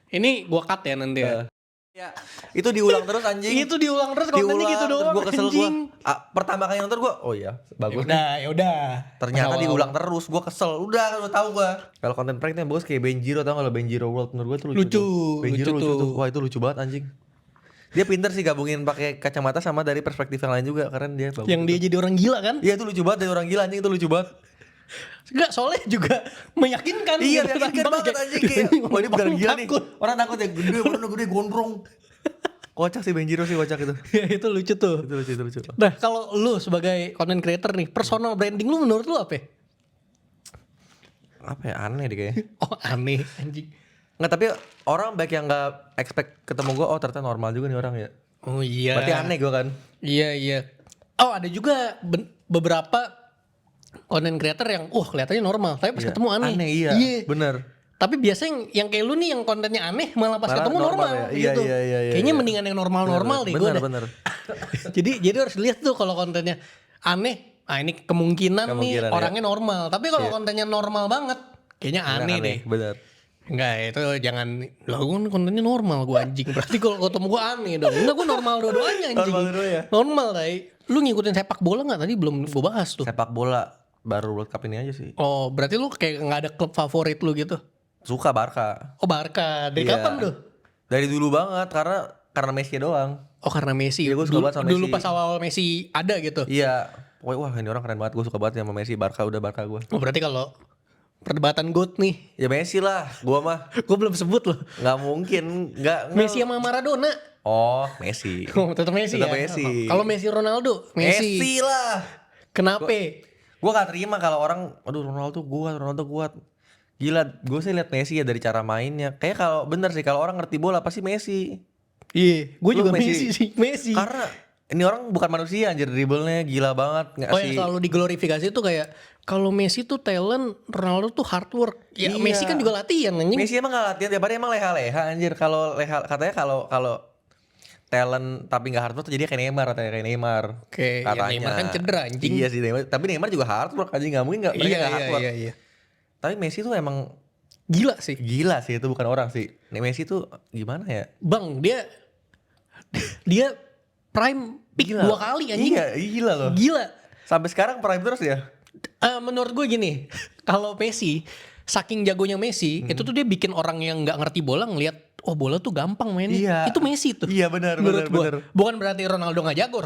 [SPEAKER 1] Ini gua cut ya nanti ya.
[SPEAKER 2] Ya, itu diulang terus anjing.
[SPEAKER 1] Itu diulang terus kontennya gitu doang.
[SPEAKER 2] Gue kesel gue.
[SPEAKER 1] anjing.
[SPEAKER 2] Pertama kali nonton gue, oh iya bagus.
[SPEAKER 1] Ya udah.
[SPEAKER 2] Ternyata
[SPEAKER 1] Awal-awal.
[SPEAKER 2] diulang terus, gue kesel. Udah, lu tahu gue. Kalau konten prank yang bagus kayak Benjiro, tau gak lo? Benjiro World menurut gue tuh lucu.
[SPEAKER 1] Lucu,
[SPEAKER 2] tuh. Benjiro
[SPEAKER 1] lucu
[SPEAKER 2] lucu
[SPEAKER 1] tuh.
[SPEAKER 2] tuh. Wah itu lucu banget anjing. Dia pinter sih gabungin pakai kacamata sama dari perspektif yang lain juga, keren dia bagus.
[SPEAKER 1] Yang dia jadi orang gila kan?
[SPEAKER 2] Iya itu lucu banget, dari orang gila anjing, itu lucu banget.
[SPEAKER 1] Enggak, soalnya juga meyakinkan.
[SPEAKER 2] Iya
[SPEAKER 1] gitu.
[SPEAKER 2] meyakinkan
[SPEAKER 1] Tanpa
[SPEAKER 2] banget
[SPEAKER 1] kayak-
[SPEAKER 2] anjing, kayak wah ini beneran gila nih.
[SPEAKER 1] Takut.
[SPEAKER 2] Orang takut ya, gede gondrong. Kocak sih Benjiro sih, kocak itu.
[SPEAKER 1] Ya, itu lucu tuh.
[SPEAKER 2] Itu lucu.
[SPEAKER 1] Nah, kalau lu sebagai content creator nih, personal branding lu menurut lu apa?
[SPEAKER 2] Apa ya, aneh deh kayaknya.
[SPEAKER 1] Oh, aneh anjing.
[SPEAKER 2] Nggak, tapi orang baik yang nggak expect ketemu gue, oh ternyata normal juga nih orang ya.
[SPEAKER 1] Oh iya.
[SPEAKER 2] Berarti aneh gue kan.
[SPEAKER 1] Iya. Oh, ada juga beberapa content creator yang kelihatannya normal, tapi pas
[SPEAKER 2] Iya.
[SPEAKER 1] ketemu aneh.
[SPEAKER 2] Aneh iya. Bener.
[SPEAKER 1] Tapi biasanya yang kayak lu nih yang kontennya aneh malah pas
[SPEAKER 2] Malah
[SPEAKER 1] ketemu
[SPEAKER 2] normal
[SPEAKER 1] normal,
[SPEAKER 2] ya.
[SPEAKER 1] gitu.
[SPEAKER 2] Iya,
[SPEAKER 1] Kayaknya
[SPEAKER 2] iya.
[SPEAKER 1] mendingan yang normal-normal deh gue.
[SPEAKER 2] Bener.
[SPEAKER 1] jadi harus lihat tuh kalau kontennya aneh. Ah ini kemungkinan nih
[SPEAKER 2] Kemungkinan,
[SPEAKER 1] orangnya normal. Tapi kalau
[SPEAKER 2] Iya.
[SPEAKER 1] kontennya normal banget, kayaknya aneh deh.
[SPEAKER 2] Bener.
[SPEAKER 1] Enggak, itu jangan. Lah gue kan kontennya normal gue anjing. Berarti kalau ketemu gue aneh dong. Enggak, gue normal dua-duanya anjing.
[SPEAKER 2] Normal dua-duanya.
[SPEAKER 1] Normal dai. Lu ngikutin sepak bola nggak? Tadi belum gue bahas tuh.
[SPEAKER 2] Sepak bola baru World Cup ini aja sih.
[SPEAKER 1] Oh, berarti lu kayak nggak ada klub favorit lu gitu?
[SPEAKER 2] Suka Barca.
[SPEAKER 1] Oh, Barca. Dari
[SPEAKER 2] Iya.
[SPEAKER 1] kapan tuh?
[SPEAKER 2] Dari dulu banget, karena Messi doang.
[SPEAKER 1] Oh, karena Messi.
[SPEAKER 2] Iya, gue suka banget sama
[SPEAKER 1] Dulu
[SPEAKER 2] Messi.
[SPEAKER 1] pas awal Messi ada gitu.
[SPEAKER 2] Iya. Wah ini orang keren banget, gue suka banget sama Messi. Barca udah Barca gue.
[SPEAKER 1] Oh, berarti kalau perdebatan GOAT nih,
[SPEAKER 2] Ya Messi lah, gue mah
[SPEAKER 1] gue belum sebut loh.
[SPEAKER 2] nggak mungkin, nggak.
[SPEAKER 1] Messi sama Maradona.
[SPEAKER 2] Oh Messi.
[SPEAKER 1] Oh, tetap Messi
[SPEAKER 2] Tetap
[SPEAKER 1] ya.
[SPEAKER 2] Messi.
[SPEAKER 1] Kalau Messi Ronaldo,
[SPEAKER 2] Messi lah.
[SPEAKER 1] Kenapa?
[SPEAKER 2] Gue gak terima kalau orang, aduh Ronaldo kuat. Gila, gue sih liat Messi ya dari cara mainnya. Kayak kalau bener sih, kalau orang ngerti bola pasti Messi.
[SPEAKER 1] Iya, gue
[SPEAKER 2] Lu
[SPEAKER 1] juga Messi sih, Messi.
[SPEAKER 2] Karena ini orang bukan manusia anjir, dribblenya gila banget.
[SPEAKER 1] Oh yang selalu diglorifikasi tuh kayak kalau Messi tuh talent, Ronaldo tuh hard work. Ya
[SPEAKER 2] Iya.
[SPEAKER 1] Messi kan juga latihan anjing.
[SPEAKER 2] Messi emang gak latihan, tiap hari emang leha-leha anjir. Kalau leha, katanya kalau talent tapi gak hard work tuh jadi kayak Neymar, katanya kayak Neymar.
[SPEAKER 1] Oke, ya Neymar kan cedera anjing.
[SPEAKER 2] Iya sih Neymar, tapi Neymar juga hard work anjing, gak mungkin mereka gak hard work.
[SPEAKER 1] Iya.
[SPEAKER 2] Tapi Messi tuh emang
[SPEAKER 1] Gila sih.
[SPEAKER 2] gila sih, itu bukan orang sih. Messi tuh gimana ya?
[SPEAKER 1] Bang, dia prime pick
[SPEAKER 2] Gila.
[SPEAKER 1] 2 kali anjing.
[SPEAKER 2] Iya, gila loh.
[SPEAKER 1] Gila.
[SPEAKER 2] Sampai sekarang prime terus ya?
[SPEAKER 1] Menurut gue gini, kalau Messi, saking jagonya Messi, itu tuh dia bikin orang yang nggak ngerti bola ngelihat, oh bola tuh gampang mainnya.
[SPEAKER 2] Iya.
[SPEAKER 1] Itu Messi tuh.
[SPEAKER 2] Iya benar
[SPEAKER 1] Menurut gue.
[SPEAKER 2] benar.
[SPEAKER 1] Bukan berarti Ronaldo nggak jago,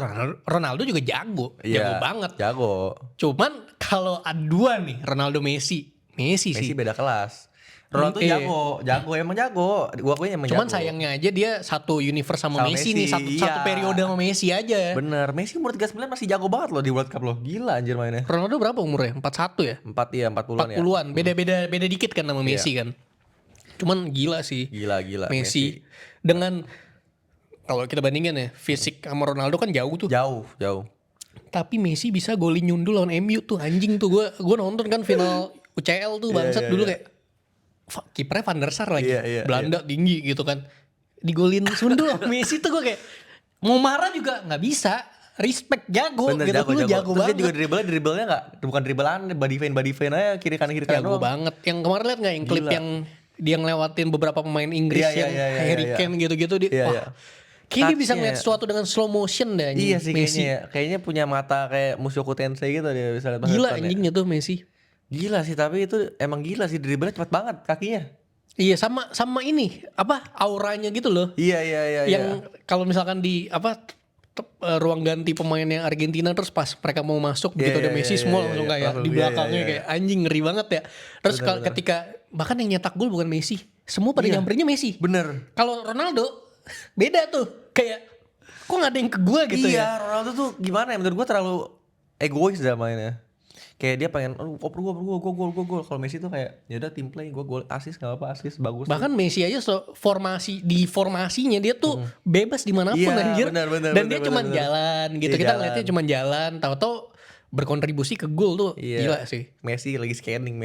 [SPEAKER 1] Ronaldo juga jago,
[SPEAKER 2] Iya,
[SPEAKER 1] jago banget.
[SPEAKER 2] Jago.
[SPEAKER 1] Cuman kalau dua nih, Ronaldo Messi
[SPEAKER 2] Messi
[SPEAKER 1] sih.
[SPEAKER 2] beda kelas. Ronaldo
[SPEAKER 1] Iya.
[SPEAKER 2] jago emang jago. Gua akuin emang
[SPEAKER 1] Cuman
[SPEAKER 2] jago.
[SPEAKER 1] sayangnya aja dia satu universe sama
[SPEAKER 2] Sama
[SPEAKER 1] Messi nih,
[SPEAKER 2] Messi,
[SPEAKER 1] satu
[SPEAKER 2] iya.
[SPEAKER 1] periode sama Messi aja.
[SPEAKER 2] Bener, Messi umur 39 masih jago banget loh di World Cup loh. Gila anjir mainnya.
[SPEAKER 1] Ronaldo berapa umurnya? 41 ya?
[SPEAKER 2] 40-an ya.
[SPEAKER 1] 40-an. Beda dikit kan sama Messi kan. Cuman gila sih.
[SPEAKER 2] Gila
[SPEAKER 1] Messi. Dengan kalau kita bandingin ya, fisik sama Ronaldo kan jauh tuh.
[SPEAKER 2] Jauh.
[SPEAKER 1] Tapi Messi bisa golin nyundul lawan MU tuh anjing tuh. Gue nonton kan final UCL tuh bangsat
[SPEAKER 2] Iya,
[SPEAKER 1] dulu
[SPEAKER 2] iya.
[SPEAKER 1] kayak kipernya Van der Sar lagi.
[SPEAKER 2] Iya,
[SPEAKER 1] Belanda tinggi gitu kan. Digolin sundul sama Messi tuh gue kayak mau marah juga nggak bisa. Respect jago
[SPEAKER 2] Bener,
[SPEAKER 1] gitu. Lu jago
[SPEAKER 2] Terus
[SPEAKER 1] banget.
[SPEAKER 2] dia juga dribblenya gak, bukan dribblean, body feint aja kiri kanan
[SPEAKER 1] Jago
[SPEAKER 2] doang.
[SPEAKER 1] banget. Yang kemarin liat nggak yang klip
[SPEAKER 2] Gila.
[SPEAKER 1] yang dia ngelewatin beberapa pemain Inggris
[SPEAKER 2] Iya,
[SPEAKER 1] yang
[SPEAKER 2] iya, iya,
[SPEAKER 1] Harry
[SPEAKER 2] iya.
[SPEAKER 1] Kane gitu-gitu dia.
[SPEAKER 2] Iya,
[SPEAKER 1] Wah,
[SPEAKER 2] iya.
[SPEAKER 1] kayaknya dia bisa
[SPEAKER 2] Touch-nya.
[SPEAKER 1] ngeliat sesuatu dengan slow motion deh anjing.
[SPEAKER 2] Iya sih
[SPEAKER 1] Messi.
[SPEAKER 2] kayaknya punya mata kayak Mushoku Tensei gitu dia bisa lihat masa
[SPEAKER 1] Gila
[SPEAKER 2] depannya.
[SPEAKER 1] anjingnya tuh Messi.
[SPEAKER 2] Gila sih, tapi itu emang gila sih, dribblenya cepat banget kakinya.
[SPEAKER 1] Iya sama ini apa auranya gitu loh.
[SPEAKER 2] Iya.
[SPEAKER 1] Yang kalau misalkan di ruang ganti pemain yang Argentina terus pas mereka mau masuk begitu ada Messi semua langsung kayak
[SPEAKER 2] Langsung,
[SPEAKER 1] di belakangnya kayak anjing ngeri banget ya. Terus
[SPEAKER 2] Bener.
[SPEAKER 1] ketika bahkan yang nyetak gol bukan Messi, semua pada
[SPEAKER 2] Iya.
[SPEAKER 1] nyamperinnya Messi.
[SPEAKER 2] Bener.
[SPEAKER 1] Kalau Ronaldo beda tuh kayak Kok gak ada yang ke gue gitu
[SPEAKER 2] Iya,
[SPEAKER 1] ya?
[SPEAKER 2] Ronaldo tuh gimana ya, menurut gue terlalu egois dah mainnya. Kayak dia pengen, oper gue gol. Kalau Messi tuh kayak, ya udah team play, gue gol, asis nggak apa, asis bagus.
[SPEAKER 1] Bahkan Messi aja formasinya dia tuh bebas dimanapun
[SPEAKER 2] Iya,
[SPEAKER 1] anjir.
[SPEAKER 2] benar,
[SPEAKER 1] Dan dia cuman
[SPEAKER 2] benar.
[SPEAKER 1] jalan gitu.
[SPEAKER 2] Iya,
[SPEAKER 1] Kita
[SPEAKER 2] jalan.
[SPEAKER 1] ngeliatnya cuman jalan. Tahu-tahu berkontribusi ke gol tuh.
[SPEAKER 2] Iya.
[SPEAKER 1] Gila sih.
[SPEAKER 2] Messi lagi scanning.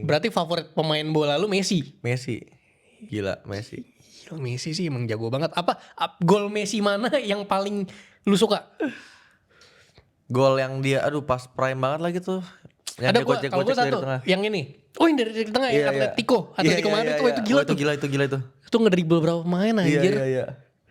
[SPEAKER 1] Berarti favorit pemain bola lu Messi.
[SPEAKER 2] Messi, gila Messi.
[SPEAKER 1] Gila, Messi sih emang jago banget. Gol Messi mana yang paling lu suka?
[SPEAKER 2] Gol yang dia, aduh pas prime banget lagi tuh. Yang
[SPEAKER 1] Ada
[SPEAKER 2] dia
[SPEAKER 1] gua, kalau gue
[SPEAKER 2] dari
[SPEAKER 1] satu,
[SPEAKER 2] tengah.
[SPEAKER 1] yang ini. Oh yang dari tengah ya, Atletico Madrid tuh itu gila
[SPEAKER 2] Oh,
[SPEAKER 1] tuh.
[SPEAKER 2] itu gila tuh.
[SPEAKER 1] Itu ngedribble berapa pemain anjir.
[SPEAKER 2] Iya.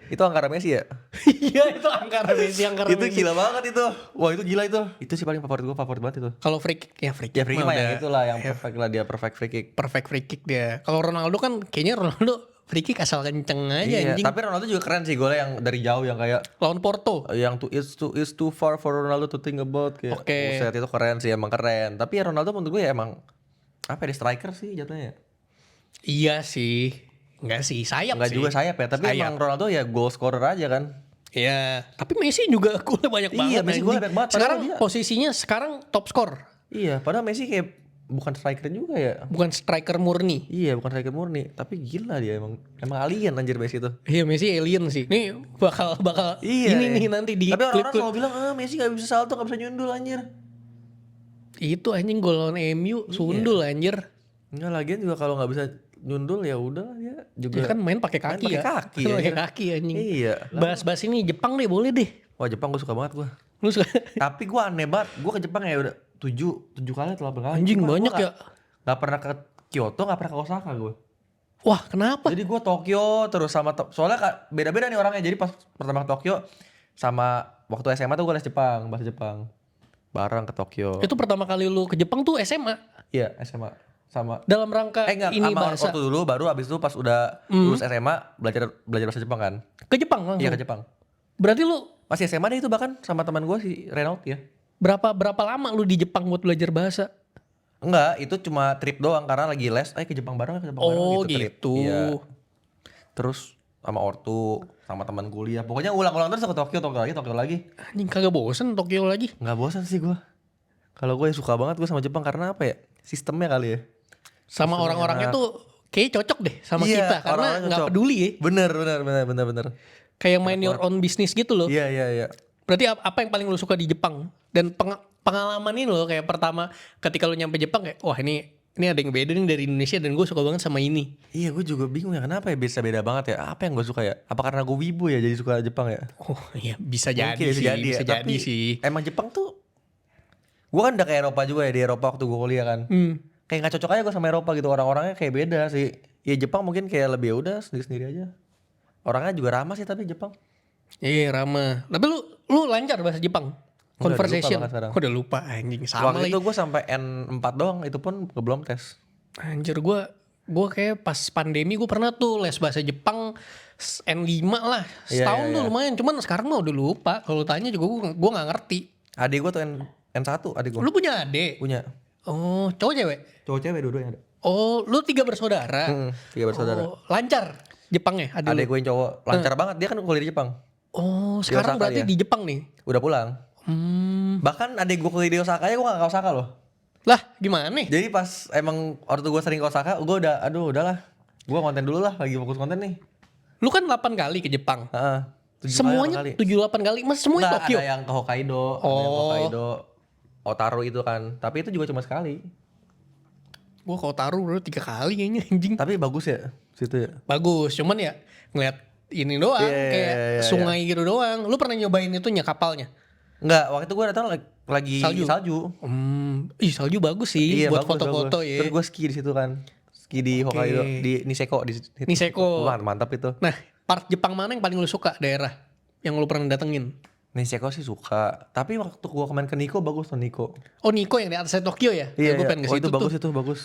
[SPEAKER 2] Itu angkara Messi ya?
[SPEAKER 1] Iya itu angkara Messi.
[SPEAKER 2] Itu gila banget itu. Wah itu gila itu. Itu sih paling favorit banget itu.
[SPEAKER 1] Kalau free kick
[SPEAKER 2] Ya free kick mah yang itulah yang perfect lah, dia perfect free kick.
[SPEAKER 1] Perfect free kick dia. Kalau Ronaldo kan kayaknya Ronaldo free kick asal kenceng aja
[SPEAKER 2] Iya,
[SPEAKER 1] anjing.
[SPEAKER 2] tapi Ronaldo juga keren sih golnya yang dari jauh yang kayak
[SPEAKER 1] Lawan Porto.
[SPEAKER 2] yang is too far for Ronaldo to think about kayak.
[SPEAKER 1] Oke.
[SPEAKER 2] Buset itu keren sih, emang keren. Tapi ya Ronaldo menurut gue ya emang apa ya, dia striker sih jatuhnya.
[SPEAKER 1] Iya sih. Enggak sih, sayap
[SPEAKER 2] Enggak
[SPEAKER 1] sih.
[SPEAKER 2] juga sayap ya, tapi
[SPEAKER 1] Sayap.
[SPEAKER 2] emang Ronaldo ya goal scorer aja kan.
[SPEAKER 1] Iya, tapi Messi juga golnya banyak
[SPEAKER 2] Iya,
[SPEAKER 1] banget.
[SPEAKER 2] Messi
[SPEAKER 1] anjing.
[SPEAKER 2] golnya banyak banget,
[SPEAKER 1] Sekarang
[SPEAKER 2] padahal dia-
[SPEAKER 1] posisinya top skor.
[SPEAKER 2] Iya, padahal Messi kayak bukan striker juga ya.
[SPEAKER 1] Bukan striker murni.
[SPEAKER 2] Iya, bukan striker murni, tapi gila dia emang alien anjir Messi itu.
[SPEAKER 1] Iya, Messi alien sih. Nih bakal
[SPEAKER 2] Iya.
[SPEAKER 1] ini nih nanti di
[SPEAKER 2] tapi orang-orang
[SPEAKER 1] klip.
[SPEAKER 2] selalu bilang, Messi gak bisa salto, gak bisa nyundul anjir.
[SPEAKER 1] Itu anjing gol lawan MU sundul anjir.
[SPEAKER 2] Enggak, lagian juga kalau gak bisa nyundul ya udah dia juga.
[SPEAKER 1] Ya kan main pakai kaki
[SPEAKER 2] pakai
[SPEAKER 1] ya.
[SPEAKER 2] kaki
[SPEAKER 1] Pakai
[SPEAKER 2] anjir.
[SPEAKER 1] kaki anjing.
[SPEAKER 2] Iya.
[SPEAKER 1] Bahas-bahas ini Jepang deh, boleh deh.
[SPEAKER 2] Wah Jepang gue suka banget gue.
[SPEAKER 1] Lu suka?
[SPEAKER 2] Tapi gue aneh banget, gue ke Jepang ya udah 7 kali atau 8 kali.
[SPEAKER 1] Anjing,
[SPEAKER 2] Cuma
[SPEAKER 1] banyak
[SPEAKER 2] gua
[SPEAKER 1] ya.
[SPEAKER 2] Gak pernah ke Kyoto, gak pernah ke Osaka gue.
[SPEAKER 1] Wah, kenapa?
[SPEAKER 2] Jadi gue Tokyo terus sama soalnya beda-beda nih orangnya. Jadi pas pertama ke Tokyo sama waktu SMA tuh gue les Jepang, bahasa Jepang. Bareng ke Tokyo.
[SPEAKER 1] Itu pertama kali lu ke Jepang tuh SMA.
[SPEAKER 2] Iya, SMA sama
[SPEAKER 1] Dalam rangka
[SPEAKER 2] enggak,
[SPEAKER 1] ini
[SPEAKER 2] sama
[SPEAKER 1] bahasa.
[SPEAKER 2] waktu dulu baru abis itu pas udah lulus SMA belajar bahasa Jepang kan.
[SPEAKER 1] Ke Jepang langsung.
[SPEAKER 2] Iya ke Jepang.
[SPEAKER 1] Berarti lu
[SPEAKER 2] Masih SMA deh itu bahkan sama teman gue si Renault ya.
[SPEAKER 1] berapa lama lu di Jepang buat belajar bahasa?
[SPEAKER 2] Enggak, itu cuma trip doang karena lagi les. Ayo ke Jepang bareng trip.
[SPEAKER 1] Gitu.
[SPEAKER 2] Iya. Terus sama ortu, sama teman kuliah. Pokoknya ulang-ulang terus ke Tokyo lagi.
[SPEAKER 1] Anjing kagak bosen Tokyo lagi.
[SPEAKER 2] Nggak bosan sih gue. Kalau gue suka banget gue sama Jepang karena apa ya? Sistemnya kali ya.
[SPEAKER 1] Sama orang-orangnya tuh kayak cocok deh sama
[SPEAKER 2] Iya,
[SPEAKER 1] kita karena
[SPEAKER 2] orang-orangnya
[SPEAKER 1] nggak
[SPEAKER 2] cocok.
[SPEAKER 1] peduli ya.
[SPEAKER 2] Bener.
[SPEAKER 1] Kayak main your own business gitu loh.
[SPEAKER 2] Iya.
[SPEAKER 1] Berarti apa yang paling lu suka di Jepang? Dan pengalaman ini loh kayak pertama ketika lu nyampe Jepang kayak wah ini ada yang beda nih dari Indonesia dan gue suka banget sama ini.
[SPEAKER 2] Iya, gue juga bingung ya kenapa ya bisa beda banget ya. Apa yang gue suka ya? Apa karena gue wibu ya jadi suka Jepang ya?
[SPEAKER 1] Oh iya bisa jadi
[SPEAKER 2] Mungkin
[SPEAKER 1] sih, bisa
[SPEAKER 2] ya.
[SPEAKER 1] jadi
[SPEAKER 2] Tapi
[SPEAKER 1] sih.
[SPEAKER 2] emang Jepang tuh, gue kan udah ke Eropa juga ya, di Eropa waktu gue kuliah kan. Kayak gak cocok aja gue sama Eropa gitu, orang-orangnya kayak beda sih. Ya Jepang mungkin kayak lebih ya udah sendiri-sendiri aja. Orangnya juga ramah sih tapi Jepang.
[SPEAKER 1] Iya ramah. Tapi lu lancar bahasa Jepang?
[SPEAKER 2] Udah
[SPEAKER 1] Conversation.
[SPEAKER 2] lupa bahkan sekarang.
[SPEAKER 1] Udah lupa anjing sama
[SPEAKER 2] Waktu
[SPEAKER 1] lagi.
[SPEAKER 2] itu gue sampai N4 doang, itu pun belum tes.
[SPEAKER 1] Anjir gue kayak pas pandemi gue pernah tuh les bahasa Jepang N5 lah. Setahun tuh lumayan. Cuman sekarang mah udah lupa. Kalau tanya juga gue gak ngerti.
[SPEAKER 2] Adik gue tuh N1 adik gue.
[SPEAKER 1] Lu punya adik?
[SPEAKER 2] Punya.
[SPEAKER 1] Oh cowok cewek?
[SPEAKER 2] Cowok cewek dua-duanya ada.
[SPEAKER 1] Oh lu 3 bersaudara?
[SPEAKER 2] 3 bersaudara.
[SPEAKER 1] Oh, lancar Jepangnya adik lu?
[SPEAKER 2] Adik gue yang cowok lancar banget, dia kan kuliah di Jepang.
[SPEAKER 1] Oh sekarang
[SPEAKER 2] Osaka
[SPEAKER 1] berarti
[SPEAKER 2] dia.
[SPEAKER 1] di Jepang nih?
[SPEAKER 2] Udah pulang. Bahkan adik gue kuliah di Osaka ya gue gak ke Osaka loh.
[SPEAKER 1] Lah gimana nih?
[SPEAKER 2] Jadi pas emang waktu gue sering ke Osaka, gue udahlah. Gue konten dulu lah, lagi fokus konten nih.
[SPEAKER 1] Lu kan 8 kali ke Jepang.
[SPEAKER 2] Heeh.
[SPEAKER 1] Semuanya 7-8 kali. Mas semuanya
[SPEAKER 2] Nggak,
[SPEAKER 1] Tokyo?
[SPEAKER 2] ada yang ke Hokkaido, ada yang ke Hokkaido, Otaru itu kan. Tapi itu juga cuma sekali.
[SPEAKER 1] Gua ke Otaru bro 3 kali kayaknya anjing.
[SPEAKER 2] Tapi bagus ya situ ya.
[SPEAKER 1] Bagus, cuman ya ngeliat ini doang kayak sungai gitu doang. Lu pernah nyobain itunya kapalnya?
[SPEAKER 2] Enggak, waktu itu gue datang lagi salju.
[SPEAKER 1] Ih salju bagus sih
[SPEAKER 2] Iya,
[SPEAKER 1] buat
[SPEAKER 2] bagus,
[SPEAKER 1] foto-foto
[SPEAKER 2] bagus.
[SPEAKER 1] ya.
[SPEAKER 2] Terus gue ski di situ kan. Ski di Hokkaido, di Niseko
[SPEAKER 1] Niseko.
[SPEAKER 2] Wah, mantap itu.
[SPEAKER 1] Nah, part Jepang mana yang paling lu suka daerah yang lu pernah datengin?
[SPEAKER 2] Niseko sih suka. Tapi waktu gue kemarin ke Nikko bagus tuh Nikko.
[SPEAKER 1] Oh Nikko yang di atasnya Tokyo ya?
[SPEAKER 2] Iya,
[SPEAKER 1] Gue pengen ke situ
[SPEAKER 2] itu bagus
[SPEAKER 1] tuh.
[SPEAKER 2] itu bagus.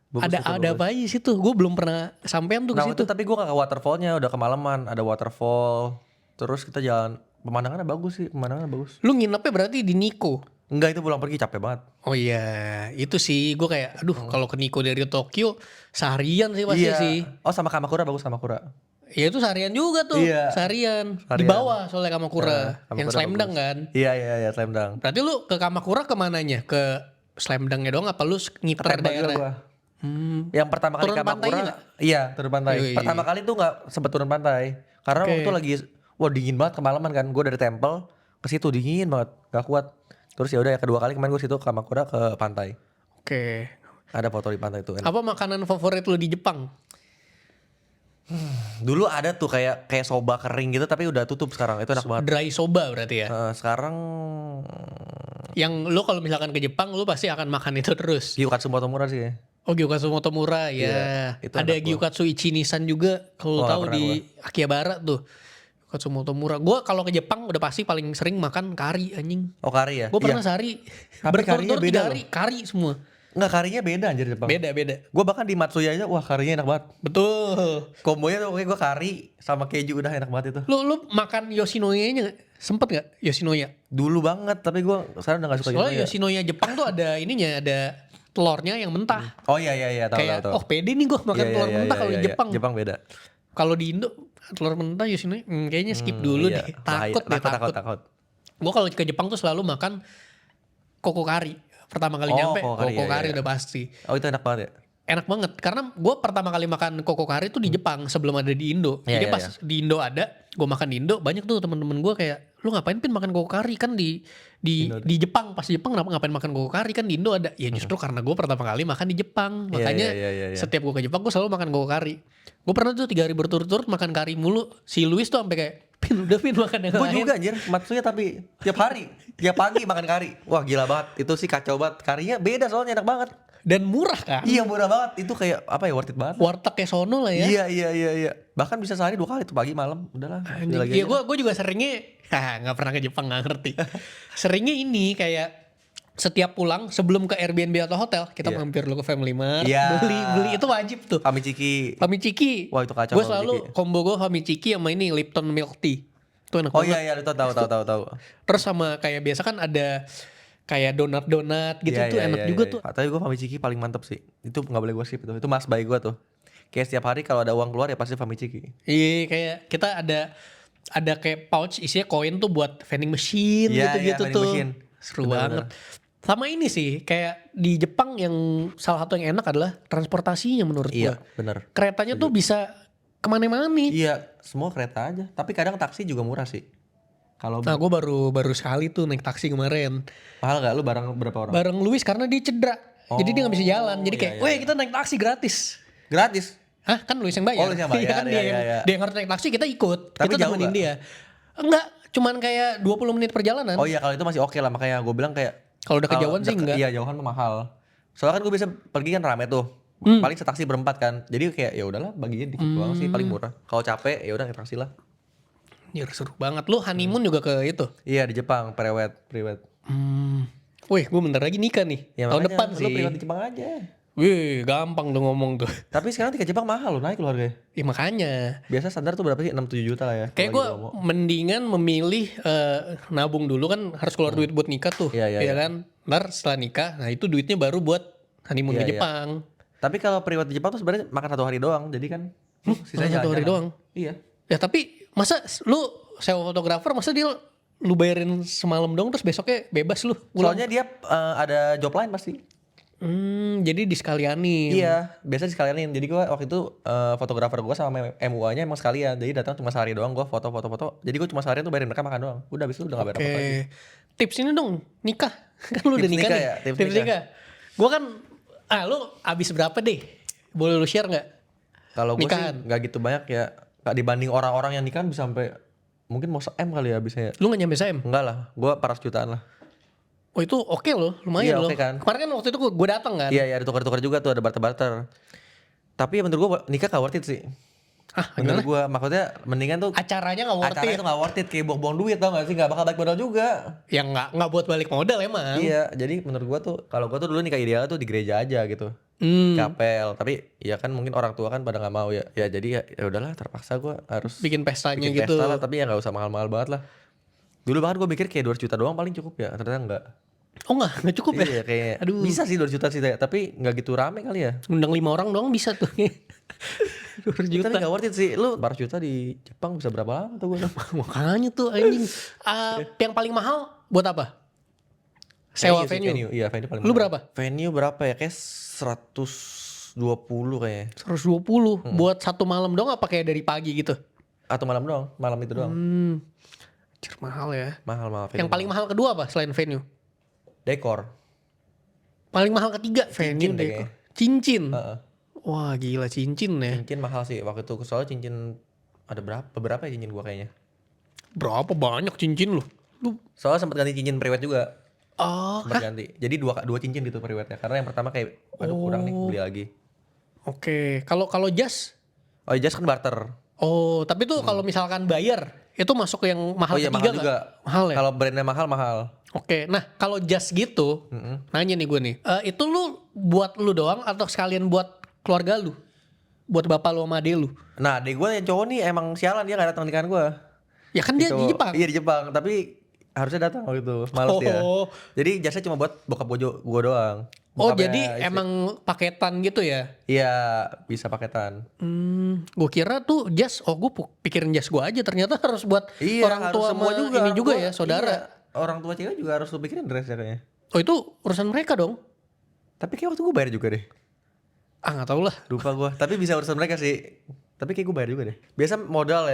[SPEAKER 2] Bagus
[SPEAKER 1] Ada
[SPEAKER 2] itu,
[SPEAKER 1] ada
[SPEAKER 2] bagus.
[SPEAKER 1] apa aja situ? Gue belum pernah sampean tuh
[SPEAKER 2] Nah
[SPEAKER 1] ke situ.
[SPEAKER 2] itu tapi gue gak ke waterfallnya, udah kemalaman. Ada waterfall. Terus kita jalan, pemandangannya bagus sih, pemandangannya bagus.
[SPEAKER 1] Lu nginepnya berarti di Nikko?
[SPEAKER 2] Enggak, itu pulang pergi capek banget.
[SPEAKER 1] Oh iya, itu sih gue kayak aduh kalau ke Nikko dari Tokyo seharian sih pasti sih.
[SPEAKER 2] Oh sama Kamakura bagus, Kamakura.
[SPEAKER 1] Ya itu seharian juga tuh,
[SPEAKER 2] Iya.
[SPEAKER 1] seharian. Di
[SPEAKER 2] Seharian.
[SPEAKER 1] bawah soalnya Kamakura, yang
[SPEAKER 2] Kamakura
[SPEAKER 1] slam dunk
[SPEAKER 2] bagus.
[SPEAKER 1] kan.
[SPEAKER 2] Iya, slam dunk.
[SPEAKER 1] Berarti lu ke Kamakura kemananya? Ke slam dunknya doang apa lu ngiter
[SPEAKER 2] Tembak juga
[SPEAKER 1] daerah?
[SPEAKER 2] gua. Yang pertama kali
[SPEAKER 1] Turun pantainya
[SPEAKER 2] Kamakura,
[SPEAKER 1] nggak?
[SPEAKER 2] iya turun pantai.
[SPEAKER 1] Yoi.
[SPEAKER 2] Pertama kali tuh nggak sempet turun pantai, karena
[SPEAKER 1] Oke.
[SPEAKER 2] waktu itu lagi, wah dingin banget kemalaman kan. Gue dari Temple ke situ dingin banget, nggak kuat. Terus ya udah ya kedua kali kemarin gue situ ke Kamakura ke pantai.
[SPEAKER 1] Oke.
[SPEAKER 2] Ada foto di pantai itu. Enak.
[SPEAKER 1] Apa makanan favorit lu di Jepang?
[SPEAKER 2] Dulu ada tuh kayak soba kering gitu tapi udah tutup sekarang. Itu enak banget.
[SPEAKER 1] Dry soba berarti ya.
[SPEAKER 2] Sekarang
[SPEAKER 1] Yang lu kalau misalkan ke Jepang lu pasti akan makan itu terus.
[SPEAKER 2] Gyukatsu Motomura sih.
[SPEAKER 1] Oh, Gyukatsu Motomura ya.
[SPEAKER 2] Iya, itu
[SPEAKER 1] Ada
[SPEAKER 2] enak gua.
[SPEAKER 1] Gyukatsu Ichinisan juga kalau lu
[SPEAKER 2] Oh,
[SPEAKER 1] tahu
[SPEAKER 2] nggak
[SPEAKER 1] di
[SPEAKER 2] pernah
[SPEAKER 1] Akihabara tuh. Gyukatsu Motomura. Gua kalau ke Jepang udah pasti paling sering makan kari anjing.
[SPEAKER 2] Oh kari ya?
[SPEAKER 1] Gue pernah
[SPEAKER 2] Iya.
[SPEAKER 1] sehari
[SPEAKER 2] Tapi karinya
[SPEAKER 1] berturut-turut
[SPEAKER 2] beda
[SPEAKER 1] 3 hari kari semua.
[SPEAKER 2] Nggak, karinya beda anjir Jepang.
[SPEAKER 1] Beda.
[SPEAKER 2] Gue bahkan di Matsuya aja, wah karinya enak banget.
[SPEAKER 1] Betul.
[SPEAKER 2] Kombonya tuh pokoknya gue kari sama keju udah enak banget itu.
[SPEAKER 1] Lu makan Yoshinoya-nya gak? Sempet gak Yoshinoya?
[SPEAKER 2] Dulu banget, tapi gue sekarang udah gak suka
[SPEAKER 1] Soalnya
[SPEAKER 2] gitu ya.
[SPEAKER 1] Yoshinoya Jepang tuh ada ininya, ada telurnya yang mentah.
[SPEAKER 2] Oh iya, tahu
[SPEAKER 1] Kayak
[SPEAKER 2] tahu.
[SPEAKER 1] oh pede nih gue makan
[SPEAKER 2] Iya,
[SPEAKER 1] telur mentah kalau di Jepang.
[SPEAKER 2] Jepang beda.
[SPEAKER 1] Kalau di Indo telur mentah Yoshinoya kayaknya skip dulu
[SPEAKER 2] Iya.
[SPEAKER 1] deh. Takut.
[SPEAKER 2] Takut.
[SPEAKER 1] Gue kalau ke Jepang tuh selalu makan koko kari. Pertama kali
[SPEAKER 2] Oh,
[SPEAKER 1] nyampe
[SPEAKER 2] koko kari,
[SPEAKER 1] koko
[SPEAKER 2] iya,
[SPEAKER 1] kari
[SPEAKER 2] iya.
[SPEAKER 1] udah pasti.
[SPEAKER 2] Oh itu enak banget ya.
[SPEAKER 1] Enak banget karena gue pertama kali makan koko kari tuh di Jepang sebelum ada di Indo.
[SPEAKER 2] Iya,
[SPEAKER 1] Jadi
[SPEAKER 2] iya,
[SPEAKER 1] pas di Indo ada, gue makan di Indo banyak tuh temen-temen gue kayak lu ngapain pin makan koko kari kan di Jepang, pas di Jepang kenapa ngapain makan koko kari kan di Indo ada. Ya justru karena gue pertama kali makan di Jepang, makanya
[SPEAKER 2] Iya.
[SPEAKER 1] setiap gue ke Jepang gue selalu makan koko kari. Gue pernah tuh 3 hari berturut-turut makan kari mulu. Si Luis tuh sampai kayak pin udah pin makan yang
[SPEAKER 2] Gue
[SPEAKER 1] lain.
[SPEAKER 2] juga anjir, Matsuya tapi tiap hari, tiap pagi makan kari. Wah gila banget, itu sih kacau banget. Karinya beda soalnya enak banget.
[SPEAKER 1] Dan murah kan.
[SPEAKER 2] Iya murah banget, itu kayak apa ya, worth it banget.
[SPEAKER 1] Warteg sono lah ya.
[SPEAKER 2] Iya. Bahkan bisa sehari 2 kali tuh, pagi malam. Udahlah.
[SPEAKER 1] Anjing.
[SPEAKER 2] lagi
[SPEAKER 1] Iya
[SPEAKER 2] aja.
[SPEAKER 1] gue juga seringnya nggak pernah ke Jepang nggak ngerti. Seringnya ini kayak setiap pulang sebelum ke Airbnb atau hotel kita
[SPEAKER 2] Iya.
[SPEAKER 1] mampir dulu ke Family Mart,
[SPEAKER 2] Iya.
[SPEAKER 1] beli itu wajib tuh.
[SPEAKER 2] Famiciki.
[SPEAKER 1] Famiciki.
[SPEAKER 2] Wah, itu kacau
[SPEAKER 1] Gue selalu
[SPEAKER 2] Famiciki.
[SPEAKER 1] combo gue Famiciki sama ini Lipton Milk Tea. Itu enak
[SPEAKER 2] Oh
[SPEAKER 1] banget.
[SPEAKER 2] iya, itu tahu.
[SPEAKER 1] Terus sama kayak biasa kan ada kayak donat gitu tuh enak juga tuh.
[SPEAKER 2] Tapi gue Famiciki paling mantep sih. Itu nggak boleh gue skip itu. Itu mas bayi gue tuh. Kayak setiap hari kalau ada uang keluar ya pasti Famiciki.
[SPEAKER 1] Iya kayak kita ada kayak pouch isinya koin tuh buat vending machine
[SPEAKER 2] Iya,
[SPEAKER 1] gitu-gitu
[SPEAKER 2] vending
[SPEAKER 1] tuh.
[SPEAKER 2] machine.
[SPEAKER 1] Seru
[SPEAKER 2] Bener-bener.
[SPEAKER 1] banget. Sama ini sih kayak di Jepang yang salah satu yang enak adalah transportasinya menurut
[SPEAKER 2] Iya,
[SPEAKER 1] gua.
[SPEAKER 2] bener.
[SPEAKER 1] Keretanya tuh bisa kemana-mana nih.
[SPEAKER 2] Iya, semua kereta aja. Tapi kadang taksi juga murah sih. Kalau
[SPEAKER 1] Nah gue baru sekali tuh naik taksi kemarin.
[SPEAKER 2] mahal nggak, lu bareng berapa orang?
[SPEAKER 1] Bareng Luis karena dia cedera. Jadi dia gak bisa jalan. Jadi kayak,
[SPEAKER 2] iya,
[SPEAKER 1] weh kita naik taksi gratis.
[SPEAKER 2] Gratis.
[SPEAKER 1] Hah kan Luis yang bayar.
[SPEAKER 2] Oh, Luis yang bayar,
[SPEAKER 1] Iya kan
[SPEAKER 2] iya, iya.
[SPEAKER 1] dia yang harus naik taksi kita ikut.
[SPEAKER 2] Tapi
[SPEAKER 1] kita
[SPEAKER 2] jauh
[SPEAKER 1] temenin
[SPEAKER 2] nggak?
[SPEAKER 1] dia. Enggak, cuman kayak 20 menit perjalanan.
[SPEAKER 2] Oh iya, kalau itu masih oke lah, makanya gue bilang kayak
[SPEAKER 1] Kalau udah kejauhan sih enggak.
[SPEAKER 2] Iya, jauhan mah mahal. Soalnya kan gue bisa pergi kan rame tuh. Paling setaksi berempat kan. Jadi kayak ya udahlah bagiin dikit doang sih paling murah. Kalau capek ya udah naik taksi lah.
[SPEAKER 1] Ya seru banget. Lu honeymoon juga ke itu?
[SPEAKER 2] Iya di Jepang, priwet.
[SPEAKER 1] Wih, gue bentar lagi nikah nih.
[SPEAKER 2] Ya,
[SPEAKER 1] Tahun
[SPEAKER 2] makanya
[SPEAKER 1] depan
[SPEAKER 2] lu
[SPEAKER 1] sih.
[SPEAKER 2] priwet di Jepang aja.
[SPEAKER 1] Wih, gampang tuh ngomong tuh.
[SPEAKER 2] Tapi sekarang tiket Jepang mahal loh, naik loh harganya.
[SPEAKER 1] Ya makanya.
[SPEAKER 2] Biasa standar tuh berapa sih? 6-7 juta lah ya.
[SPEAKER 1] Kayak
[SPEAKER 2] kalau
[SPEAKER 1] gue
[SPEAKER 2] lagi promo.
[SPEAKER 1] mendingan memilih nabung dulu kan harus keluar duit buat nikah tuh.
[SPEAKER 2] Iya, iya.
[SPEAKER 1] kan? Ntar setelah nikah, nah itu duitnya baru buat honeymoon
[SPEAKER 2] Iya,
[SPEAKER 1] ke
[SPEAKER 2] iya.
[SPEAKER 1] Jepang.
[SPEAKER 2] Tapi kalau priwet di Jepang tuh sebenarnya makan 1 hari doang. Jadi kan sisanya
[SPEAKER 1] makan 1 hari
[SPEAKER 2] jalan-jalan.
[SPEAKER 1] doang?
[SPEAKER 2] Iya.
[SPEAKER 1] Ya tapi masa lu sewa fotografer masa dia lu bayarin semalam dong terus besoknya bebas lu pulang?
[SPEAKER 2] Soalnya dia ada job lain pasti.
[SPEAKER 1] Jadi disekalianin.
[SPEAKER 2] Iya, biasa sekalianin. Jadi gua waktu itu fotografer gua sama MUA-nya emang sekalian. Jadi datang cuma sehari doang, gua foto-foto. Jadi gua cuma sehari tuh bayarin mereka makan doang. Udah habis itu udah gak bayar apa-apa lagi.
[SPEAKER 1] Tips ini dong nikah. Kan lu udah
[SPEAKER 2] Tips
[SPEAKER 1] nikah
[SPEAKER 2] nikah
[SPEAKER 1] nih.
[SPEAKER 2] ya, tips
[SPEAKER 1] Tips
[SPEAKER 2] nikah.
[SPEAKER 1] nikah. Gua kan lu abis berapa deh? Boleh lu share nggak?
[SPEAKER 2] Kalau gua sih
[SPEAKER 1] Nikahan.
[SPEAKER 2] nggak gitu banyak ya. Nggak dibanding orang-orang yang nikahan bisa sampai mungkin mau M kali ya habisnya ya.
[SPEAKER 1] Lu gak nyampe SM?
[SPEAKER 2] Enggak lah, gua 400 jutaan lah.
[SPEAKER 1] Oh itu oke loh, lumayan
[SPEAKER 2] Iya,
[SPEAKER 1] loh.
[SPEAKER 2] oke kan.
[SPEAKER 1] Kemarin kan waktu itu gue datang kan.
[SPEAKER 2] Iya, ada tukar-tukar juga tuh, ada barter-barter. Tapi ya menurut gua nikah gak worth it sih.
[SPEAKER 1] Ah,
[SPEAKER 2] Menurut
[SPEAKER 1] gimana?
[SPEAKER 2] gua maksudnya mendingan tuh
[SPEAKER 1] Acaranya gak worth
[SPEAKER 2] acaranya
[SPEAKER 1] it.
[SPEAKER 2] tuh gak worth it, kayak buang-buang duit tau gak sih, gak bakal balik modal juga.
[SPEAKER 1] Yang nggak buat balik modal emang.
[SPEAKER 2] Iya, jadi menurut gua tuh kalau gua tuh dulu nikah ideal tuh di gereja aja gitu. Kapel, tapi ya kan mungkin orang tua kan pada nggak mau ya. Ya jadi ya udahlah terpaksa gua harus
[SPEAKER 1] Bikin pestanya
[SPEAKER 2] bikin
[SPEAKER 1] gitu.
[SPEAKER 2] pesta lah, tapi ya nggak usah mahal-mahal banget lah. Dulu bahkan gua mikir kayak 200 juta doang paling cukup ya, ternyata enggak.
[SPEAKER 1] Oh nggak cukup ya?
[SPEAKER 2] Iya kayak
[SPEAKER 1] Aduh.
[SPEAKER 2] bisa sih 200 juta sih, tapi nggak gitu rame kali ya.
[SPEAKER 1] Undang 5 orang doang bisa tuh. 200
[SPEAKER 2] Tapi
[SPEAKER 1] juta.
[SPEAKER 2] gak worth it sih. Lu 400 juta di Jepang bisa berapa lama tuh gue?
[SPEAKER 1] Makanya tuh anjing. Yang paling mahal buat apa? Sewa venue.
[SPEAKER 2] Iya venue paling
[SPEAKER 1] Lu
[SPEAKER 2] mahal.
[SPEAKER 1] berapa?
[SPEAKER 2] Venue berapa ya? Kayak 120 kayaknya.
[SPEAKER 1] 120 buat satu malam dong apa kayak dari pagi gitu?
[SPEAKER 2] Atau malam doang, malam itu doang.
[SPEAKER 1] Anjir, mahal ya.
[SPEAKER 2] Mahal venue.
[SPEAKER 1] Yang paling mahal kedua apa selain venue?
[SPEAKER 2] Dekor.
[SPEAKER 1] Paling mahal ketiga venue
[SPEAKER 2] deh
[SPEAKER 1] deh.
[SPEAKER 2] kayaknya.
[SPEAKER 1] Cincin.
[SPEAKER 2] Heeh.
[SPEAKER 1] Wah gila cincin ya.
[SPEAKER 2] Cincin mahal sih waktu itu, soalnya cincin ada berapa ya cincin gua kayaknya.
[SPEAKER 1] Berapa banyak cincin lu? Lu
[SPEAKER 2] Soalnya sempat ganti cincin priwet juga.
[SPEAKER 1] oh,
[SPEAKER 2] Sempat ganti. Jadi dua cincin gitu priwetnya. Karena yang pertama kayak aduh kurang nih, beli lagi.
[SPEAKER 1] oke. Kalau jas?
[SPEAKER 2] Oh, jas kan barter.
[SPEAKER 1] Oh, tapi tuh kalau misalkan bayar itu masuk yang mahal
[SPEAKER 2] Oh iya
[SPEAKER 1] ketiga
[SPEAKER 2] mahal juga.
[SPEAKER 1] nggak? Mahal ya?
[SPEAKER 2] Kalau brandnya mahal.
[SPEAKER 1] Oke, nah kalau jas gitu, nanya nih gue nih, itu lu buat lu doang atau sekalian buat keluarga lu? Buat bapak lu sama adek lu?
[SPEAKER 2] Nah, adek gue yang cowok nih emang sialan, dia gak datang nikahan gue.
[SPEAKER 1] Ya kan dia di Jepang?
[SPEAKER 2] Iya di Jepang, tapi harusnya datang waktu itu. Males dia.
[SPEAKER 1] Oh.
[SPEAKER 2] Jadi jasnya cuma buat bokap gue doang.
[SPEAKER 1] Oh
[SPEAKER 2] Bokapnya
[SPEAKER 1] jadi
[SPEAKER 2] istri.
[SPEAKER 1] emang paketan gitu ya?
[SPEAKER 2] Iya, bisa paketan.
[SPEAKER 1] Gue kira tuh jas, gue pikirin jas gue aja ternyata harus buat
[SPEAKER 2] Iya,
[SPEAKER 1] orang
[SPEAKER 2] harus
[SPEAKER 1] tua
[SPEAKER 2] semua
[SPEAKER 1] sama
[SPEAKER 2] juga.
[SPEAKER 1] ini
[SPEAKER 2] orang
[SPEAKER 1] juga
[SPEAKER 2] tua-
[SPEAKER 1] ya, saudara.
[SPEAKER 2] Iya, orang tua cewek juga harus lu pikirin dress kayaknya.
[SPEAKER 1] Oh itu urusan mereka dong?
[SPEAKER 2] Tapi kayak waktu gue bayar juga deh.
[SPEAKER 1] Ah nggak tahu lah.
[SPEAKER 2] Lupa gue. Tapi bisa urusan mereka sih. Tapi kayak gue bayar juga deh. Biasa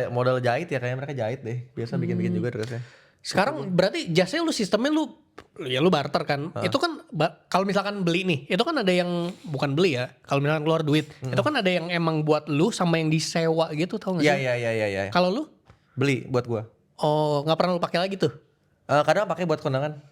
[SPEAKER 2] modal jahit ya, kayak mereka jahit deh. Biasa bikin-bikin juga dressnya.
[SPEAKER 1] Sekarang berarti jasnya lu sistemnya lu barter kan? Itu kan kalau misalkan beli nih, itu kan ada yang bukan beli ya. Kalau misalkan keluar duit, itu kan ada yang emang buat lu sama yang disewa gitu, tau gak sih?
[SPEAKER 2] Iya.
[SPEAKER 1] Kalau lu?
[SPEAKER 2] Beli buat gue.
[SPEAKER 1] Oh, nggak pernah lu pakai lagi tuh?
[SPEAKER 2] Kadang pakai buat kondangan.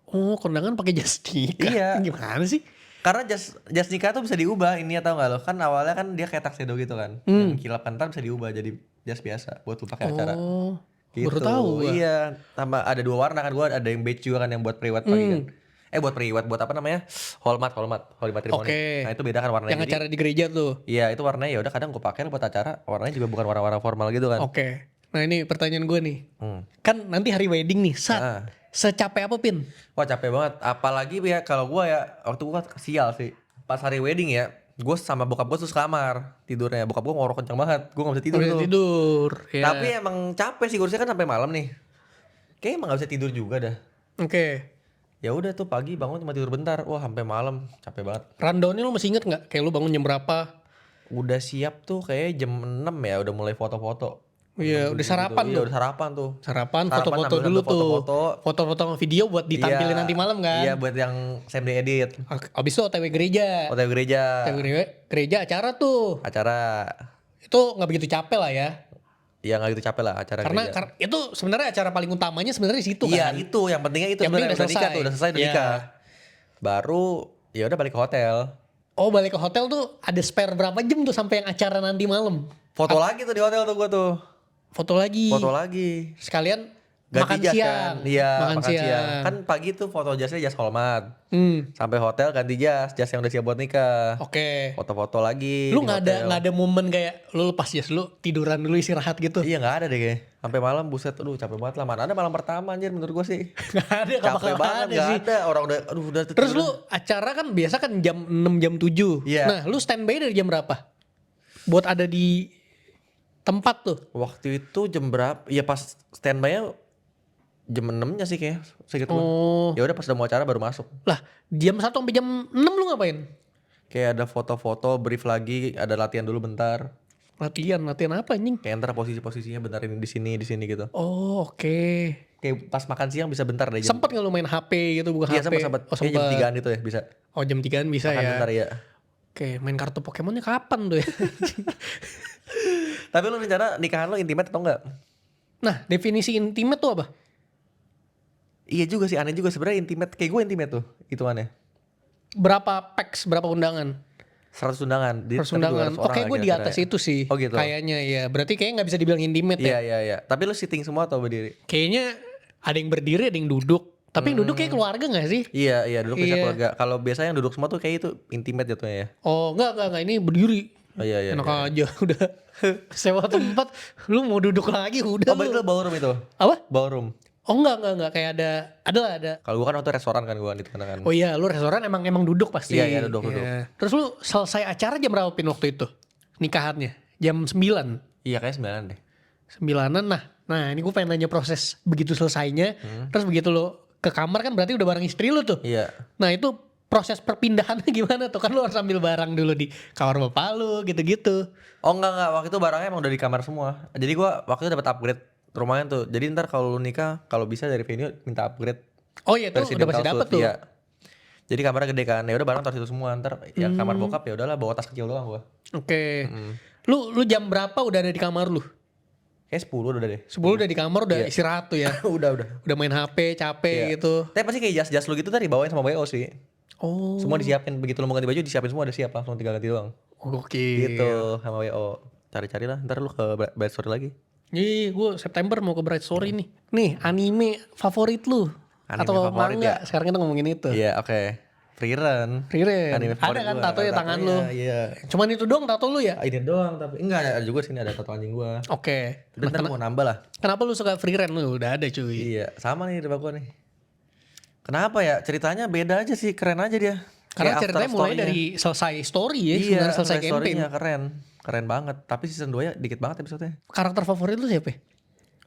[SPEAKER 1] Oh, kondangan pakai jas nikah.
[SPEAKER 2] Iya.
[SPEAKER 1] Gimana sih?
[SPEAKER 2] Karena jas nikah tuh bisa diubah ini, atau enggak lo? Kan awalnya kan dia kayak tuxedo gitu kan. Yang kilap kan ntar bisa diubah jadi jas biasa buat lu pakai acara.
[SPEAKER 1] Oh,
[SPEAKER 2] Gitu.
[SPEAKER 1] baru tahu gua.
[SPEAKER 2] Iya, tambah ada 2 warna kan, gua ada yang beige juga kan yang buat priwet pagi kan. Buat apa namanya? Holy matrimony.
[SPEAKER 1] Oke.
[SPEAKER 2] Nah, itu beda kan warnanya.
[SPEAKER 1] Yang
[SPEAKER 2] Jadi,
[SPEAKER 1] acara di gereja tuh.
[SPEAKER 2] iya, itu warnanya ya udah kadang gua pakai buat acara, warnanya juga bukan warna-warna formal gitu kan.
[SPEAKER 1] Oke. Nah ini pertanyaan gue nih.
[SPEAKER 2] Hmm.
[SPEAKER 1] Kan nanti hari wedding nih, secapek apa Pin?
[SPEAKER 2] Wah, capek banget. Apalagi ya kalau gua ya waktu gua sial sih. Pas hari wedding ya, gue sama bokap gue tuh sekamar tidurnya. Bokap gue ngorok kencang banget, gue gak bisa tidur
[SPEAKER 1] Udah
[SPEAKER 2] tuh.
[SPEAKER 1] tidur. Ya.
[SPEAKER 2] Tapi emang capek sih, kursinya kan sampai malam nih. Kayaknya emang gak bisa tidur juga dah.
[SPEAKER 1] Oke.
[SPEAKER 2] Ya udah tuh pagi bangun cuma tidur bentar. Wah, sampai malam, capek banget.
[SPEAKER 1] Rundownnya lu masih inget nggak? Kayak lu bangun jam berapa?
[SPEAKER 2] Udah siap tuh kayak jam 6 ya, udah mulai foto-foto.
[SPEAKER 1] Iya, udah sarapan
[SPEAKER 2] Iya,
[SPEAKER 1] tuh.
[SPEAKER 2] udah sarapan tuh.
[SPEAKER 1] Sarapan,
[SPEAKER 2] Sarapan
[SPEAKER 1] foto-foto
[SPEAKER 2] sambil
[SPEAKER 1] dulu tuh.
[SPEAKER 2] foto-foto.
[SPEAKER 1] Foto-foto sama video buat ditampilin
[SPEAKER 2] Iya,
[SPEAKER 1] nanti malam kan.
[SPEAKER 2] Iya, buat yang same day edit.
[SPEAKER 1] Abis itu OTW gereja.
[SPEAKER 2] OTW gereja.
[SPEAKER 1] Gereja acara tuh.
[SPEAKER 2] Acara.
[SPEAKER 1] Itu nggak begitu capek lah ya.
[SPEAKER 2] Ya gak gitu capek lah acara
[SPEAKER 1] Karena
[SPEAKER 2] gereja.
[SPEAKER 1] itu sebenarnya acara paling utamanya sebenarnya di situ
[SPEAKER 2] Iya
[SPEAKER 1] kan.
[SPEAKER 2] itu yang pentingnya itu
[SPEAKER 1] Yang
[SPEAKER 2] sebenarnya
[SPEAKER 1] penting
[SPEAKER 2] udah nikah tuh, udah selesai udah
[SPEAKER 1] Iya.
[SPEAKER 2] nikah. Baru ya udah balik ke hotel.
[SPEAKER 1] Oh balik ke hotel tuh ada spare berapa jam tuh sampai yang acara nanti malam?
[SPEAKER 2] Foto lagi tuh di hotel tuh gua tuh.
[SPEAKER 1] Foto lagi.
[SPEAKER 2] Foto lagi.
[SPEAKER 1] Sekalian
[SPEAKER 2] Ganti
[SPEAKER 1] makan
[SPEAKER 2] jas
[SPEAKER 1] siang.
[SPEAKER 2] kan. Iya,
[SPEAKER 1] makan
[SPEAKER 2] makan siang. Kan pagi tuh foto jasnya jas Holmat. Sampai hotel ganti jas yang udah siap buat nikah.
[SPEAKER 1] Oke.
[SPEAKER 2] Foto-foto lagi.
[SPEAKER 1] Lu
[SPEAKER 2] di hotel.
[SPEAKER 1] nggak ada momen kayak lu lepas jas lu tiduran dulu istirahat gitu?
[SPEAKER 2] Iya nggak ada deh kayak. Sampai malam buset, aduh capek banget lah. Mana ada malam pertama anjir menurut gua sih.
[SPEAKER 1] Nggak ada, nggak
[SPEAKER 2] Capek
[SPEAKER 1] bakal
[SPEAKER 2] banget
[SPEAKER 1] ada
[SPEAKER 2] nggak
[SPEAKER 1] sih.
[SPEAKER 2] ada. Orang udah
[SPEAKER 1] Terus lu acara kan biasa kan jam 6 jam 7.
[SPEAKER 2] Iya.
[SPEAKER 1] Nah, lu standby dari jam berapa? Buat ada di tempat tuh.
[SPEAKER 2] waktu itu jam berapa? Ya pas standby-nya jam 6-nya sih kayaknya. Segitu.
[SPEAKER 1] Oh.
[SPEAKER 2] Ya udah pas udah mau acara baru masuk.
[SPEAKER 1] Lah, jam 1 sampai jam 6 lu ngapain?
[SPEAKER 2] Kayak ada foto-foto, brief lagi, ada latihan dulu bentar.
[SPEAKER 1] Latihan apa anjing?
[SPEAKER 2] Kayak ntar posisi-posisinya bentar ini di sini gitu.
[SPEAKER 1] Oh, oke.
[SPEAKER 2] Kayak pas makan siang bisa bentar deh jam.
[SPEAKER 1] Sempet nggak lu main HP gitu buka
[SPEAKER 2] Iya
[SPEAKER 1] HP?
[SPEAKER 2] sempet.
[SPEAKER 1] Oh,
[SPEAKER 2] Kayak jam
[SPEAKER 1] sempet.
[SPEAKER 2] 3-an itu ya bisa.
[SPEAKER 1] Oh, jam 3-an bisa
[SPEAKER 2] Makan
[SPEAKER 1] ya.
[SPEAKER 2] bentar ya.
[SPEAKER 1] Oke, main kartu Pokemonnya kapan tuh ya?
[SPEAKER 2] Tapi lu rencana nikahan lu intimate atau enggak?
[SPEAKER 1] Nah, definisi intimate tuh apa?
[SPEAKER 2] Iya juga sih, aneh juga sebenarnya intimate. Kayak gue intimate tuh, hitungannya.
[SPEAKER 1] Berapa packs, berapa undangan?
[SPEAKER 2] 100 undangan.
[SPEAKER 1] 100 undangan. Oke, gue di atas itu sih.
[SPEAKER 2] Oh gitu.
[SPEAKER 1] Kayaknya ya. Berarti kayaknya nggak bisa dibilang intimate ya.
[SPEAKER 2] Iya. Tapi lu sitting semua atau berdiri?
[SPEAKER 1] Kayaknya ada yang berdiri, ada yang duduk. Tapi yang duduk kayak keluarga gak sih?
[SPEAKER 2] Iya, duduk bisa
[SPEAKER 1] Iya.
[SPEAKER 2] keluarga. Kalau biasanya yang duduk semua tuh kayak itu intimate jatuhnya ya.
[SPEAKER 1] Oh, enggak. Ini berdiri.
[SPEAKER 2] Oh iya.
[SPEAKER 1] Enak aja, udah sewa tempat, lu mau duduk lagi udah
[SPEAKER 2] Oh berarti lu ballroom itu?
[SPEAKER 1] Apa?
[SPEAKER 2] Ballroom.
[SPEAKER 1] Oh enggak, kayak ada.
[SPEAKER 2] Kalau gua kan waktu restoran kan gua di sana kan.
[SPEAKER 1] Oh iya, lu restoran emang duduk pasti.
[SPEAKER 2] Iya, duduk.
[SPEAKER 1] Terus lu selesai acara jam berapa Pin waktu itu? Nikahannya? jam 9.
[SPEAKER 2] Iya kayak 9 deh.
[SPEAKER 1] 9-an nah ini gue pengen nanya proses begitu selesainya. Terus begitu lo ke kamar kan berarti udah bareng istri lo tuh.
[SPEAKER 2] Iya.
[SPEAKER 1] Nah itu proses perpindahannya gimana tuh? Kan lo harus ambil barang dulu di kamar bapak lo gitu-gitu.
[SPEAKER 2] Oh enggak, waktu itu barangnya emang udah di kamar semua. Jadi gua waktu itu dapat upgrade rumahnya tuh. Jadi ntar kalau lu nikah, kalau bisa dari venue minta upgrade.
[SPEAKER 1] Oh iya tuh udah pasti
[SPEAKER 2] Presidential
[SPEAKER 1] dapet
[SPEAKER 2] suite,
[SPEAKER 1] tuh.
[SPEAKER 2] iya. Jadi kamarnya gede kan. Ya udah barang taruh situ semua. Ntar yang kamar bokap ya udahlah bawa tas kecil doang gua.
[SPEAKER 1] Oke. Lu jam berapa udah ada di kamar lu?
[SPEAKER 2] Kayak 10 udah deh.
[SPEAKER 1] 10 udah di kamar udah istirahat tuh ya.
[SPEAKER 2] udah.
[SPEAKER 1] Udah main HP, capek gitu.
[SPEAKER 2] Tapi pasti kayak jas-jas lu gitu tadi bawain sama WO sih.
[SPEAKER 1] Oh.
[SPEAKER 2] Semua disiapin, begitu lu mau ganti baju disiapin semua udah siap langsung tinggal ganti doang.
[SPEAKER 1] Oke.
[SPEAKER 2] Gitu sama WO. Cari-cari lah, ntar lu ke Bright Story lagi.
[SPEAKER 1] Ih, gue September mau ke Bright Story nih. Nih, anime favorit lu?
[SPEAKER 2] Anime
[SPEAKER 1] Atau
[SPEAKER 2] favorit
[SPEAKER 1] manga?
[SPEAKER 2] ya?
[SPEAKER 1] Sekarang kita ngomongin itu.
[SPEAKER 2] Iya, oke. Frieren.
[SPEAKER 1] Frieren.
[SPEAKER 2] Anime favorit
[SPEAKER 1] Ada kan
[SPEAKER 2] gua,
[SPEAKER 1] tato ya tangan lu?
[SPEAKER 2] Iya.
[SPEAKER 1] Cuman itu doang tato lu ya?
[SPEAKER 2] Ini doang tapi enggak ada juga sini ada tato anjing gua.
[SPEAKER 1] Oke.
[SPEAKER 2] Tapi ntar mau nambah lah.
[SPEAKER 1] Kenapa lu suka Frieren lu? Udah ada cuy.
[SPEAKER 2] Iya, sama nih debak gua nih. Kenapa ya? Ceritanya beda aja sih, keren aja dia.
[SPEAKER 1] Karena
[SPEAKER 2] Kayak
[SPEAKER 1] ceritanya
[SPEAKER 2] after
[SPEAKER 1] mulai
[SPEAKER 2] story-nya.
[SPEAKER 1] dari selesai story ya,
[SPEAKER 2] Iya,
[SPEAKER 1] sebenarnya selesai campaign.
[SPEAKER 2] story-nya keren banget. Tapi season 2 ya dikit banget episode-nya.
[SPEAKER 1] Karakter favorit lu siapa?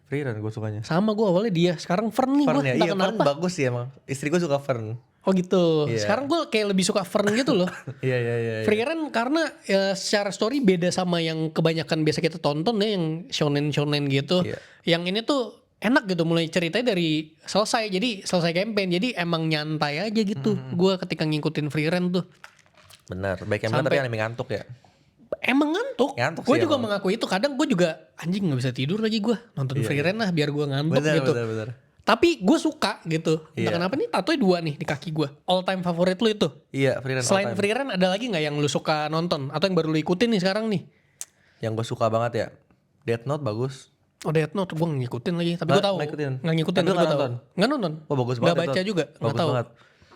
[SPEAKER 2] Frieren gue sukanya.
[SPEAKER 1] Sama gue awalnya dia, sekarang Fern nih
[SPEAKER 2] Fern
[SPEAKER 1] gue
[SPEAKER 2] ya,
[SPEAKER 1] entah
[SPEAKER 2] iya Fern
[SPEAKER 1] kenapa.
[SPEAKER 2] bagus sih emang. Istri gue suka Fern.
[SPEAKER 1] Oh gitu.
[SPEAKER 2] Iya.
[SPEAKER 1] Sekarang gue kayak lebih suka Fern gitu loh.
[SPEAKER 2] Iya.
[SPEAKER 1] Frieren karena ya, secara story beda sama yang kebanyakan biasa kita tonton ya, yang shonen gitu.
[SPEAKER 2] Iya.
[SPEAKER 1] Yang ini tuh enak gitu, mulai ceritanya dari selesai. Jadi selesai campaign, jadi emang nyantai aja gitu. Gue ketika ngikutin Frieren tuh.
[SPEAKER 2] Benar, baik yang benar tapi anime ngantuk ya.
[SPEAKER 1] Emang ngantuk.
[SPEAKER 2] Ngantuk
[SPEAKER 1] Gue
[SPEAKER 2] sih
[SPEAKER 1] juga
[SPEAKER 2] emang.
[SPEAKER 1] mengakui itu. Kadang gue juga anjing nggak bisa tidur lagi gue nonton Frieren lah biar gue ngantuk
[SPEAKER 2] Benar,
[SPEAKER 1] gitu.
[SPEAKER 2] benar.
[SPEAKER 1] Tapi gue suka gitu. Entah
[SPEAKER 2] Iya.
[SPEAKER 1] kenapa nih tatonya 2 nih di kaki gue. All time favorit lu itu.
[SPEAKER 2] Iya, Frieren
[SPEAKER 1] Selain
[SPEAKER 2] all time.
[SPEAKER 1] Frieren ada lagi nggak yang lu suka nonton atau yang baru lu ikutin nih sekarang nih?
[SPEAKER 2] Yang gue suka banget ya. Death Note bagus.
[SPEAKER 1] Oh Death Note gue ngikutin lagi, tapi gue tahu
[SPEAKER 2] nggak ikutin.
[SPEAKER 1] nggak ngikutin,
[SPEAKER 2] Tapi
[SPEAKER 1] tapi
[SPEAKER 2] lu
[SPEAKER 1] gue
[SPEAKER 2] nggak
[SPEAKER 1] tahu.
[SPEAKER 2] nonton?
[SPEAKER 1] Nggak nonton.
[SPEAKER 2] Oh bagus
[SPEAKER 1] Nggak
[SPEAKER 2] banget.
[SPEAKER 1] baca
[SPEAKER 2] Death
[SPEAKER 1] juga,
[SPEAKER 2] Note.
[SPEAKER 1] nggak
[SPEAKER 2] Bagus
[SPEAKER 1] tahu.
[SPEAKER 2] banget.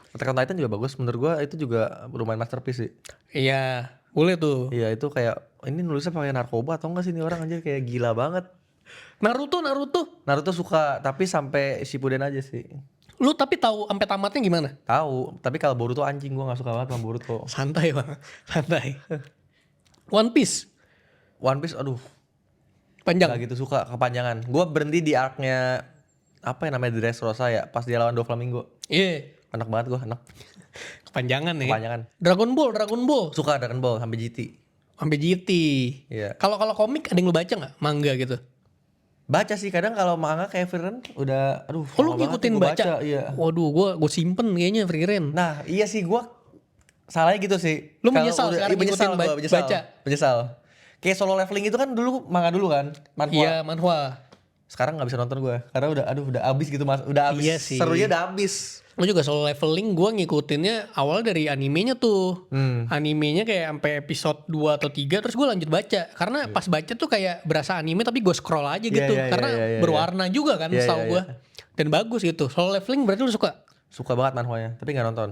[SPEAKER 2] Attack on Titan juga bagus. Menurut gue itu juga lumayan masterpiece sih.
[SPEAKER 1] Iya, boleh tuh.
[SPEAKER 2] Iya itu kayak ini nulisnya pakai narkoba atau enggak sih ini orang aja kayak gila banget.
[SPEAKER 1] Naruto.
[SPEAKER 2] Naruto suka tapi sampai Shippuden aja sih.
[SPEAKER 1] Lu tapi tahu sampai tamatnya gimana?
[SPEAKER 2] Tahu, tapi kalau Boruto anjing gua nggak suka banget sama Boruto.
[SPEAKER 1] Santai bang, santai. One Piece
[SPEAKER 2] One Piece aduh
[SPEAKER 1] panjang.
[SPEAKER 2] gak gitu suka kepanjangan. Gua berhenti di arc-nya apa yang namanya Dressrosa ya pas dia lawan Doflamingo.
[SPEAKER 1] Iya,
[SPEAKER 2] Enak banget gua, enak.
[SPEAKER 1] kepanjangan nih.
[SPEAKER 2] Kepanjangan.
[SPEAKER 1] Dragon Ball.
[SPEAKER 2] Suka Dragon Ball sampai GT.
[SPEAKER 1] Sampai GT.
[SPEAKER 2] Iya.
[SPEAKER 1] Kalau komik ada yang lu baca nggak? Manga gitu.
[SPEAKER 2] Baca sih kadang kalau manga kayak Frieren udah aduh.
[SPEAKER 1] Oh lu
[SPEAKER 2] lama banget
[SPEAKER 1] ngikutin
[SPEAKER 2] gua
[SPEAKER 1] baca?
[SPEAKER 2] Iya.
[SPEAKER 1] Waduh, gue simpen kayaknya Frieren.
[SPEAKER 2] Nah, iya sih gua salahnya gitu sih.
[SPEAKER 1] Lu
[SPEAKER 2] Kalau
[SPEAKER 1] menyesal sekarang
[SPEAKER 2] iya, menyesal
[SPEAKER 1] ngikutin
[SPEAKER 2] gua, menyesal.
[SPEAKER 1] baca?
[SPEAKER 2] Menyesal. Kayak Solo Leveling itu kan dulu manga dulu kan, manhwa.
[SPEAKER 1] Iya, manhwa.
[SPEAKER 2] Sekarang nggak bisa nonton gua karena udah abis gitu mas, udah abis.
[SPEAKER 1] Iya sih.
[SPEAKER 2] Serunya udah abis.
[SPEAKER 1] Gue juga Solo Leveling gue ngikutinnya awal dari animenya tuh. Animenya kayak sampai episode 2 atau 3 terus gue lanjut baca. Karena pas baca tuh kayak berasa anime tapi gue scroll aja gitu.
[SPEAKER 2] iya,
[SPEAKER 1] Karena
[SPEAKER 2] iya, iya.
[SPEAKER 1] berwarna juga kan
[SPEAKER 2] Iya,
[SPEAKER 1] setahu
[SPEAKER 2] iya,
[SPEAKER 1] gue. Dan bagus gitu. Solo Leveling berarti lu suka?
[SPEAKER 2] Suka banget manhwanya, tapi nggak nonton.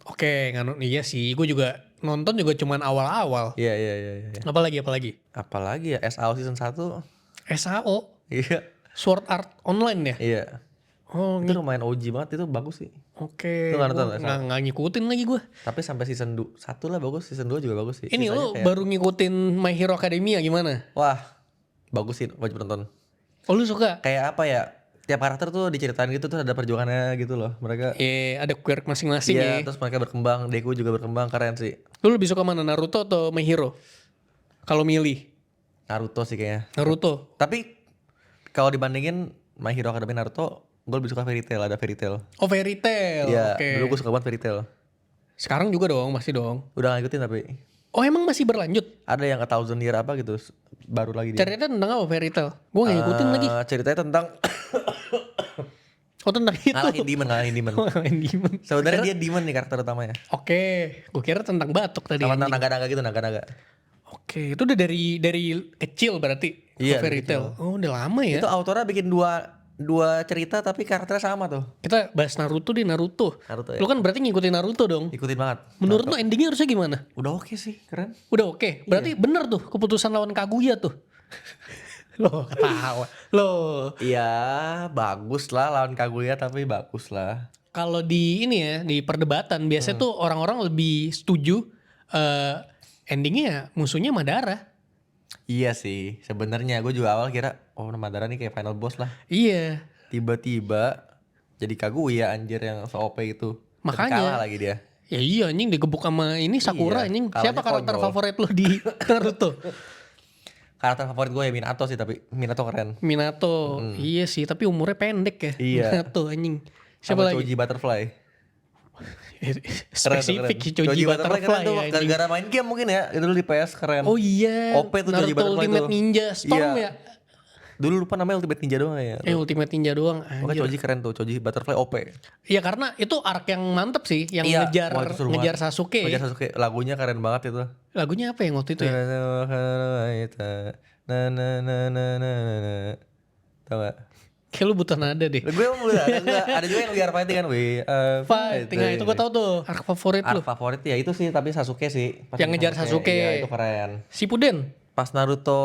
[SPEAKER 1] Oke, iya sih. Gue juga nonton juga cuman awal-awal.
[SPEAKER 2] Iya.
[SPEAKER 1] Apalagi?
[SPEAKER 2] Apalagi ya SAO season 1.
[SPEAKER 1] SAO,
[SPEAKER 2] Iya.
[SPEAKER 1] Sword Art Online ya?
[SPEAKER 2] Iya.
[SPEAKER 1] Oh,
[SPEAKER 2] Itu lumayan OG banget, itu bagus sih.
[SPEAKER 1] oke.
[SPEAKER 2] Lu nggak nonton,
[SPEAKER 1] Gua nggak ngikutin lagi gue.
[SPEAKER 2] Tapi sampai season 1 lah bagus, season 2 juga bagus sih.
[SPEAKER 1] Ini
[SPEAKER 2] Sisanya
[SPEAKER 1] lu
[SPEAKER 2] kayak,
[SPEAKER 1] baru ngikutin My Hero Academia gimana?
[SPEAKER 2] wah, bagus sih, wajib nonton.
[SPEAKER 1] Oh lu suka?
[SPEAKER 2] Kayak apa ya? Tiap karakter tuh diceritain gitu tuh ada perjuangannya gitu loh. Mereka
[SPEAKER 1] Ada quirk masing-masing
[SPEAKER 2] iya,
[SPEAKER 1] ya.
[SPEAKER 2] terus mereka berkembang, Deku juga berkembang, keren sih.
[SPEAKER 1] Lu lebih suka mana, Naruto atau My Hero? Kalau milih
[SPEAKER 2] Naruto sih kayaknya.
[SPEAKER 1] Naruto.
[SPEAKER 2] Tapi kalau dibandingin My Hero Academia Naruto, gue lebih suka Fairy Tail, ada Fairy Tail.
[SPEAKER 1] Oh Fairy Tail.
[SPEAKER 2] Iya,
[SPEAKER 1] Oke.
[SPEAKER 2] dulu gue suka banget Fairy Tail.
[SPEAKER 1] Sekarang juga dong, masih dong.
[SPEAKER 2] Udah ngikutin tapi
[SPEAKER 1] Oh emang masih berlanjut?
[SPEAKER 2] ada yang A Thousand Year apa gitu, baru lagi dia.
[SPEAKER 1] Ceritanya tentang apa Fairy Tail? Gue gak ngikutin lagi.
[SPEAKER 2] Ceritanya tentang
[SPEAKER 1] Oh tentang itu.
[SPEAKER 2] ngalahin demon.
[SPEAKER 1] Ngalahin demon.
[SPEAKER 2] Sebenarnya dia demon nih karakter utamanya.
[SPEAKER 1] Oke, gue kira tentang batuk tadi.
[SPEAKER 2] Sama
[SPEAKER 1] anjing.
[SPEAKER 2] naga-naga gitu, naga-naga.
[SPEAKER 1] Oke, itu udah dari kecil berarti.
[SPEAKER 2] Iya,
[SPEAKER 1] Fairy
[SPEAKER 2] dari
[SPEAKER 1] Tail. Oh udah lama ya.
[SPEAKER 2] Itu autornya bikin dua cerita tapi karakternya sama tuh.
[SPEAKER 1] Kita bahas Naruto di Naruto.
[SPEAKER 2] Naruto ya.
[SPEAKER 1] Lu kan berarti ngikutin Naruto dong.
[SPEAKER 2] Ikutin banget.
[SPEAKER 1] Menurut lu endingnya harusnya gimana?
[SPEAKER 2] Udah oke sih, keren.
[SPEAKER 1] Udah oke. Berarti bener tuh keputusan lawan Kaguya tuh. Loh ketawa. Loh.
[SPEAKER 2] Iya, bagus lah lawan Kaguya tapi bagus lah.
[SPEAKER 1] Kalau di ini ya, di perdebatan biasanya tuh orang-orang lebih setuju endingnya ya musuhnya Madara.
[SPEAKER 2] Iya sih, sebenarnya gue juga awal kira Madara nih kayak final boss lah.
[SPEAKER 1] Iya.
[SPEAKER 2] Tiba-tiba jadi Kaguya anjir yang se-OP itu. Tapi
[SPEAKER 1] Makanya.
[SPEAKER 2] kalah lagi dia.
[SPEAKER 1] Ya iya anjing digebuk sama ini Sakura
[SPEAKER 2] Iya,
[SPEAKER 1] anjing.
[SPEAKER 2] kalahnya
[SPEAKER 1] Siapa karakter
[SPEAKER 2] konyol.
[SPEAKER 1] favorit lu di Naruto?
[SPEAKER 2] Karakter favorit gue ya Minato sih, tapi Minato keren.
[SPEAKER 1] Minato. Iya sih, tapi umurnya pendek ya.
[SPEAKER 2] Iya.
[SPEAKER 1] Minato anjing. Siapa
[SPEAKER 2] Sama
[SPEAKER 1] lagi?
[SPEAKER 2] Choji Butterfly.
[SPEAKER 1] Spesifik sih Choji
[SPEAKER 2] keren
[SPEAKER 1] Butterfly
[SPEAKER 2] tuh,
[SPEAKER 1] ya anjing.
[SPEAKER 2] gara-gara main game mungkin ya. Itu dulu di PS keren.
[SPEAKER 1] Oh iya.
[SPEAKER 2] OP tuh Choji
[SPEAKER 1] Naruto
[SPEAKER 2] Butterfly
[SPEAKER 1] Ultimate
[SPEAKER 2] tuh.
[SPEAKER 1] Ninja Storm
[SPEAKER 2] Iya.
[SPEAKER 1] ya?
[SPEAKER 2] Dulu lupa namanya Ultimate Ninja doang ya.
[SPEAKER 1] Ultimate Ninja doang
[SPEAKER 2] Pokoknya
[SPEAKER 1] anjir.
[SPEAKER 2] Choji keren tuh, Choji Butterfly OP.
[SPEAKER 1] Iya karena itu arc yang mantep sih, yang
[SPEAKER 2] Iya,
[SPEAKER 1] ngejar
[SPEAKER 2] wah, itu seru
[SPEAKER 1] ngejar
[SPEAKER 2] banget.
[SPEAKER 1] Sasuke.
[SPEAKER 2] Ngejar Sasuke, lagunya keren banget itu.
[SPEAKER 1] Lagunya apa yang waktu itu ya?
[SPEAKER 2] Na na na na na na. Tau gak?
[SPEAKER 1] Kayak lu butuh nada deh.
[SPEAKER 2] Gue mau ada juga yang We Are Fighting kan, We Are
[SPEAKER 1] Fighting, nah itu gue tau tuh arc favorit lu.
[SPEAKER 2] Arc favorit ya itu sih, tapi Sasuke sih. Pas
[SPEAKER 1] Yang ngejar Sasuke.
[SPEAKER 2] Iya, itu keren.
[SPEAKER 1] Shippuden.
[SPEAKER 2] Pas Naruto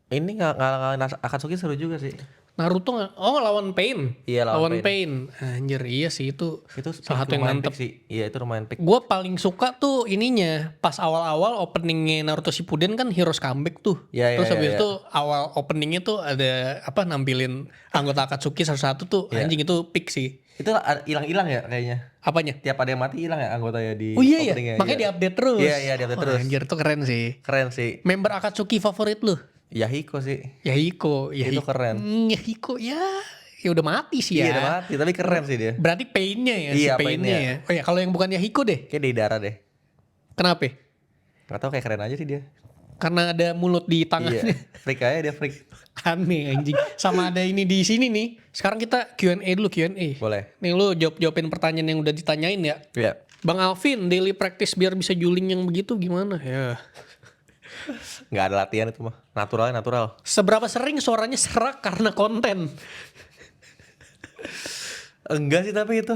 [SPEAKER 2] ini ngalahin Akatsuki seru juga sih.
[SPEAKER 1] Naruto lawan Pain.
[SPEAKER 2] Iya, lawan
[SPEAKER 1] Pain. Anjir iya sih itu salah satu yang
[SPEAKER 2] lumayan
[SPEAKER 1] mantep.
[SPEAKER 2] pick sih. Iya, itu lumayan pick.
[SPEAKER 1] Gue paling suka tuh ininya pas awal-awal openingnya Naruto Shippuden kan Heroes Comeback tuh.
[SPEAKER 2] Iya,
[SPEAKER 1] Terus
[SPEAKER 2] iya,
[SPEAKER 1] habis
[SPEAKER 2] iya.
[SPEAKER 1] itu awal openingnya tuh ada apa nampilin anggota Akatsuki satu-satu tuh anjing itu pick sih.
[SPEAKER 2] Itu hilang-hilang ya kayaknya.
[SPEAKER 1] Apanya?
[SPEAKER 2] Tiap ada yang mati hilang ya anggotanya di
[SPEAKER 1] Oh iya ya,
[SPEAKER 2] openingnya.
[SPEAKER 1] makanya
[SPEAKER 2] Iya.
[SPEAKER 1] diupdate terus.
[SPEAKER 2] Iya, diupdate terus.
[SPEAKER 1] Anjir tuh keren sih.
[SPEAKER 2] Keren sih.
[SPEAKER 1] Member Akatsuki favorit lu?
[SPEAKER 2] Yahiko sih.
[SPEAKER 1] Yahiko.
[SPEAKER 2] Itu keren.
[SPEAKER 1] Yahiko ya udah mati sih ya.
[SPEAKER 2] Iya, udah mati tapi keren sih dia.
[SPEAKER 1] Berarti Pain-nya ya,
[SPEAKER 2] Iya,
[SPEAKER 1] si Pain-nya
[SPEAKER 2] Pain-nya.
[SPEAKER 1] ya. Oh ya kalau yang bukan Yahiko deh.
[SPEAKER 2] Kayak di darah deh.
[SPEAKER 1] Kenapa?
[SPEAKER 2] Gak tau kayak keren aja sih dia.
[SPEAKER 1] Karena ada mulut di tangannya.
[SPEAKER 2] Iya. Freak aja dia freak.
[SPEAKER 1] Aneh anjing. Sama ada ini di sini nih. Sekarang kita Q&A dulu Q&A.
[SPEAKER 2] Boleh.
[SPEAKER 1] Nih lu jawabin pertanyaan yang udah ditanyain ya.
[SPEAKER 2] Iya.
[SPEAKER 1] Bang Alvin, daily practice biar bisa juling yang begitu gimana ya?
[SPEAKER 2] Gak ada latihan itu mah. Natural.
[SPEAKER 1] Seberapa sering suaranya serak karena konten?
[SPEAKER 2] Enggak sih tapi itu.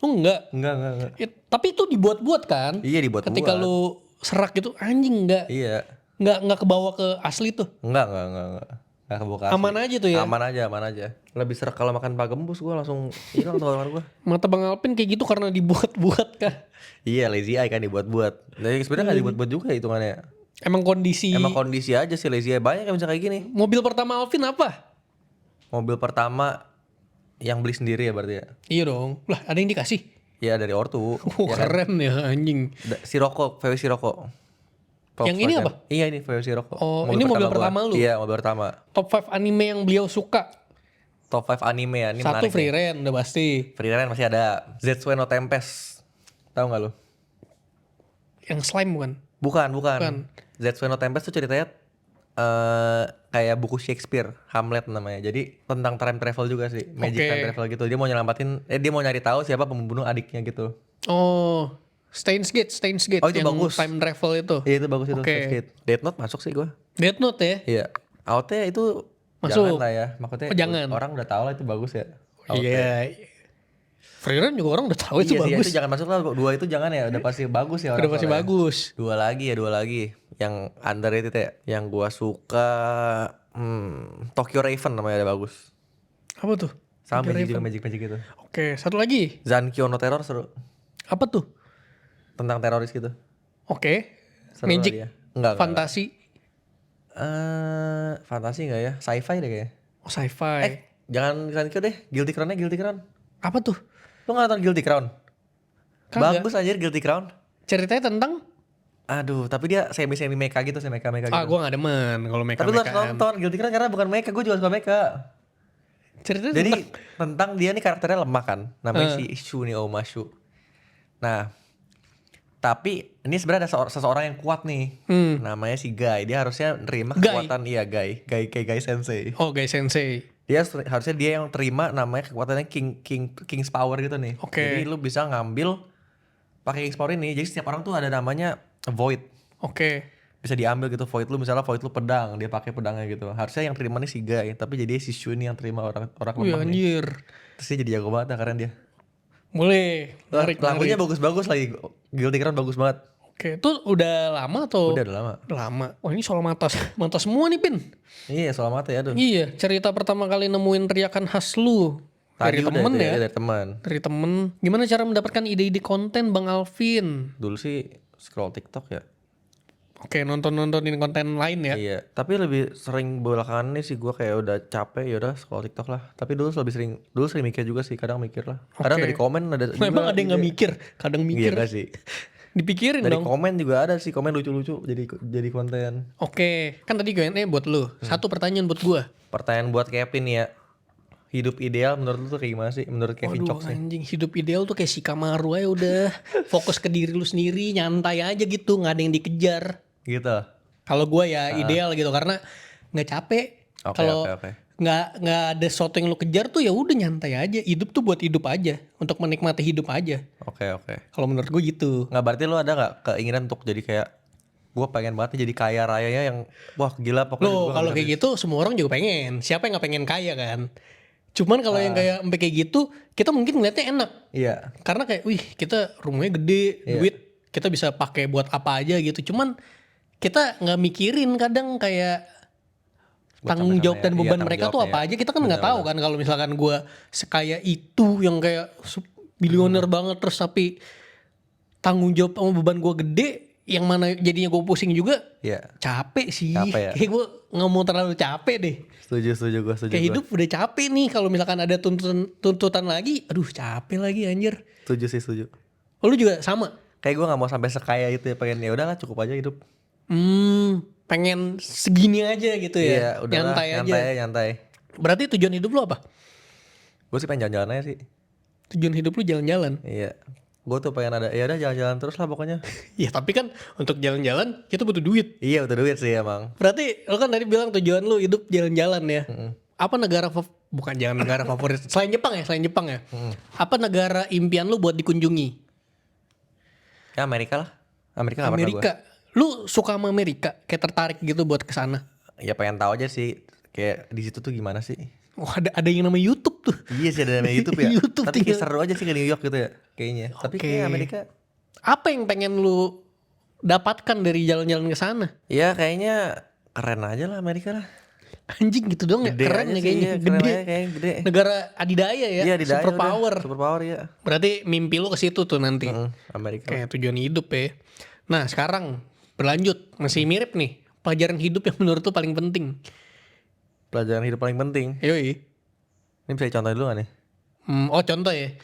[SPEAKER 1] Oh enggak.
[SPEAKER 2] Enggak.
[SPEAKER 1] Tapi itu dibuat-buat kan?
[SPEAKER 2] Iya dibuat-buat.
[SPEAKER 1] Ketika lu serak gitu anjing enggak.
[SPEAKER 2] Iya.
[SPEAKER 1] Enggak kebawa ke asli tuh.
[SPEAKER 2] Enggak. Gak kebuka asli.
[SPEAKER 1] Aman aja tuh ya?
[SPEAKER 2] Aman aja. Lebih serak kalau makan Pak Gembus gue langsung hilang tuh kamar gue.
[SPEAKER 1] Mata Bang Alvin kayak gitu karena dibuat-buat kah?
[SPEAKER 2] Iya lazy eye kan dibuat-buat. Jadi sebenarnya gak dibuat-buat juga hitungannya.
[SPEAKER 1] Emang kondisi.
[SPEAKER 2] Emang kondisi aja sih lazy eye. Banyak yang bisa kayak gini.
[SPEAKER 1] Mobil pertama Alvin apa?
[SPEAKER 2] Mobil pertama yang beli sendiri ya berarti ya.
[SPEAKER 1] Iya dong. Lah ada yang dikasih.
[SPEAKER 2] Iya dari ortu. Ya kan?
[SPEAKER 1] Keren ya anjing.
[SPEAKER 2] Sirocco, VW Sirocco.
[SPEAKER 1] Yang ini apa?
[SPEAKER 2] Iya ini VW Sirocco.
[SPEAKER 1] Oh, ini mobil pertama
[SPEAKER 2] gua.
[SPEAKER 1] lu?
[SPEAKER 2] Iya mobil pertama.
[SPEAKER 1] Top 5 anime yang beliau suka.
[SPEAKER 2] Top 5 anime ya. Ini
[SPEAKER 1] Satu
[SPEAKER 2] menarik
[SPEAKER 1] Free
[SPEAKER 2] nih.
[SPEAKER 1] Ren udah pasti.
[SPEAKER 2] Free Ren masih ada. Zetsu no Tempest. Tahu nggak lu?
[SPEAKER 1] Yang slime bukan?
[SPEAKER 2] Bukan. Zetsu no Tempest tuh ceritanya kayak buku Shakespeare, Hamlet namanya. Jadi tentang time travel juga sih, magic
[SPEAKER 1] Oke.
[SPEAKER 2] time travel gitu. Dia mau nyari tahu siapa pembunuh adiknya gitu.
[SPEAKER 1] Oh, Steins Gate.
[SPEAKER 2] Oh, itu
[SPEAKER 1] yang
[SPEAKER 2] bagus.
[SPEAKER 1] time travel itu.
[SPEAKER 2] Iya itu bagus itu.
[SPEAKER 1] Oke.
[SPEAKER 2] Skate. Death Note masuk sih gua.
[SPEAKER 1] Death Note ya?
[SPEAKER 2] Iya. AOT itu
[SPEAKER 1] Masuk.
[SPEAKER 2] jangan lah ya. Maksudnya
[SPEAKER 1] Oh, jangan.
[SPEAKER 2] orang udah tahu lah itu bagus ya. AOT.
[SPEAKER 1] Iya. Free Ren juga orang udah tahu itu
[SPEAKER 2] Iya sih,
[SPEAKER 1] bagus.
[SPEAKER 2] itu jangan masuk lah. Dua itu jangan ya. Udah pasti bagus ya.
[SPEAKER 1] Udah pasti
[SPEAKER 2] soalnya.
[SPEAKER 1] bagus.
[SPEAKER 2] Dua lagi. Yang underrated ya. Yang gua suka Tokyo Raven namanya ada bagus.
[SPEAKER 1] Apa tuh?
[SPEAKER 2] Sama
[SPEAKER 1] Tokyo
[SPEAKER 2] magic juga
[SPEAKER 1] Raven.
[SPEAKER 2] magic gitu.
[SPEAKER 1] Oke, satu lagi.
[SPEAKER 2] Zankyo no Terror seru.
[SPEAKER 1] Apa tuh?
[SPEAKER 2] Tentang teroris gitu.
[SPEAKER 1] Oke.
[SPEAKER 2] Seru lah
[SPEAKER 1] Magic.
[SPEAKER 2] dia. Enggak.
[SPEAKER 1] Fantasi.
[SPEAKER 2] Fantasi enggak ya? Sci-fi deh kayaknya.
[SPEAKER 1] Oh, sci-fi.
[SPEAKER 2] Jangan Zankyo deh. Guilty Crown.
[SPEAKER 1] Apa tuh?
[SPEAKER 2] Lu gak nonton Guilty Crown?
[SPEAKER 1] Kagak.
[SPEAKER 2] Bagus anjir Guilty Crown.
[SPEAKER 1] Ceritanya tentang?
[SPEAKER 2] Aduh, tapi dia semi mecha gitu, mecha gitu.
[SPEAKER 1] Ah, gue gak demen kalau
[SPEAKER 2] Tapi lu harus
[SPEAKER 1] mecha-mechaan.
[SPEAKER 2] nonton Guilty Crown karena bukan mecha, gue juga suka mecha.
[SPEAKER 1] Ceritanya
[SPEAKER 2] Jadi
[SPEAKER 1] tentang?
[SPEAKER 2] tentang dia nih karakternya lemah kan, namanya si Shu nih Omashu. Nah, tapi ini sebenarnya ada seseorang yang kuat nih, namanya si Guy. Dia harusnya nerima
[SPEAKER 1] Guy?
[SPEAKER 2] kekuatan Guy Sensei.
[SPEAKER 1] Oh, Guy Sensei.
[SPEAKER 2] Harusnya dia yang terima namanya kekuatannya King's Power gitu nih.
[SPEAKER 1] Oke.
[SPEAKER 2] Jadi lu bisa ngambil pakai King's Power ini. Jadi setiap orang tuh ada namanya Void.
[SPEAKER 1] Oke.
[SPEAKER 2] Bisa diambil gitu Void lu, misalnya Void lu pedang, dia pakai pedangnya gitu. Harusnya yang terima nih si Guy, tapi jadi si Shu ini yang terima orang
[SPEAKER 1] Wih
[SPEAKER 2] lemah nih.
[SPEAKER 1] anjir.
[SPEAKER 2] Terus dia jadi jago banget, nah, keren dia.
[SPEAKER 1] Boleh. Menarik,
[SPEAKER 2] Lagunya
[SPEAKER 1] menarik.
[SPEAKER 2] bagus-bagus lagi. Guilty Crown bagus banget.
[SPEAKER 1] Oke, itu udah lama atau?
[SPEAKER 2] Udah lama.
[SPEAKER 1] Udah lama. Wah ini soal mata, mata semua nih Pin.
[SPEAKER 2] Iya, soal mata ya tuh.
[SPEAKER 1] Iya, cerita pertama kali nemuin teriakan khas lu. Dari
[SPEAKER 2] Tadi udah
[SPEAKER 1] temen
[SPEAKER 2] itu
[SPEAKER 1] ya?
[SPEAKER 2] dari teman.
[SPEAKER 1] Dari temen. Gimana cara mendapatkan ide-ide konten Bang Alvin?
[SPEAKER 2] Dulu sih scroll TikTok ya.
[SPEAKER 1] Oke, nontonin konten lain ya.
[SPEAKER 2] Iya, tapi lebih sering belakangan nih sih gue kayak udah capek ya udah scroll TikTok lah. Tapi dulu sering mikir juga sih, kadang mikir lah. Kadang
[SPEAKER 1] Oke.
[SPEAKER 2] dari komen ada juga
[SPEAKER 1] Emang ada yang nggak
[SPEAKER 2] ide.
[SPEAKER 1] mikir, kadang
[SPEAKER 2] Iya
[SPEAKER 1] mikir.
[SPEAKER 2] gak sih?
[SPEAKER 1] Dipikirin
[SPEAKER 2] Dari
[SPEAKER 1] dong.
[SPEAKER 2] komen juga ada sih, komen lucu-lucu jadi konten.
[SPEAKER 1] Oke, kan tadi Q&A buat lu. Satu pertanyaan buat gua.
[SPEAKER 2] Pertanyaan buat Kevin ya. Hidup ideal menurut lu tuh kayak gimana sih? Menurut Kevin
[SPEAKER 1] Waduh
[SPEAKER 2] Cox nih.
[SPEAKER 1] anjing, hidup ideal tuh kayak si Kamaru aja udah. Fokus ke diri lu sendiri, nyantai aja gitu, nggak ada yang dikejar.
[SPEAKER 2] Gitu.
[SPEAKER 1] Kalau gua ya ideal gitu karena nggak capek.
[SPEAKER 2] Oke,
[SPEAKER 1] Kalau
[SPEAKER 2] oke.
[SPEAKER 1] nggak ada sesuatu yang lu kejar tuh ya udah nyantai aja. Hidup tuh buat hidup aja, untuk menikmati hidup aja.
[SPEAKER 2] Oke.
[SPEAKER 1] Kalau menurut gue gitu.
[SPEAKER 2] Nggak berarti lu ada nggak keinginan untuk jadi kayak gue pengen banget nih jadi kaya rayanya yang wah gila pokoknya
[SPEAKER 1] Loh,
[SPEAKER 2] gua
[SPEAKER 1] kalau
[SPEAKER 2] nggak
[SPEAKER 1] kayak gitu semua orang juga pengen. Siapa yang nggak pengen kaya kan? Cuman kalau yang kayak sampai kayak gitu, kita mungkin ngeliatnya enak.
[SPEAKER 2] Iya.
[SPEAKER 1] Karena kayak, wih kita rumahnya gede, duit kita bisa pakai buat apa aja gitu. Cuman kita nggak mikirin kadang kayak
[SPEAKER 2] Buat
[SPEAKER 1] tanggung jawab dan
[SPEAKER 2] sampai sana ya. Iya,
[SPEAKER 1] beban
[SPEAKER 2] tanggung
[SPEAKER 1] mereka tuh
[SPEAKER 2] jawabnya
[SPEAKER 1] apa
[SPEAKER 2] ya.
[SPEAKER 1] aja. Kita kan nggak tahu kan kalau misalkan gue sekaya itu yang kayak bilioner banget terus tapi tanggung jawab sama beban gue gede, yang mana jadinya gue pusing juga.
[SPEAKER 2] Iya.
[SPEAKER 1] Capek sih.
[SPEAKER 2] Capek ya?
[SPEAKER 1] Kayak gue nggak mau terlalu capek deh.
[SPEAKER 2] Setuju gue.
[SPEAKER 1] Kayak hidup udah capek nih, kalau misalkan ada tuntutan lagi, aduh capek lagi anjir.
[SPEAKER 2] Setuju.
[SPEAKER 1] Oh, lu juga sama?
[SPEAKER 2] Kayak gue nggak mau sampai sekaya itu ya, pengen ya udahlah cukup aja hidup.
[SPEAKER 1] Pengen segini aja gitu ya.
[SPEAKER 2] Iya, udahlah nyantai.
[SPEAKER 1] Berarti tujuan hidup lu apa?
[SPEAKER 2] Gue sih pengen jalan-jalan aja sih.
[SPEAKER 1] Tujuan hidup lu jalan-jalan.
[SPEAKER 2] Iya. Gue tuh pengen ada ya udah jalan-jalan terus lah pokoknya.
[SPEAKER 1] Ya tapi kan untuk jalan-jalan kita butuh duit.
[SPEAKER 2] Iya butuh duit sih emang.
[SPEAKER 1] Berarti lu kan tadi bilang tujuan lu hidup jalan-jalan ya. Apa negara bukan jangan negara favorit selain Jepang ya. Apa negara impian lu buat dikunjungi?
[SPEAKER 2] Ya Amerika lah. Amerika nggak pernah gue.
[SPEAKER 1] Amerika. Lu suka sama Amerika? Kayak tertarik gitu buat kesana?
[SPEAKER 2] Ya pengen tahu aja sih kayak di situ tuh gimana sih.
[SPEAKER 1] Wah, ada yang namanya YouTube tuh.
[SPEAKER 2] Iya sih ada namanya YouTube ya.
[SPEAKER 1] YouTube
[SPEAKER 2] Tapi kayak
[SPEAKER 1] tinggal.
[SPEAKER 2] seru aja sih ke New York gitu ya kayaknya. Tapi
[SPEAKER 1] Oke.
[SPEAKER 2] kayak Amerika.
[SPEAKER 1] Apa yang pengen lu dapatkan dari jalan-jalan ke sana?
[SPEAKER 2] Ya kayaknya keren aja lah Amerika lah.
[SPEAKER 1] Anjing gitu dong ya,
[SPEAKER 2] Gede
[SPEAKER 1] keren
[SPEAKER 2] aja
[SPEAKER 1] ya
[SPEAKER 2] sih,
[SPEAKER 1] kayaknya.
[SPEAKER 2] iya, keren
[SPEAKER 1] Gede.
[SPEAKER 2] aja kayaknya gede.
[SPEAKER 1] Negara adidaya ya,
[SPEAKER 2] Iya di
[SPEAKER 1] super power.
[SPEAKER 2] Super power ya.
[SPEAKER 1] Berarti mimpi lu ke situ tuh nanti.
[SPEAKER 2] Amerika.
[SPEAKER 1] Kayak tujuan hidup ya. Nah, sekarang berlanjut, masih mirip nih. Pelajaran hidup yang menurut lu paling penting.
[SPEAKER 2] Pelajaran hidup paling penting.
[SPEAKER 1] Yoi.
[SPEAKER 2] Ini bisa dicontohin dulu gak nih?
[SPEAKER 1] Oh contoh ya.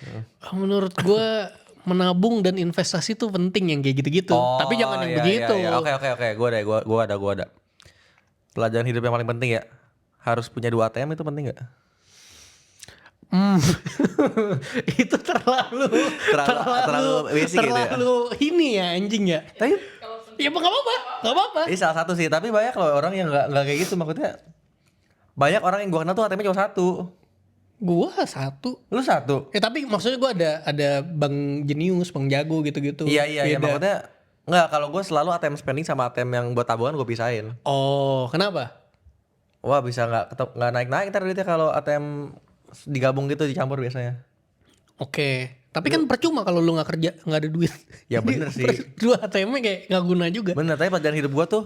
[SPEAKER 1] Menurut gua menabung dan investasi tuh penting yang kayak gitu-gitu. Tapi jangan yang begitu.
[SPEAKER 2] Iya. Oke. Gue ada. Pelajaran hidup yang paling penting ya. Harus punya 2 ATM itu penting gak?
[SPEAKER 1] Itu terlalu
[SPEAKER 2] basic gitu ya.
[SPEAKER 1] terlalu ini ya anjing ya.
[SPEAKER 2] Tapi
[SPEAKER 1] Ya nggak apa-apa.
[SPEAKER 2] ini salah satu sih. Tapi banyak loh orang yang gak kayak gitu maksudnya. Banyak orang yang gue kenal tuh ATM-nya cuma 1.
[SPEAKER 1] Gua 1.
[SPEAKER 2] Lu 1?
[SPEAKER 1] Ya tapi maksudnya gua ada Bang Jenius, Bang Jago gitu-gitu.
[SPEAKER 2] Iya
[SPEAKER 1] Beda.
[SPEAKER 2] maksudnya. Enggak, kalau gue selalu ATM spending sama ATM yang buat tabungan gue pisahin.
[SPEAKER 1] Oh, kenapa?
[SPEAKER 2] Wah bisa nggak naik ntar duitnya kalau ATM digabung gitu dicampur biasanya.
[SPEAKER 1] Oke. Tapi kan percuma kalau lu nggak kerja, nggak ada duit.
[SPEAKER 2] Ya bener sih.
[SPEAKER 1] Dua ATM-nya kayak nggak guna juga.
[SPEAKER 2] Bener, tapi pelajaran hidup gua tuh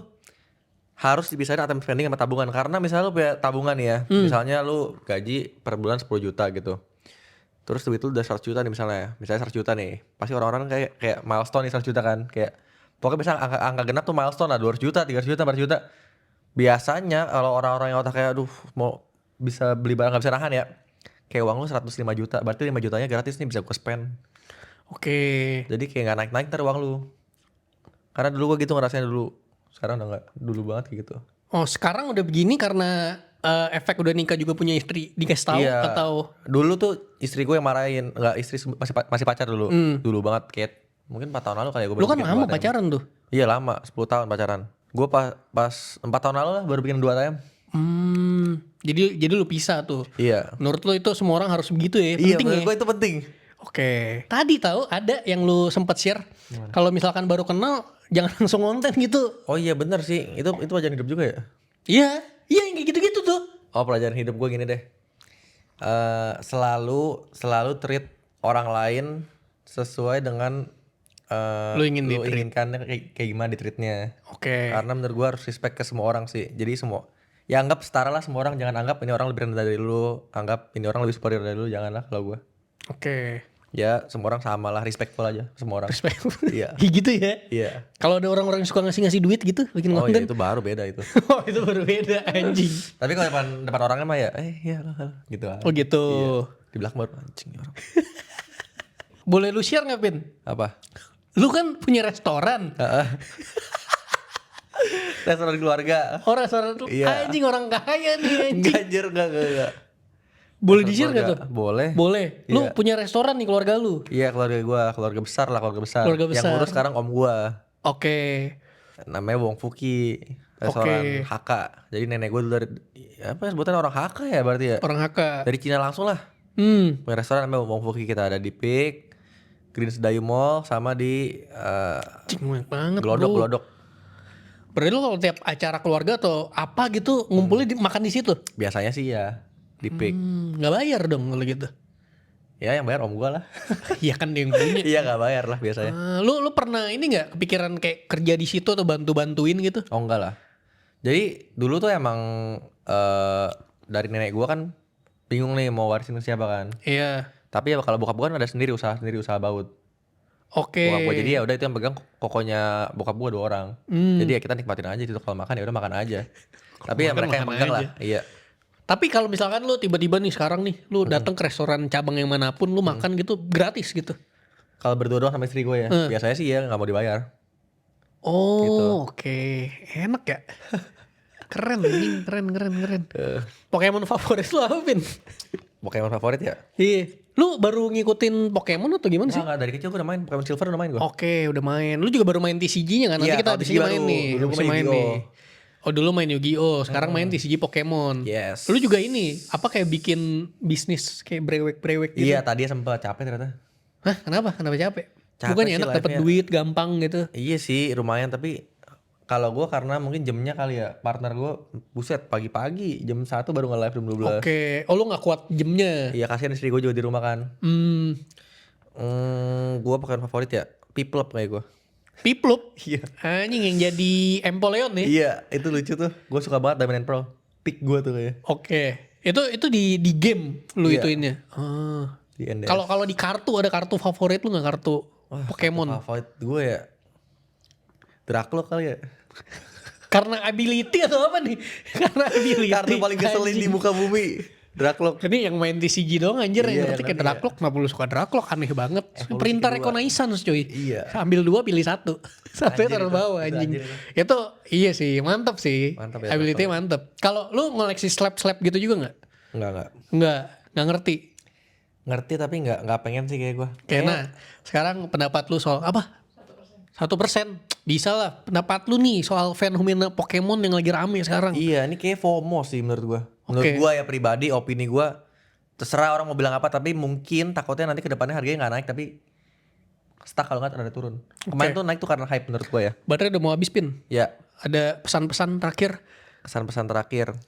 [SPEAKER 2] harus dipisahin ATM spending sama tabungan. Karena misalnya lu punya tabungan ya, misalnya lu gaji per bulan 10 juta gitu. Terus duit lu udah 100 juta nih misalnya 100 juta nih. Pasti orang-orang kayak milestone nih 100 juta kan. Kayak pokoknya bisa angka genap tuh milestone lah 200 juta, 300 juta, 400 juta. Biasanya kalau orang-orang yang otak kayak aduh mau bisa beli barang gak bisa nahan ya. Kayak uang lu 105 juta, berarti 5 jutanya gratis nih bisa gue spend.
[SPEAKER 1] Oke.
[SPEAKER 2] Jadi kayak gak naik-naik ntar uang lu. Karena dulu gue gitu ngerasain dulu. Sekarang udah gak, dulu banget kayak gitu.
[SPEAKER 1] Oh, sekarang udah begini karena efek udah nikah juga punya istri dikasih tahu atau
[SPEAKER 2] dulu tuh istri gue yang marahin. Enggak, istri masih pacar dulu. Dulu banget kayak mungkin 4 tahun lalu kali ya gue
[SPEAKER 1] lu kan lama pacaran tuh.
[SPEAKER 2] Iya lama, 10 tahun pacaran. Gue pas 4 tahun lalu lah baru bikin 2 ATM.
[SPEAKER 1] Jadi lu pisah tuh.
[SPEAKER 2] Iya.
[SPEAKER 1] Menurut lu itu semua orang harus begitu ya? Penting
[SPEAKER 2] menurut
[SPEAKER 1] ya?
[SPEAKER 2] gue itu penting.
[SPEAKER 1] Oke. Tadi tahu ada yang lu sempat share. Kalau misalkan baru kenal jangan langsung konten gitu.
[SPEAKER 2] Oh iya bener sih, itu pelajaran hidup juga ya?
[SPEAKER 1] Iya yang kayak gitu-gitu tuh.
[SPEAKER 2] Oh pelajaran hidup gue gini deh. Selalu treat orang lain sesuai dengan
[SPEAKER 1] Lu ingin di-treat.
[SPEAKER 2] inginkannya kayak gimana di treatnya.
[SPEAKER 1] Oke.
[SPEAKER 2] Karena menurut gue harus respect ke semua orang sih. Jadi ya anggap setara lah semua orang. Jangan anggap ini orang lebih rendah dari lu, anggap ini orang lebih superior dari lu, janganlah kalau gue.
[SPEAKER 1] Oke.
[SPEAKER 2] Ya semua orang sama lah, respectful aja semua orang.
[SPEAKER 1] Respect.
[SPEAKER 2] Iya.
[SPEAKER 1] Gitu ya.
[SPEAKER 2] Iya.
[SPEAKER 1] Kalau ada orang-orang yang suka ngasih duit gitu bikin
[SPEAKER 2] Oh iya
[SPEAKER 1] konten.
[SPEAKER 2] itu baru beda itu.
[SPEAKER 1] Oh itu baru beda anjing.
[SPEAKER 2] Tapi kalau depan orangnya mah ya, ya halo, gitu aja.
[SPEAKER 1] Oh gitu.
[SPEAKER 2] Iya. Di belakang baru anjing nih orang.
[SPEAKER 1] Boleh lu share gak Pin?
[SPEAKER 2] Apa?
[SPEAKER 1] Lu kan punya restoran.
[SPEAKER 2] Restoran keluarga.
[SPEAKER 1] Oh restoran tuh
[SPEAKER 2] Iya.
[SPEAKER 1] anjing orang kaya nih anjing.
[SPEAKER 2] Enggak anjir, enggak.
[SPEAKER 1] Boleh di share gak tuh?
[SPEAKER 2] Boleh.
[SPEAKER 1] Boleh. Lu
[SPEAKER 2] Iya.
[SPEAKER 1] punya restoran nih keluarga lu.
[SPEAKER 2] Iya keluarga gua, keluarga besar lah, keluarga besar.
[SPEAKER 1] Keluarga
[SPEAKER 2] Yang
[SPEAKER 1] besar.
[SPEAKER 2] ngurus sekarang om gua.
[SPEAKER 1] Oke.
[SPEAKER 2] Namanya Wong Fuki. Restoran
[SPEAKER 1] Oke.
[SPEAKER 2] HK. Jadi nenek gua dulu dari apa sebutan orang HK ya berarti ya?
[SPEAKER 1] Orang HK.
[SPEAKER 2] Dari Cina langsung lah.
[SPEAKER 1] Hmm.
[SPEAKER 2] Punya restoran namanya Wong Fuki, kita ada di Peak, Green Sedayu Mall sama di
[SPEAKER 1] Cing banyak banget
[SPEAKER 2] Glodok,
[SPEAKER 1] bro.
[SPEAKER 2] Glodok.
[SPEAKER 1] Berarti lu kalau tiap acara keluarga atau apa gitu ngumpulnya makan di situ?
[SPEAKER 2] Biasanya sih ya di Peak.
[SPEAKER 1] Nggak bayar dong kalau gitu.
[SPEAKER 2] Ya yang bayar om gua lah.
[SPEAKER 1] Iya kan dia yang punya.
[SPEAKER 2] Iya nggak bayar lah biasanya.
[SPEAKER 1] Lu pernah ini nggak kepikiran kayak kerja di situ atau bantu-bantuin gitu?
[SPEAKER 2] Oh enggak lah. Jadi dulu tuh emang dari nenek gua kan bingung nih mau warisin ke siapa kan.
[SPEAKER 1] Iya.
[SPEAKER 2] Tapi ya kalau bokap gua kan ada sendiri usaha baut.
[SPEAKER 1] Oke.
[SPEAKER 2] Bokap gua jadi ya udah itu yang pegang kokonya bokap gua 2 orang. Jadi ya kita nikmatin aja gitu, kalau makan ya udah makan aja. Tapi ya
[SPEAKER 1] makan,
[SPEAKER 2] mereka yang
[SPEAKER 1] makan
[SPEAKER 2] pegang
[SPEAKER 1] aja.
[SPEAKER 2] lah. Iya.
[SPEAKER 1] Tapi kalau misalkan lu tiba-tiba nih sekarang nih lu datang ke restoran cabang yang manapun lu makan gitu gratis gitu.
[SPEAKER 2] Kalau berdua doang sama istri gue ya, biasanya sih ya nggak mau dibayar.
[SPEAKER 1] Oh,
[SPEAKER 2] Gitu.
[SPEAKER 1] oke. Enak ya? Keren anjing, keren. Pokemon favorit lu apa, Pin?
[SPEAKER 2] Pokemon favorit ya?
[SPEAKER 1] Iya. Lu baru ngikutin Pokemon atau gimana sih?
[SPEAKER 2] Enggak, dari kecil gue udah main Pokemon Silver, udah main gue.
[SPEAKER 1] Oke, udah main. Lu juga baru main TCG-nya kan? Nanti
[SPEAKER 2] Iya,
[SPEAKER 1] kita
[SPEAKER 2] kalau
[SPEAKER 1] abis
[SPEAKER 2] TCG
[SPEAKER 1] ini main
[SPEAKER 2] baru.
[SPEAKER 1] nih.
[SPEAKER 2] Dulu gua
[SPEAKER 1] Abis
[SPEAKER 2] main
[SPEAKER 1] main
[SPEAKER 2] Yu-Gi-Oh.
[SPEAKER 1] nih. Oh dulu main Yu-Gi-Oh, sekarang main TCG Pokemon.
[SPEAKER 2] Yes.
[SPEAKER 1] Lu juga ini, apa kayak bikin bisnis kayak brewek-brewek gitu?
[SPEAKER 2] Iya, tadi sempet capek ternyata.
[SPEAKER 1] Hah, kenapa? Kenapa capek?
[SPEAKER 2] Capek
[SPEAKER 1] Bukannya
[SPEAKER 2] sih
[SPEAKER 1] enak dapat
[SPEAKER 2] life-nya.
[SPEAKER 1] duit gampang gitu.
[SPEAKER 2] Iya sih, lumayan, tapi kalau gue karena mungkin jamnya kali ya, partner gue buset pagi-pagi jam 1 baru nge-live jam 12.
[SPEAKER 1] Oke, oh lu gak kuat jamnya.
[SPEAKER 2] Iya, kasihan istri gue juga di rumah kan. Gue Pokemon favorit ya, Piplup kayak gue.
[SPEAKER 1] Piplup.
[SPEAKER 2] Iya.
[SPEAKER 1] Anjing yang jadi Empoleon nih.
[SPEAKER 2] Iya, itu lucu tuh. Gue suka banget Diamond and Pearl. Pick gue tuh kayak.
[SPEAKER 1] Oke. Itu di game lu
[SPEAKER 2] Iya.
[SPEAKER 1] ituinnya. Ah.
[SPEAKER 2] Di NDS.
[SPEAKER 1] Kalau di kartu ada kartu favorit lu nggak kartu Pokemon?
[SPEAKER 2] Favorit gue ya Dracloak kali ya.
[SPEAKER 1] Karena ability atau apa nih? Karena ability.
[SPEAKER 2] Kartu paling ngeselin di
[SPEAKER 1] anjing.
[SPEAKER 2] muka bumi. Dracloak.
[SPEAKER 1] Ini yang main TCG doang anjir
[SPEAKER 2] Iya,
[SPEAKER 1] yang ngerti
[SPEAKER 2] yang
[SPEAKER 1] kayak
[SPEAKER 2] ngerti
[SPEAKER 1] Dracloak. Kenapa lu suka Dracloak? Aneh banget.
[SPEAKER 2] Evolusi
[SPEAKER 1] Perintah
[SPEAKER 2] kedua.
[SPEAKER 1] reconnaissance cuy.
[SPEAKER 2] Iya.
[SPEAKER 1] Ambil 2 pilih 1. Satunya
[SPEAKER 2] Anjir
[SPEAKER 1] taruh
[SPEAKER 2] itu,
[SPEAKER 1] bawah
[SPEAKER 2] itu
[SPEAKER 1] anjing.
[SPEAKER 2] anjir
[SPEAKER 1] Itu iya sih mantap sih.
[SPEAKER 2] Mantap ya,
[SPEAKER 1] Ability mantap. Kalau lu ngoleksi slap-slap gitu juga gak?
[SPEAKER 2] Enggak.
[SPEAKER 1] Nggak ngerti.
[SPEAKER 2] Ngerti tapi enggak pengen sih kayak gue.
[SPEAKER 1] Kayak nah, sekarang pendapat lu soal apa? 1%. Bisa lah. Pendapat lu nih soal fenomena Pokemon yang lagi rame sekarang.
[SPEAKER 2] Iya, ini kayak FOMO sih menurut gue. Menurut
[SPEAKER 1] Oke.
[SPEAKER 2] gue ya pribadi, opini gue, terserah orang mau bilang apa, tapi mungkin takutnya nanti ke depannya harganya nggak naik, tapi stuck kalau nggak ada turun. Kemarin tuh naik tuh karena hype menurut gue ya.
[SPEAKER 1] Baterai udah mau habis Pin.
[SPEAKER 2] Ya,
[SPEAKER 1] Ada pesan-pesan terakhir.
[SPEAKER 2] kesan-pesan terakhir.